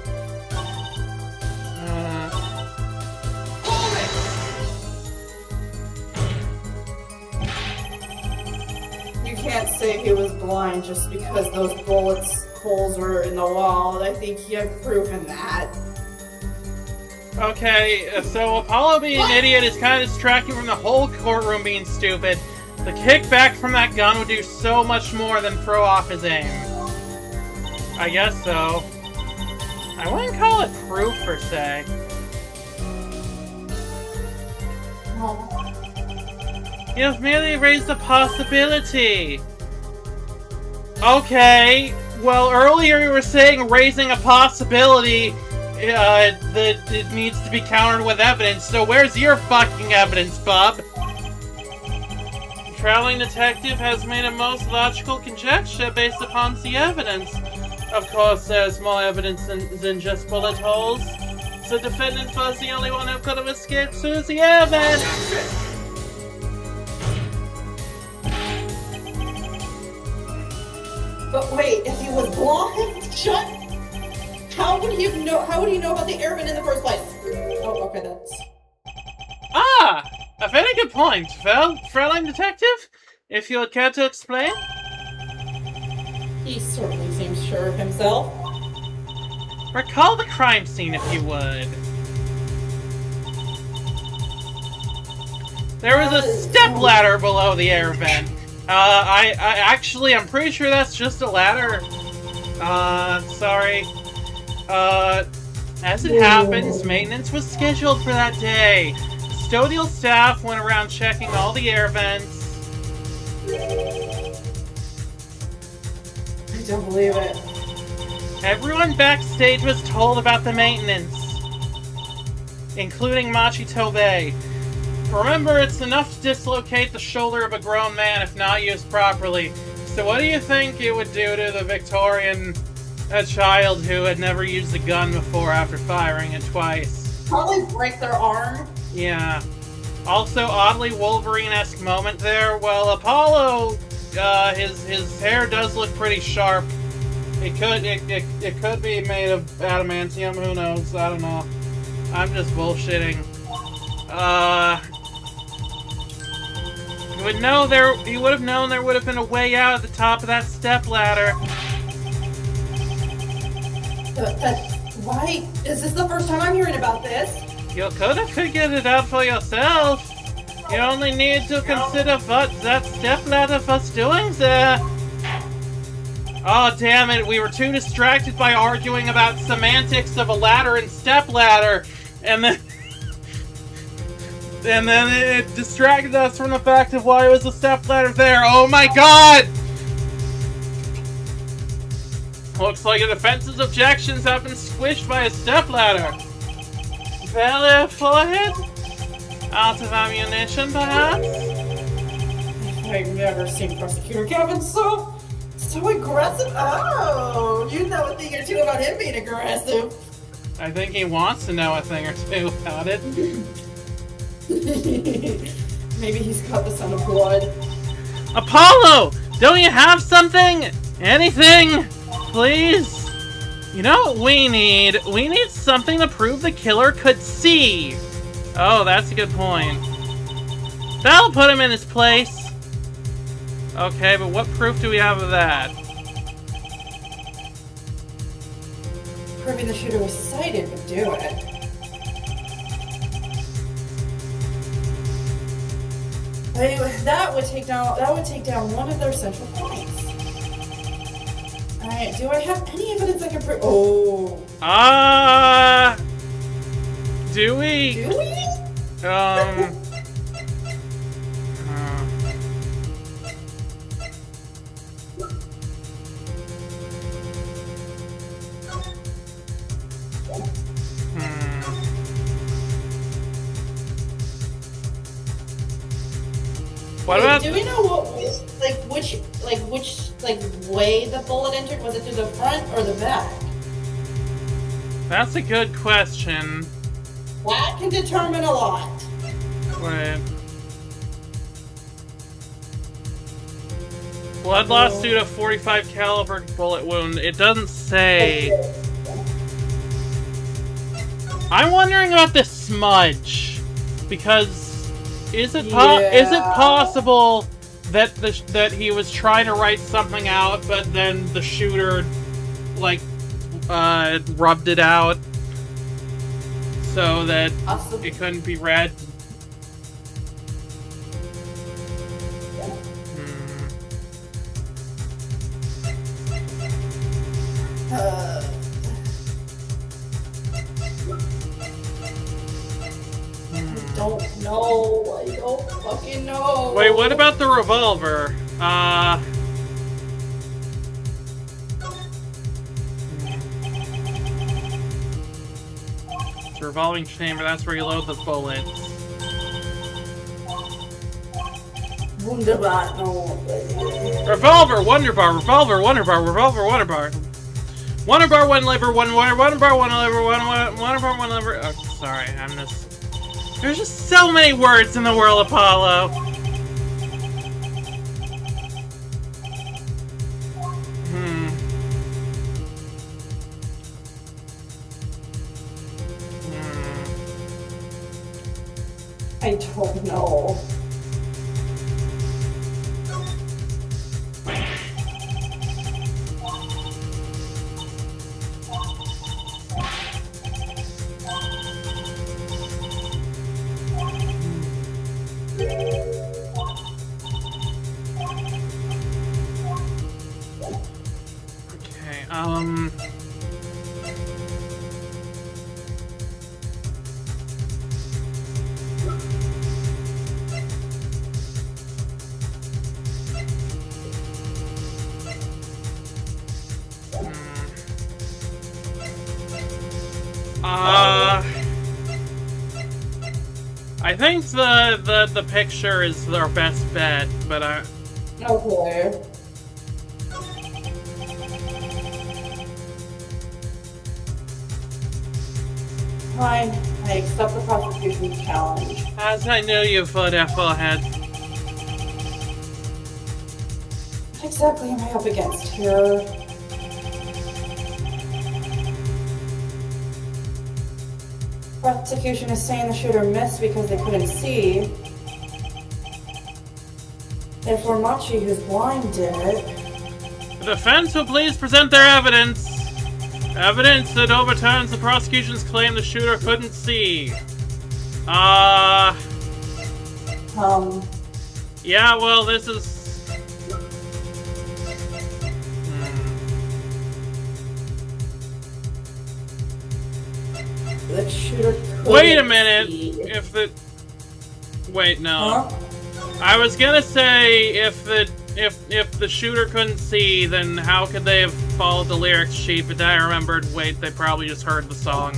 You can't say he was blind just because those holes were in the wall. I think you have proven that. Okay, so Apollo being an idiot is kind of distracting from the whole courtroom being stupid. The kickback from that gun would do so much more than throw off his aim. I guess so. I wouldn't call it proof, per se. Oh. You've merely raised a possibility. Okay, well, earlier you were saying raising a possibility that it needs to be countered with evidence, so where's your fucking evidence, bub? The traveling detective has made a most logical conjecture based upon the evidence. Of course, there's more evidence than just bullet holes. The defendant was the only one who could have escaped through the evidence. But wait, if he was blind, how would he know about the airman in the first place? Oh, okay, that's... Ah! A very good point. Well, Fraulein Detective, if you would care to explain? He certainly seems sure of himself. Recall the crime scene, if you would. There was a stepladder below the air vent. I'm pretty sure that's just a ladder. Sorry. As it happens, maintenance was scheduled for that day. Custodial staff went around checking all the air vents. I don't believe it. Everyone backstage was told about the maintenance, including Machi Tobey. Remember, it's enough to dislocate the shoulder of a grown man if not used properly. So what do you think it would do to the Victorian child who had never used a gun before after firing it twice? Probably break their arm. Yeah. Also, oddly Wolverine-esque moment there. Well, Apollo, his hair does look pretty sharp. It could be made of adamantium, who knows, I don't know. I'm just bullshitting. You would have known there would have been a way out at the top of that stepladder. Why? Is this the first time I'm hearing about this? You could have figured it out for yourself. You only need to consider what that stepladder was doing there. Oh, damn it, we were too distracted by arguing about semantics of a ladder and stepladder, and then it distracted us from the fact of why it was a stepladder there. Oh my god! Looks like the defense's objections have been squished by a stepladder. Valid forehead? Out of ammunition, perhaps? I've never seen Prosecutor Kevin so aggressive. Oh, you know a thing or two about him being aggressive. I think he wants to know a thing or two about it. Maybe he's got the scent of blood. Apollo! Don't you have something? Anything? Please? You know what we need? We need something to prove the killer could see. Oh, that's a good point. That'll put him in his place. Okay, but what proof do we have of that? Proving the shooter was sighted would do it. That would take down one of their central points. Alright, do I have any evidence I can prove? Oh. Do we? Do we? What about? Do we know which way the bullet entered? Was it through the front or the back? That's a good question. That can determine a lot. Wait. Blood loss due to 45 caliber bullet wound. It doesn't say. I'm wondering about this smudge, because is it possible that that he was trying to write something out, but then the shooter like rubbed it out so that it couldn't be read? Don't know. I don't fucking know. Wait, what about the revolver? It's a revolving chamber, that's where you load the bullets. Wunderbar, no. Revolver, Wonder Bar, revolver, Wonder Bar, revolver, Wonder Bar. Wonder Bar, one lever, one wire, Wonder Bar, one lever, Wonder Bar, one lever. Oh, sorry, I'm just... There's just so many words in the world, Apollo. I don't know. I think the picture is our best bet, but Okay. Fine. I accept the prosecution's challenge. As I knew you would, F-head. What exactly am I up against here? Prosecution is saying the shooter missed because they couldn't see. Therefore, Machi, who's blind, did it. The defense will please present their evidence. Evidence that overturns the prosecution's claim the shooter couldn't see. Yeah, well, this is... The shooter couldn't Wait a minute! see. If the... Wait, no. Huh? I was gonna say, if the shooter couldn't see, then how could they have followed the lyrics sheet? But then I remembered, wait, they probably just heard the song.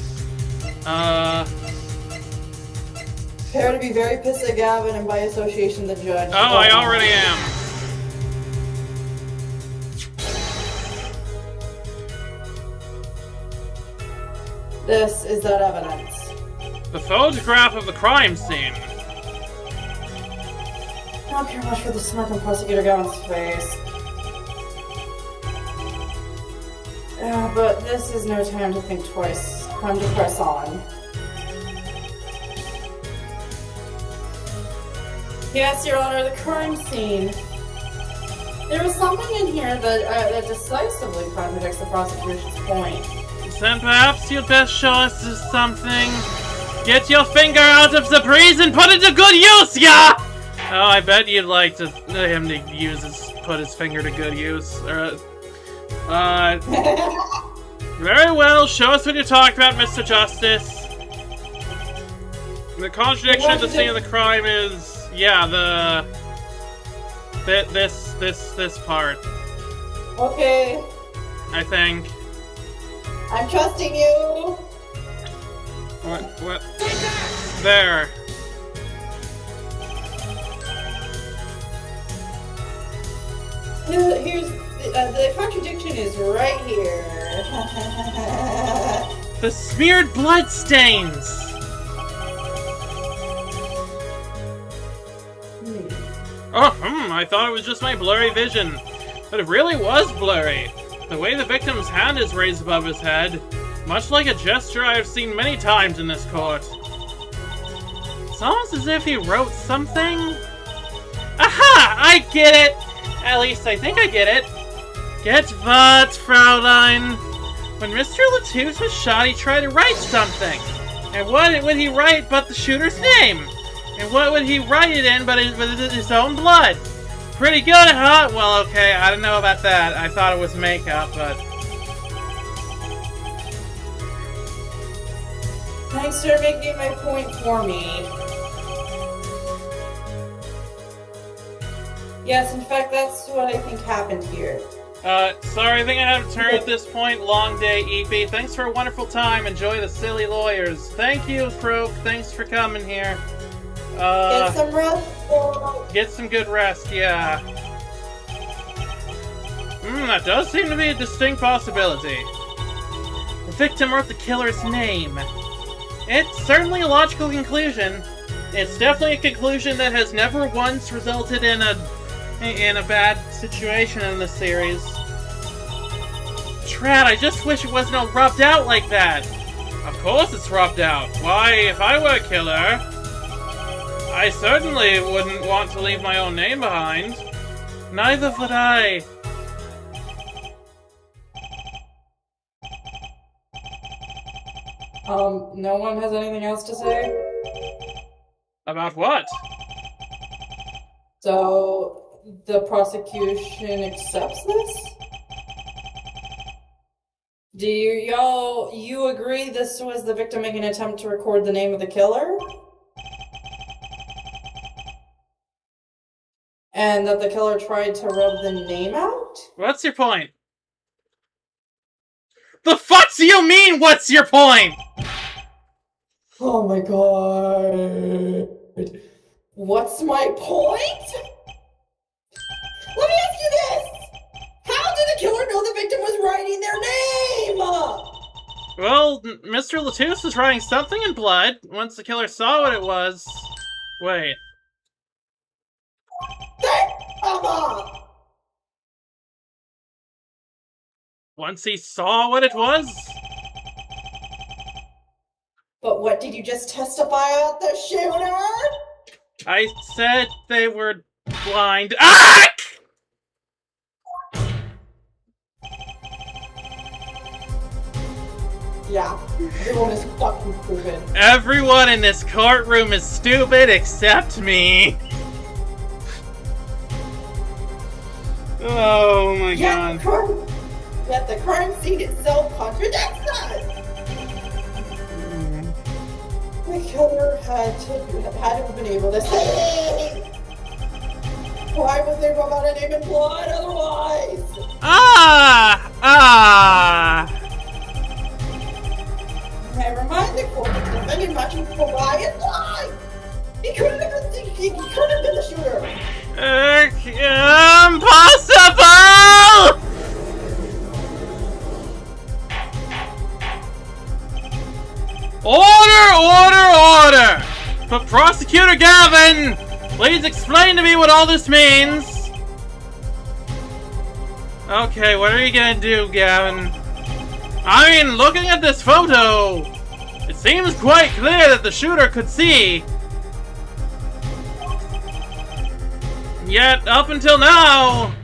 Prepare to be very pissed at Gavin and by association the judge. Oh, I already am. This is that evidence. The photograph of the crime scene. Not care much for the smirk on Prosecutor Gavin's face. But this is no time to think twice. Time to press on. Yes, Your Honor, the crime scene. There was something in here that decisively contradicts the prosecution's point. Then perhaps you'd best show us something. Get your finger out of the breeze and put it to good use, yeah! Oh, I bet you'd like him to put his finger to good use. Very well, show us what you talked about, Mr. Justice. The contradiction of the scene of the crime is, yeah, this part. Okay. I think. I'm trusting you. What? There. Here's the contradiction is right here. The smeared blood stains. I thought it was just my blurry vision, but it really was blurry. The way the victim's hand is raised above his head, much like a gesture I have seen many times in this court. It's almost as if he wrote something. Aha! I get it! At least I think I get it. Get what, Fraulein? When Mr. Latouche was shot, he tried to write something. And what would he write but the shooter's name? And what would he write it in but his own blood? Pretty good, huh? Well, okay, I don't know about that. I thought it was makeup, but... Thanks for making my point for me. Yes, in fact, that's what I think happened here. Sorry, I think I have to turn at this point. Long day, EP. Thanks for a wonderful time. Enjoy the silly lawyers. Thank you, Croak. Thanks for coming here. Get some rest. Get some good rest, yeah. That does seem to be a distinct possibility. The victim wrote the killer's name. It's certainly a logical conclusion. It's definitely a conclusion that has never once resulted in a bad situation in this series. Trat, I just wish it wasn't all rubbed out like that. Of course it's rubbed out. Why, if I were a killer, I certainly wouldn't want to leave my own name behind. Neither would I. No one has anything else to say? About what? So, the prosecution accepts this? Do you agree this was the victim making an attempt to record the name of the killer? And that the killer tried to rub the name out? What's your point? The fuck do you mean, what's your point? Oh my god. What's my point? Let me ask you this! How did the killer know the victim was writing their name? Well, Mr. Latouche was writing something in blood. Once the killer saw what it was... Wait. Once he saw what it was? But what did you just testify about the shooter? I said they were blind. Ah! Yeah, everyone is fucking stupid. Everyone in this courtroom is stupid except me. Oh my god. Yet the crime scene itself contradicts us! The killer had to have been able to say. Why was there about a name in blood otherwise? Never mind, the court is defending matching for why it's lies! He couldn't have been the shooter! Impossible! Order! But Prosecutor Gavin, Please explain to me what all this means! Okay, what are you gonna do, Gavin? I mean, looking at this photo, it seems quite clear that the shooter could see. Yet, up until now,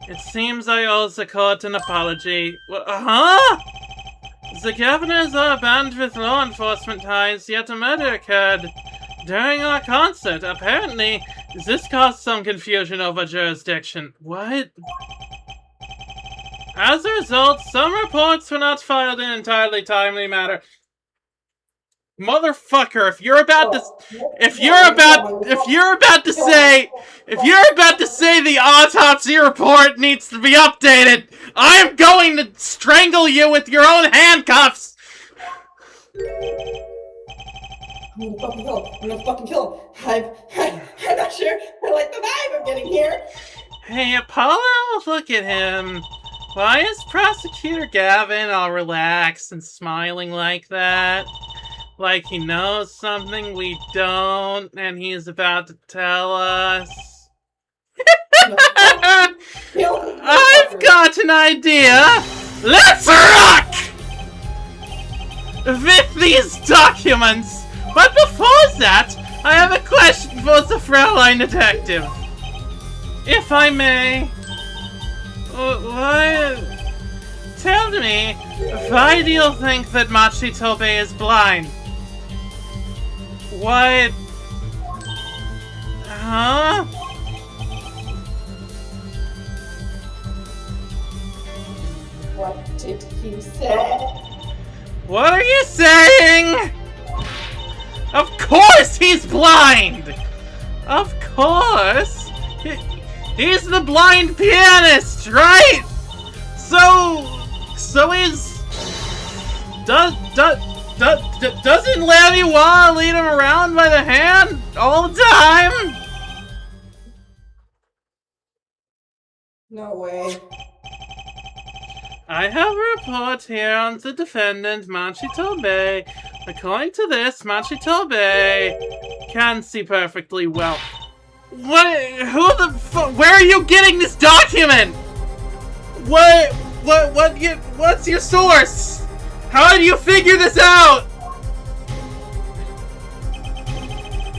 it seems I owe the court an apology. Huh? The governors are banned with law enforcement ties, yet a murder occurred during our concert. Apparently, this caused some confusion over jurisdiction. What? As a result, some reports were not filed in an entirely timely manner. Motherfucker, if you're about to say the autopsy report needs to be updated, I am going to strangle you with your own handcuffs. I'm gonna fucking kill him. I'm not sure I like the vibe I'm getting here. Hey, Apollo, look at him. Why is Prosecutor Gavin all relaxed and smiling like that? Like he knows something we don't, and he's about to tell us. I've got an idea! Let's rock! With these documents! But before that, I have a question for the Fraulein detective. If I may. Tell me, why do you think that Machi Tobe is blind? What? Huh? What did he say? What are you saying? Of course he's blind! Of course! He's the blind pianist, right? So he's... Doesn't Levy Wah lead him around by the hand all the time? No way. I have a report here on the defendant, Machi Tobe. According to this, Machi Tobe can see perfectly well. Where are you getting this document? What's your source? How do you figure this out?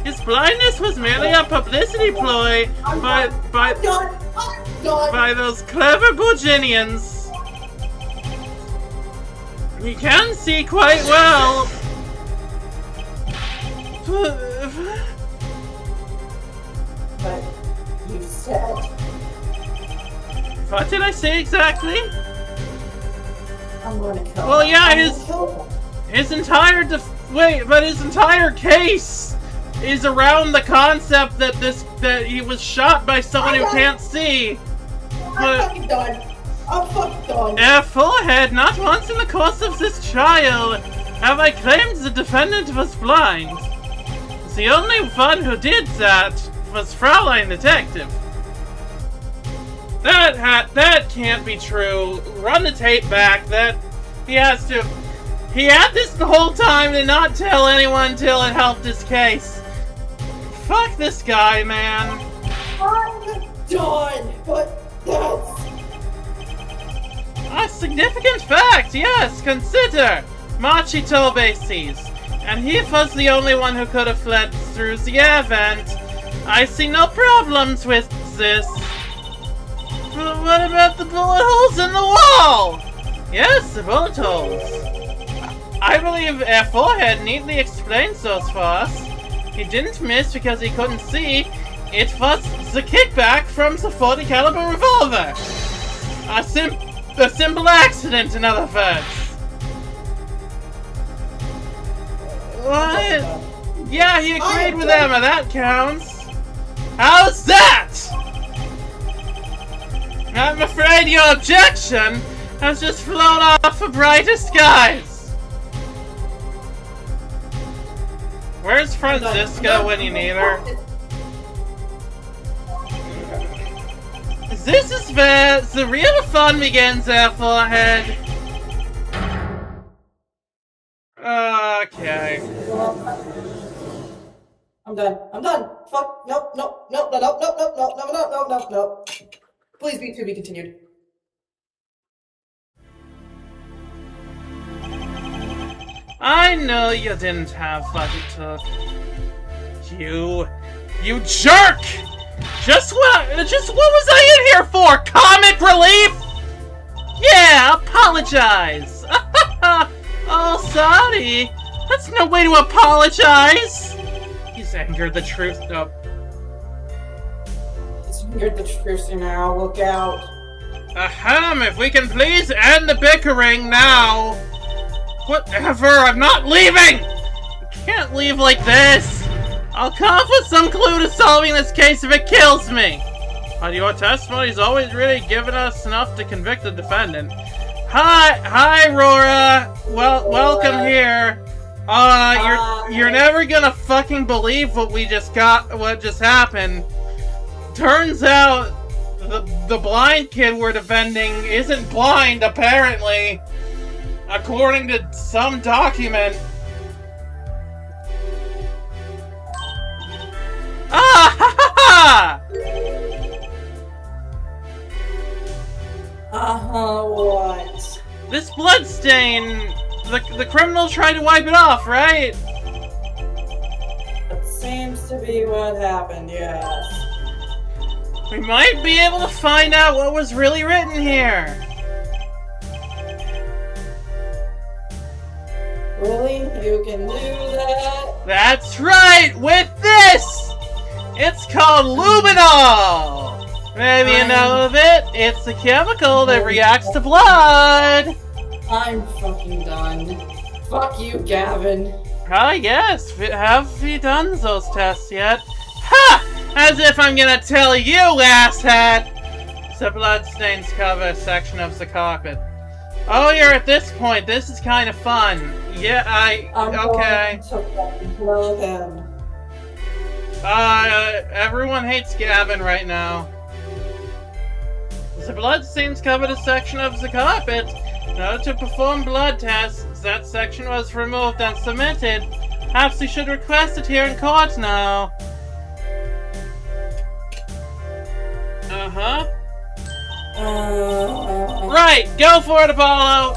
His blindness was merely a publicity ploy by those clever Bujinians. He can see quite well. But you said... What did I say exactly? I'm going to kill him. Well, yeah, his entire case is around the concept that he was shot by someone who can't see. I'm fucking done. I'm fucking done. Forehead, not once in the course of this trial have I claimed the defendant was blind. The only one who did that was Fraulein Detective. That can't be true. Run the tape back. He had this the whole time to not tell anyone until it helped his case. Fuck this guy, man. I'm done, but that's... A significant fact, yes, consider. Machi Tobe sees. And he was the only one who could have fled through the air vent. I see no problems with this. But what about the bullet holes in the wall? Yes, the bullet holes. I believe Forehead neatly explains those for us. He didn't miss because he couldn't see. It was the kickback from the 40 caliber revolver. A simple accident, in other words. What? Yeah, he agreed with Emma, that counts. How's that? I'm afraid your objection has just flown off for brighter skies. Where's Franziska when you need her? This is where the real fun begins, Forehead. Okay. I'm done. I'm done. Fuck. Nope. Nope. Nope. Nope. Nope. Nope. Nope. Nope. Nope. Nope. Nope. Nope. Please be to be continued. I know you didn't have what it took. You jerk! Just what was I in here for? Comic relief? Yeah, apologize. Oh, sorry. That's no way to apologize. He's angered the truth. Oh. He's angered the truth now. Look out. Ahem, if we can please end the bickering now. Whatever, I'm not leaving! You can't leave like this! I'll come up with some clue to solving this case if it kills me! But your testimony's always really given us enough to convict the defendant. Hi, Rora! Welcome here. You're never gonna fucking believe what just happened. Turns out, the blind kid we're defending isn't blind, apparently. According to some document. Ah, ha, ha, ha! What? This blood stain, the criminal tried to wipe it off, right? That seems to be what happened, yes. We might be able to find out what was really written here. Really? You can do that? That's right! With this! It's called luminol! Maybe you know of it? It's a chemical that reacts to blood! I'm fucking done. Fuck you, Gavin. Yes. Have you done those tests yet? Ha! As if I'm gonna tell you, asshat! The bloodstains cover a section of the carpet. Oh, you're at this point. This is kind of fun. Yeah, okay. I'm going to him. Everyone hates Gavin right now. The bloodstains covered a section of the carpet. In order to perform blood tests, that section was removed and submitted. Perhaps you should request it here in court now. Uh-huh. Right, go for it, Apollo!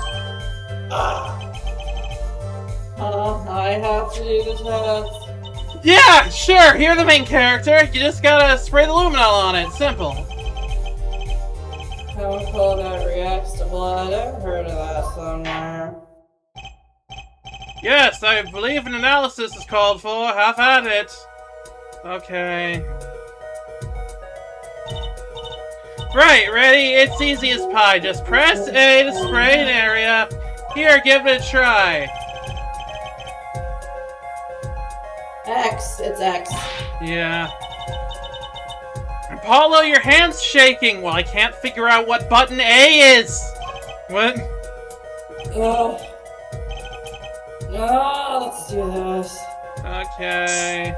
I have to do the test. Yeah, sure, you're the main character. You just gotta spray the luminol on it. Simple. Chemical that reacts to blood. I've heard of that somewhere. Yes, I believe an analysis is called for. Have at it. Okay. Right, ready? It's easy as pie. Just press A to spray an area. Here, give it a try. X. It's X. Yeah. Apollo, your hand's shaking. Well, I can't figure out what button A is. What? No, let's do this. Okay.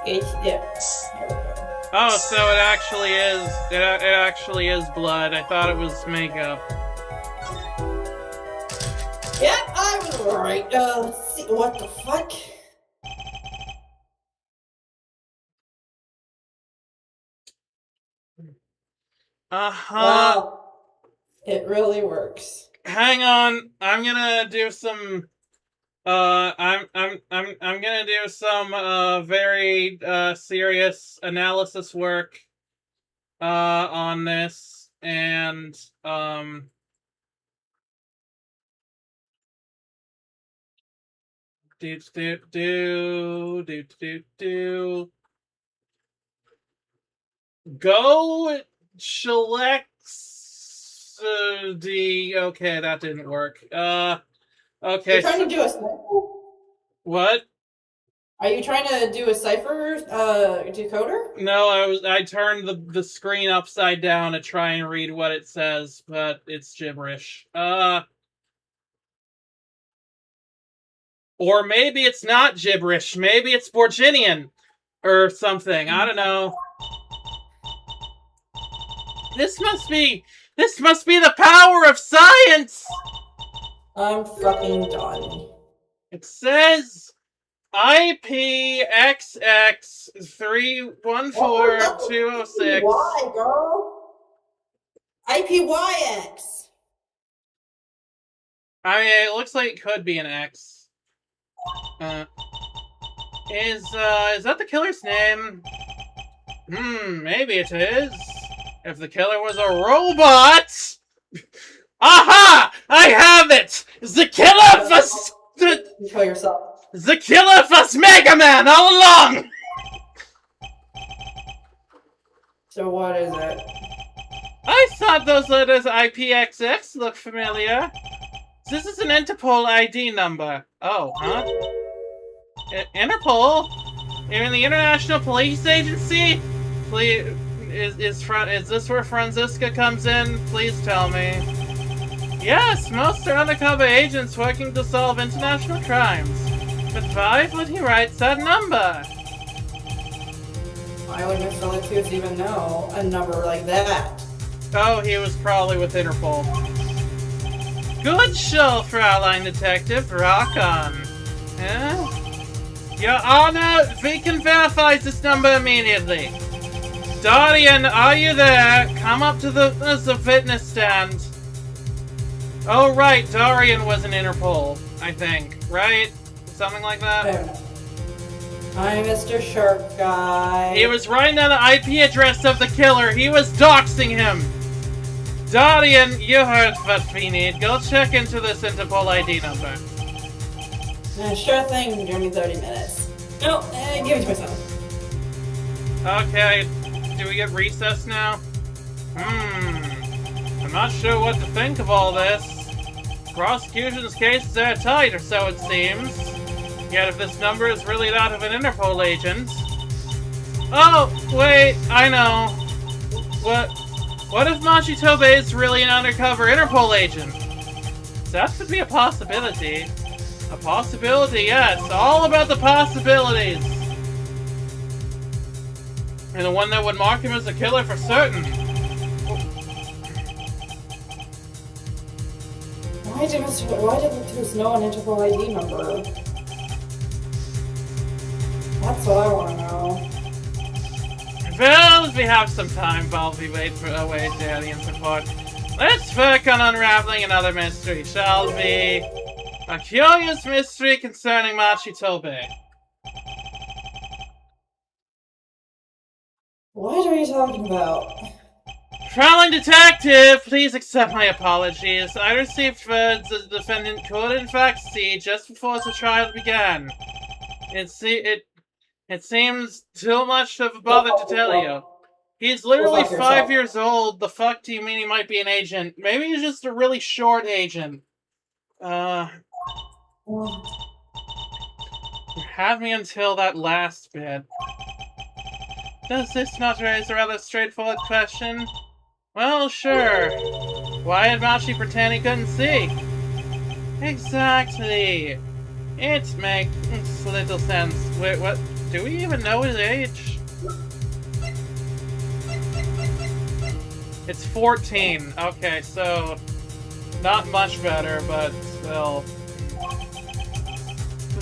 Yeah. There we go. Oh, so it actually is. It actually is blood. I thought it was makeup. Yeah, I was right. Let's see. What the fuck? Uh-huh. Wow. It really works. Hang on. I'm gonna do some I'm gonna do some very serious analysis work on this, and go select D. Okay, that didn't work. Okay. You're trying to do a cipher? What? Are you trying to do a cipher decoder? No, I turned the screen upside down to try and read what it says, but it's gibberish. Or maybe it's not gibberish. Maybe it's Borginian or something. I don't know. This must be the power of science. I'm fucking done. It says IPXX314206. Why, girl? IPYX. I mean, it looks like it could be an X. Is that the killer's name? Maybe it is. If the killer was a robot! Aha! I have it! The killer was... Kill yourself. The killer was Mega Man all along! So what is it? I thought those letters IPXX looked familiar. This is an Interpol ID number. Oh, huh? Interpol? You're in the International Police Agency? Please, is this where Franziska comes in? Please tell me. Yes, most are undercover agents working to solve international crimes. But why would he write that number? Why would Mr. Latius even know a number like that? Oh, he was probably with Interpol. Good show, Fraulein Detective. Rock on. Your Honor, we can verify this number immediately. Darian, are you there? Come up to the witness stand. Oh, right, Darian was in Interpol, I think. Right? Something like that? Hi, Mr. Shark Guy. He was writing down the IP address of the killer. He was doxing him. Darian, you heard what we need. Go check into this Interpol ID number. Sure thing. Give me 30 minutes. No, give it to myself. Okay. Do we get recess now? I'm not sure what to think of all this. Prosecution's cases are tight, or so it seems. Yet if this number is really that of an Interpol agent... Oh, wait, I know. What if Machitobe is really an undercover Interpol agent? That could be a possibility. A possibility, yes. All about the possibilities. And the one that would mark him as a killer for certain. Why did Latius know an Interpol ID number? That's what I want to know. Well, we have some time while we wait for alien support. Let's work on unraveling another mystery, shall we? A curious mystery concerning Machitobe. What are you talking about? Fraulein Detective, please accept my apologies. I received words that the defendant could in fact see just before the trial began. It seems too much of a bother to tell you. He's literally 5 years old. The fuck do you mean he might be an agent? Maybe he's just a really short agent. You had me until that last bit. Does this not raise a rather straightforward question? Well, sure. Why did Machi pretend he couldn't see? Exactly. It makes little sense. Wait, what? Do we even know his age? It's 14. Okay, so not much better, but still.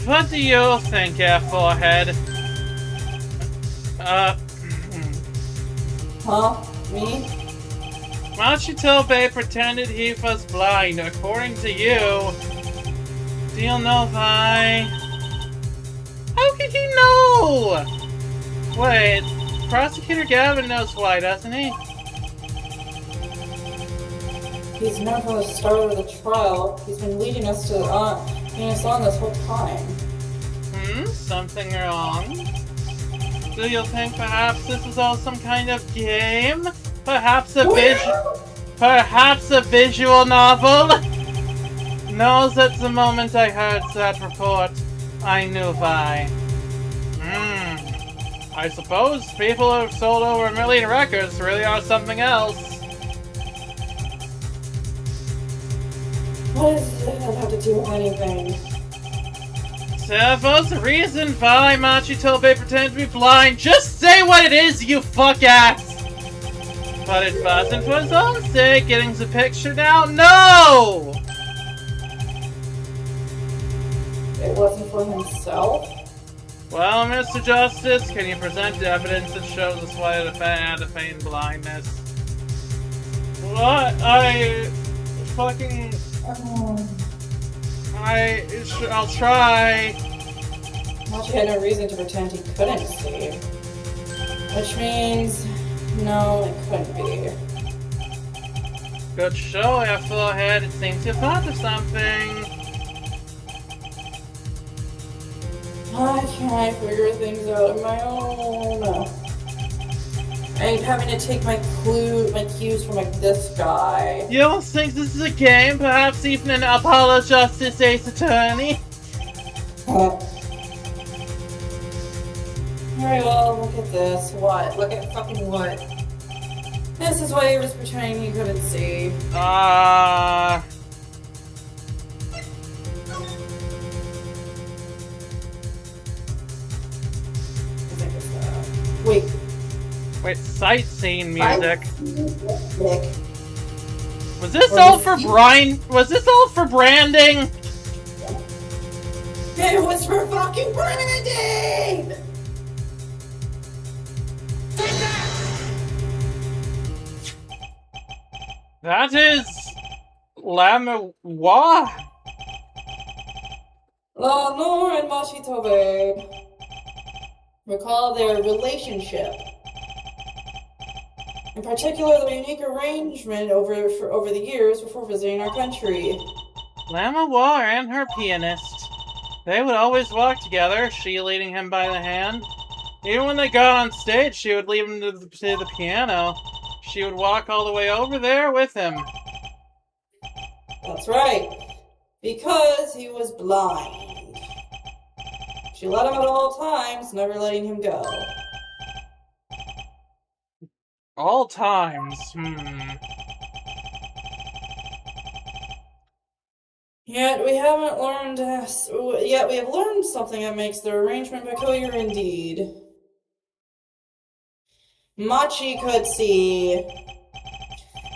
What do you think, Forehead? Huh? Me? Machitobe pretended he was blind, according to you. Do you know why? How could he know? Wait, Prosecutor Gavin knows why, doesn't he? He's known from the start of the trial. He's been leading us on this whole time. Something wrong? Do you think perhaps this is all some kind of game? Perhaps a visual novel? Knows at the moment I heard that report, I knew why. I suppose people who have sold over 1 million records really are something else. What does that have to do with anything? There was a reason why Machitobe pretended to be blind. Just say what it is, you fuck-ass! But it wasn't for his own sake, getting the picture down. No! It wasn't for himself? Well, Mr. Justice, can you present evidence that shows the slight had to feign blindness? What? Fucking... I'll try. She had no reason to pretend he couldn't see. Which means, no, it couldn't be. Good show, your forehead. It seems you're fond of something. Why can't I figure things out on my own? I ain't having to take my cues from like this guy. You don't think this is a game? Perhaps even an Apollo Justice Ace Attorney? Alright, well, look at this. What? Look at fucking what? This is why he was pretending he couldn't see. Wait, sightseeing music. Nick. Was this all for Brian? Was this all for branding? It was for fucking branding! That is... Lamois? Lenore and Machitobe recall their relationship. In particular, the unique arrangement over the years before visiting our country. Lamois and her pianist. They would always walk together, she leading him by the hand. Even when they got on stage, she would leave him to the piano. She would walk all the way over there with him. That's right. Because he was blind. She let him at all times, never letting him go. All times, Yet we have learned something that makes their arrangement peculiar indeed. Machi could see.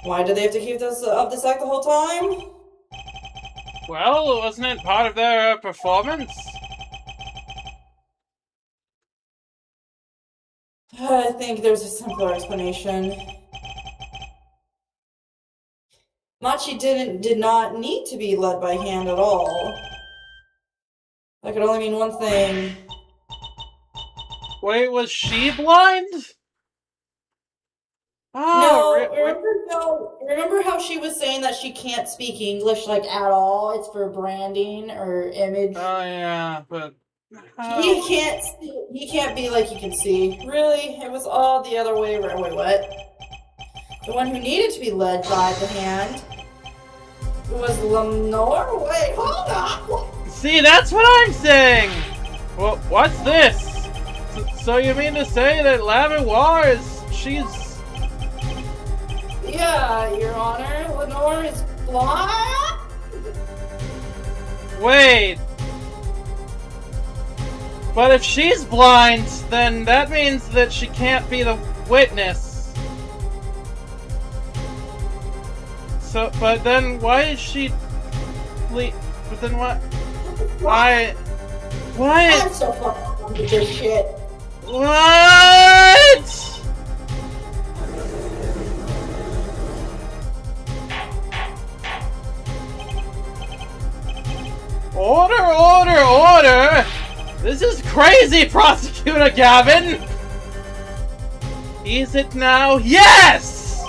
Why did they have to keep this up this act the whole time? Well, wasn't it part of their performance? I think there's a simpler explanation. Machi did not need to be led by hand at all. That could only mean one thing. Wait, was she blind? No, remember how she was saying that she can't speak English, like, at all? It's for branding or image. Oh, yeah, but... He can't be like he can see. Really? It was all the other way around. Wait, what? The one who needed to be led by the hand was Lenore? Wait, hold on! See, that's what I'm saying! Well, what's this? So you mean to say that Lamois she's... Yeah, Your Honor. Lenore is blind? Wait. But if she's blind, then that means that she can't be the witness. So, but then why is she... But then what? Why? I'm so fucking done with this shit. What? Order, order, order! This is crazy, Prosecutor Gavin! Is it now? Yes!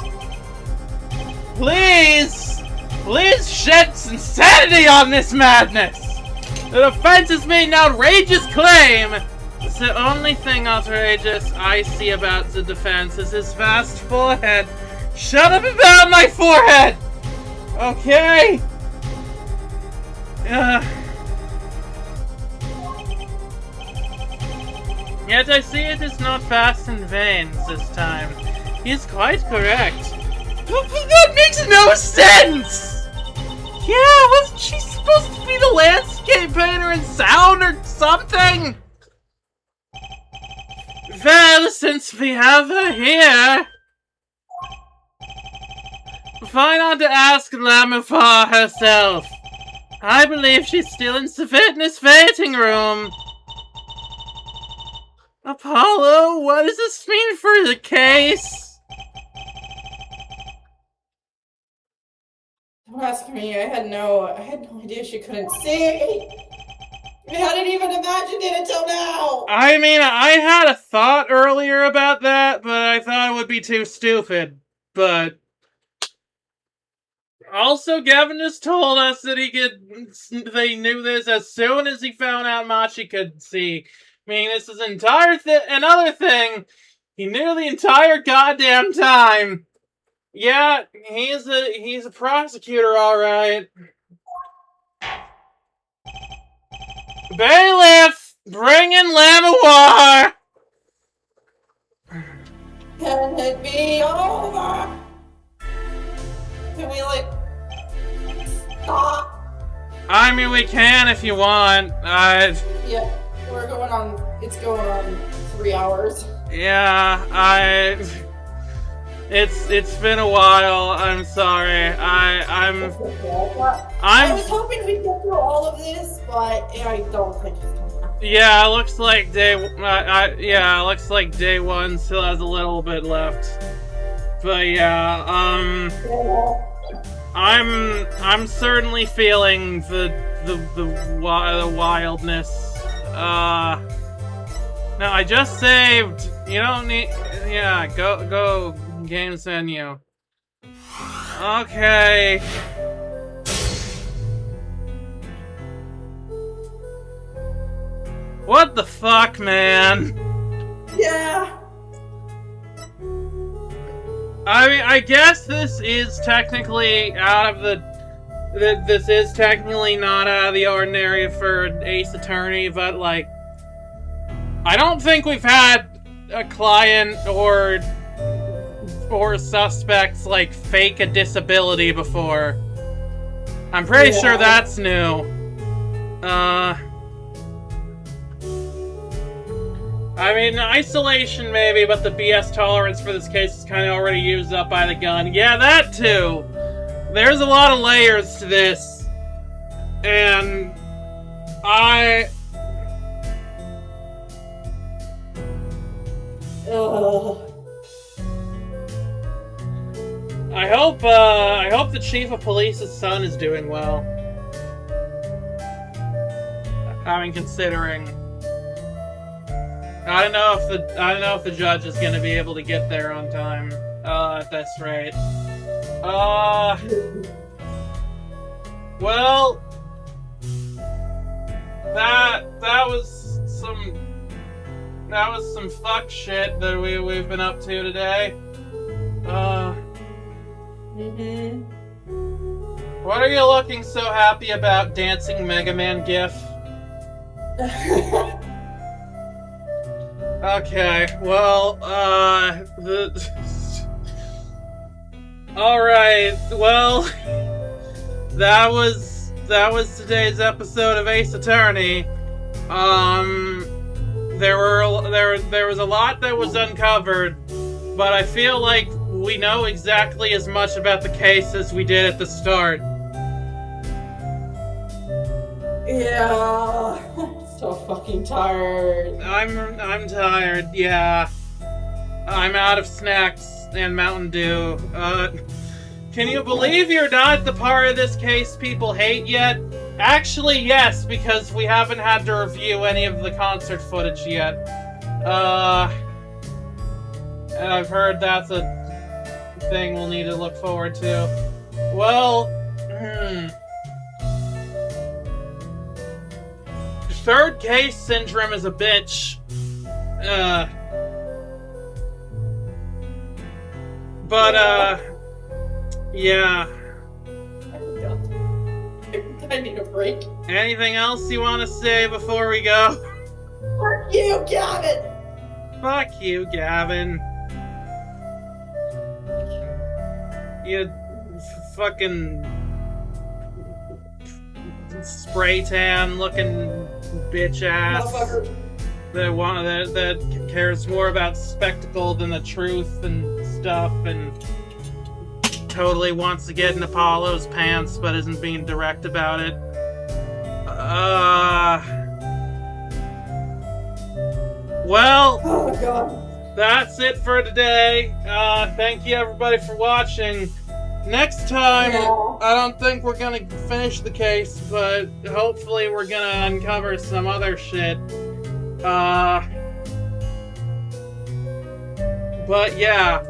Please! Please shed some sanity on this madness! The defense has made an outrageous claim! It's the only thing outrageous I see about the defense is his vast forehead. Shut up about my forehead! Okay? Yet I see it is not fast in veins this time. He is quite correct. That makes no sense! Yeah, wasn't she supposed to be the landscape painter in sound or something? Well, since we have her here, why not to ask Lamois herself? I believe she's still in the fitness waiting room. Apollo, what does this mean for the case? Don't ask me. I had no idea she couldn't see. I hadn't even imagined it until now. I mean, I had a thought earlier about that, but I thought it would be too stupid. But also, Gavin just told us that they knew this as soon as he found out Machi could see. I mean, this is another thing. He knew the entire goddamn time. Yeah, he's a prosecutor, all right. Bailiff, bring in Lamawar. Can it be over? Can we stop? I mean, we can if you want. Yeah, it's going on 3 hours. Yeah, it's been a while. I'm sorry. I was hoping we'd get through all of this, but I don't think it's gonna happen. Yeah, it looks like day one still has a little bit left. But yeah, I'm certainly feeling the wildness. No, I just saved. You don't need. Yeah, go. Games menu. Okay. What the fuck, man? Yeah. I mean, I guess this is technically this is technically not out of the ordinary for an Ace Attorney, but like, I don't think we've had a client or suspects like fake a disability before. I'm pretty sure that's new. I mean, isolation maybe, but the BS tolerance for this case is kind of already used up by the gun. Yeah, that too. There's a lot of layers to this. And I hope the chief of police's son is doing well. I mean, considering I don't know if the judge is gonna be able to get there on time. At this rate. Well, that was some fuck shit that we've been up to today. What are you looking so happy about, dancing Mega Man gif? Okay, well, alright, well, that was today's episode of Ace Attorney. There was a lot that was uncovered, but I feel like we know exactly as much about the case as we did at the start. Yeah, so fucking tired. I'm tired, yeah. I'm out of snacks and Mountain Dew. Can you believe you're not the part of this case people hate yet? Actually, yes, because we haven't had to review any of the concert footage yet. And I've heard that's a thing we'll need to look forward to. Well, Third case syndrome is a bitch. Yeah. I need a break. Anything else you want to say before we go? Fuck you, Gavin! Fuck you, Gavin. You fucking spray tan looking bitch ass that cares more about spectacle than the truth and stuff, and totally wants to get in Apollo's pants but isn't being direct about it. Well, Oh god. that's it for today. Thank you everybody for watching. Next time, Yeah. I don't think we're gonna finish the case, but hopefully we're gonna uncover some other shit. But yeah.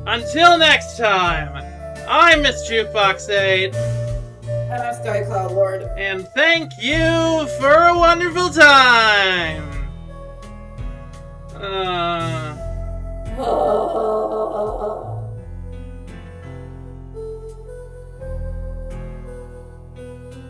Until next time, I'm Miss Jukebox 8. And I'm Sky Cloud Lord. And thank you for a wonderful time!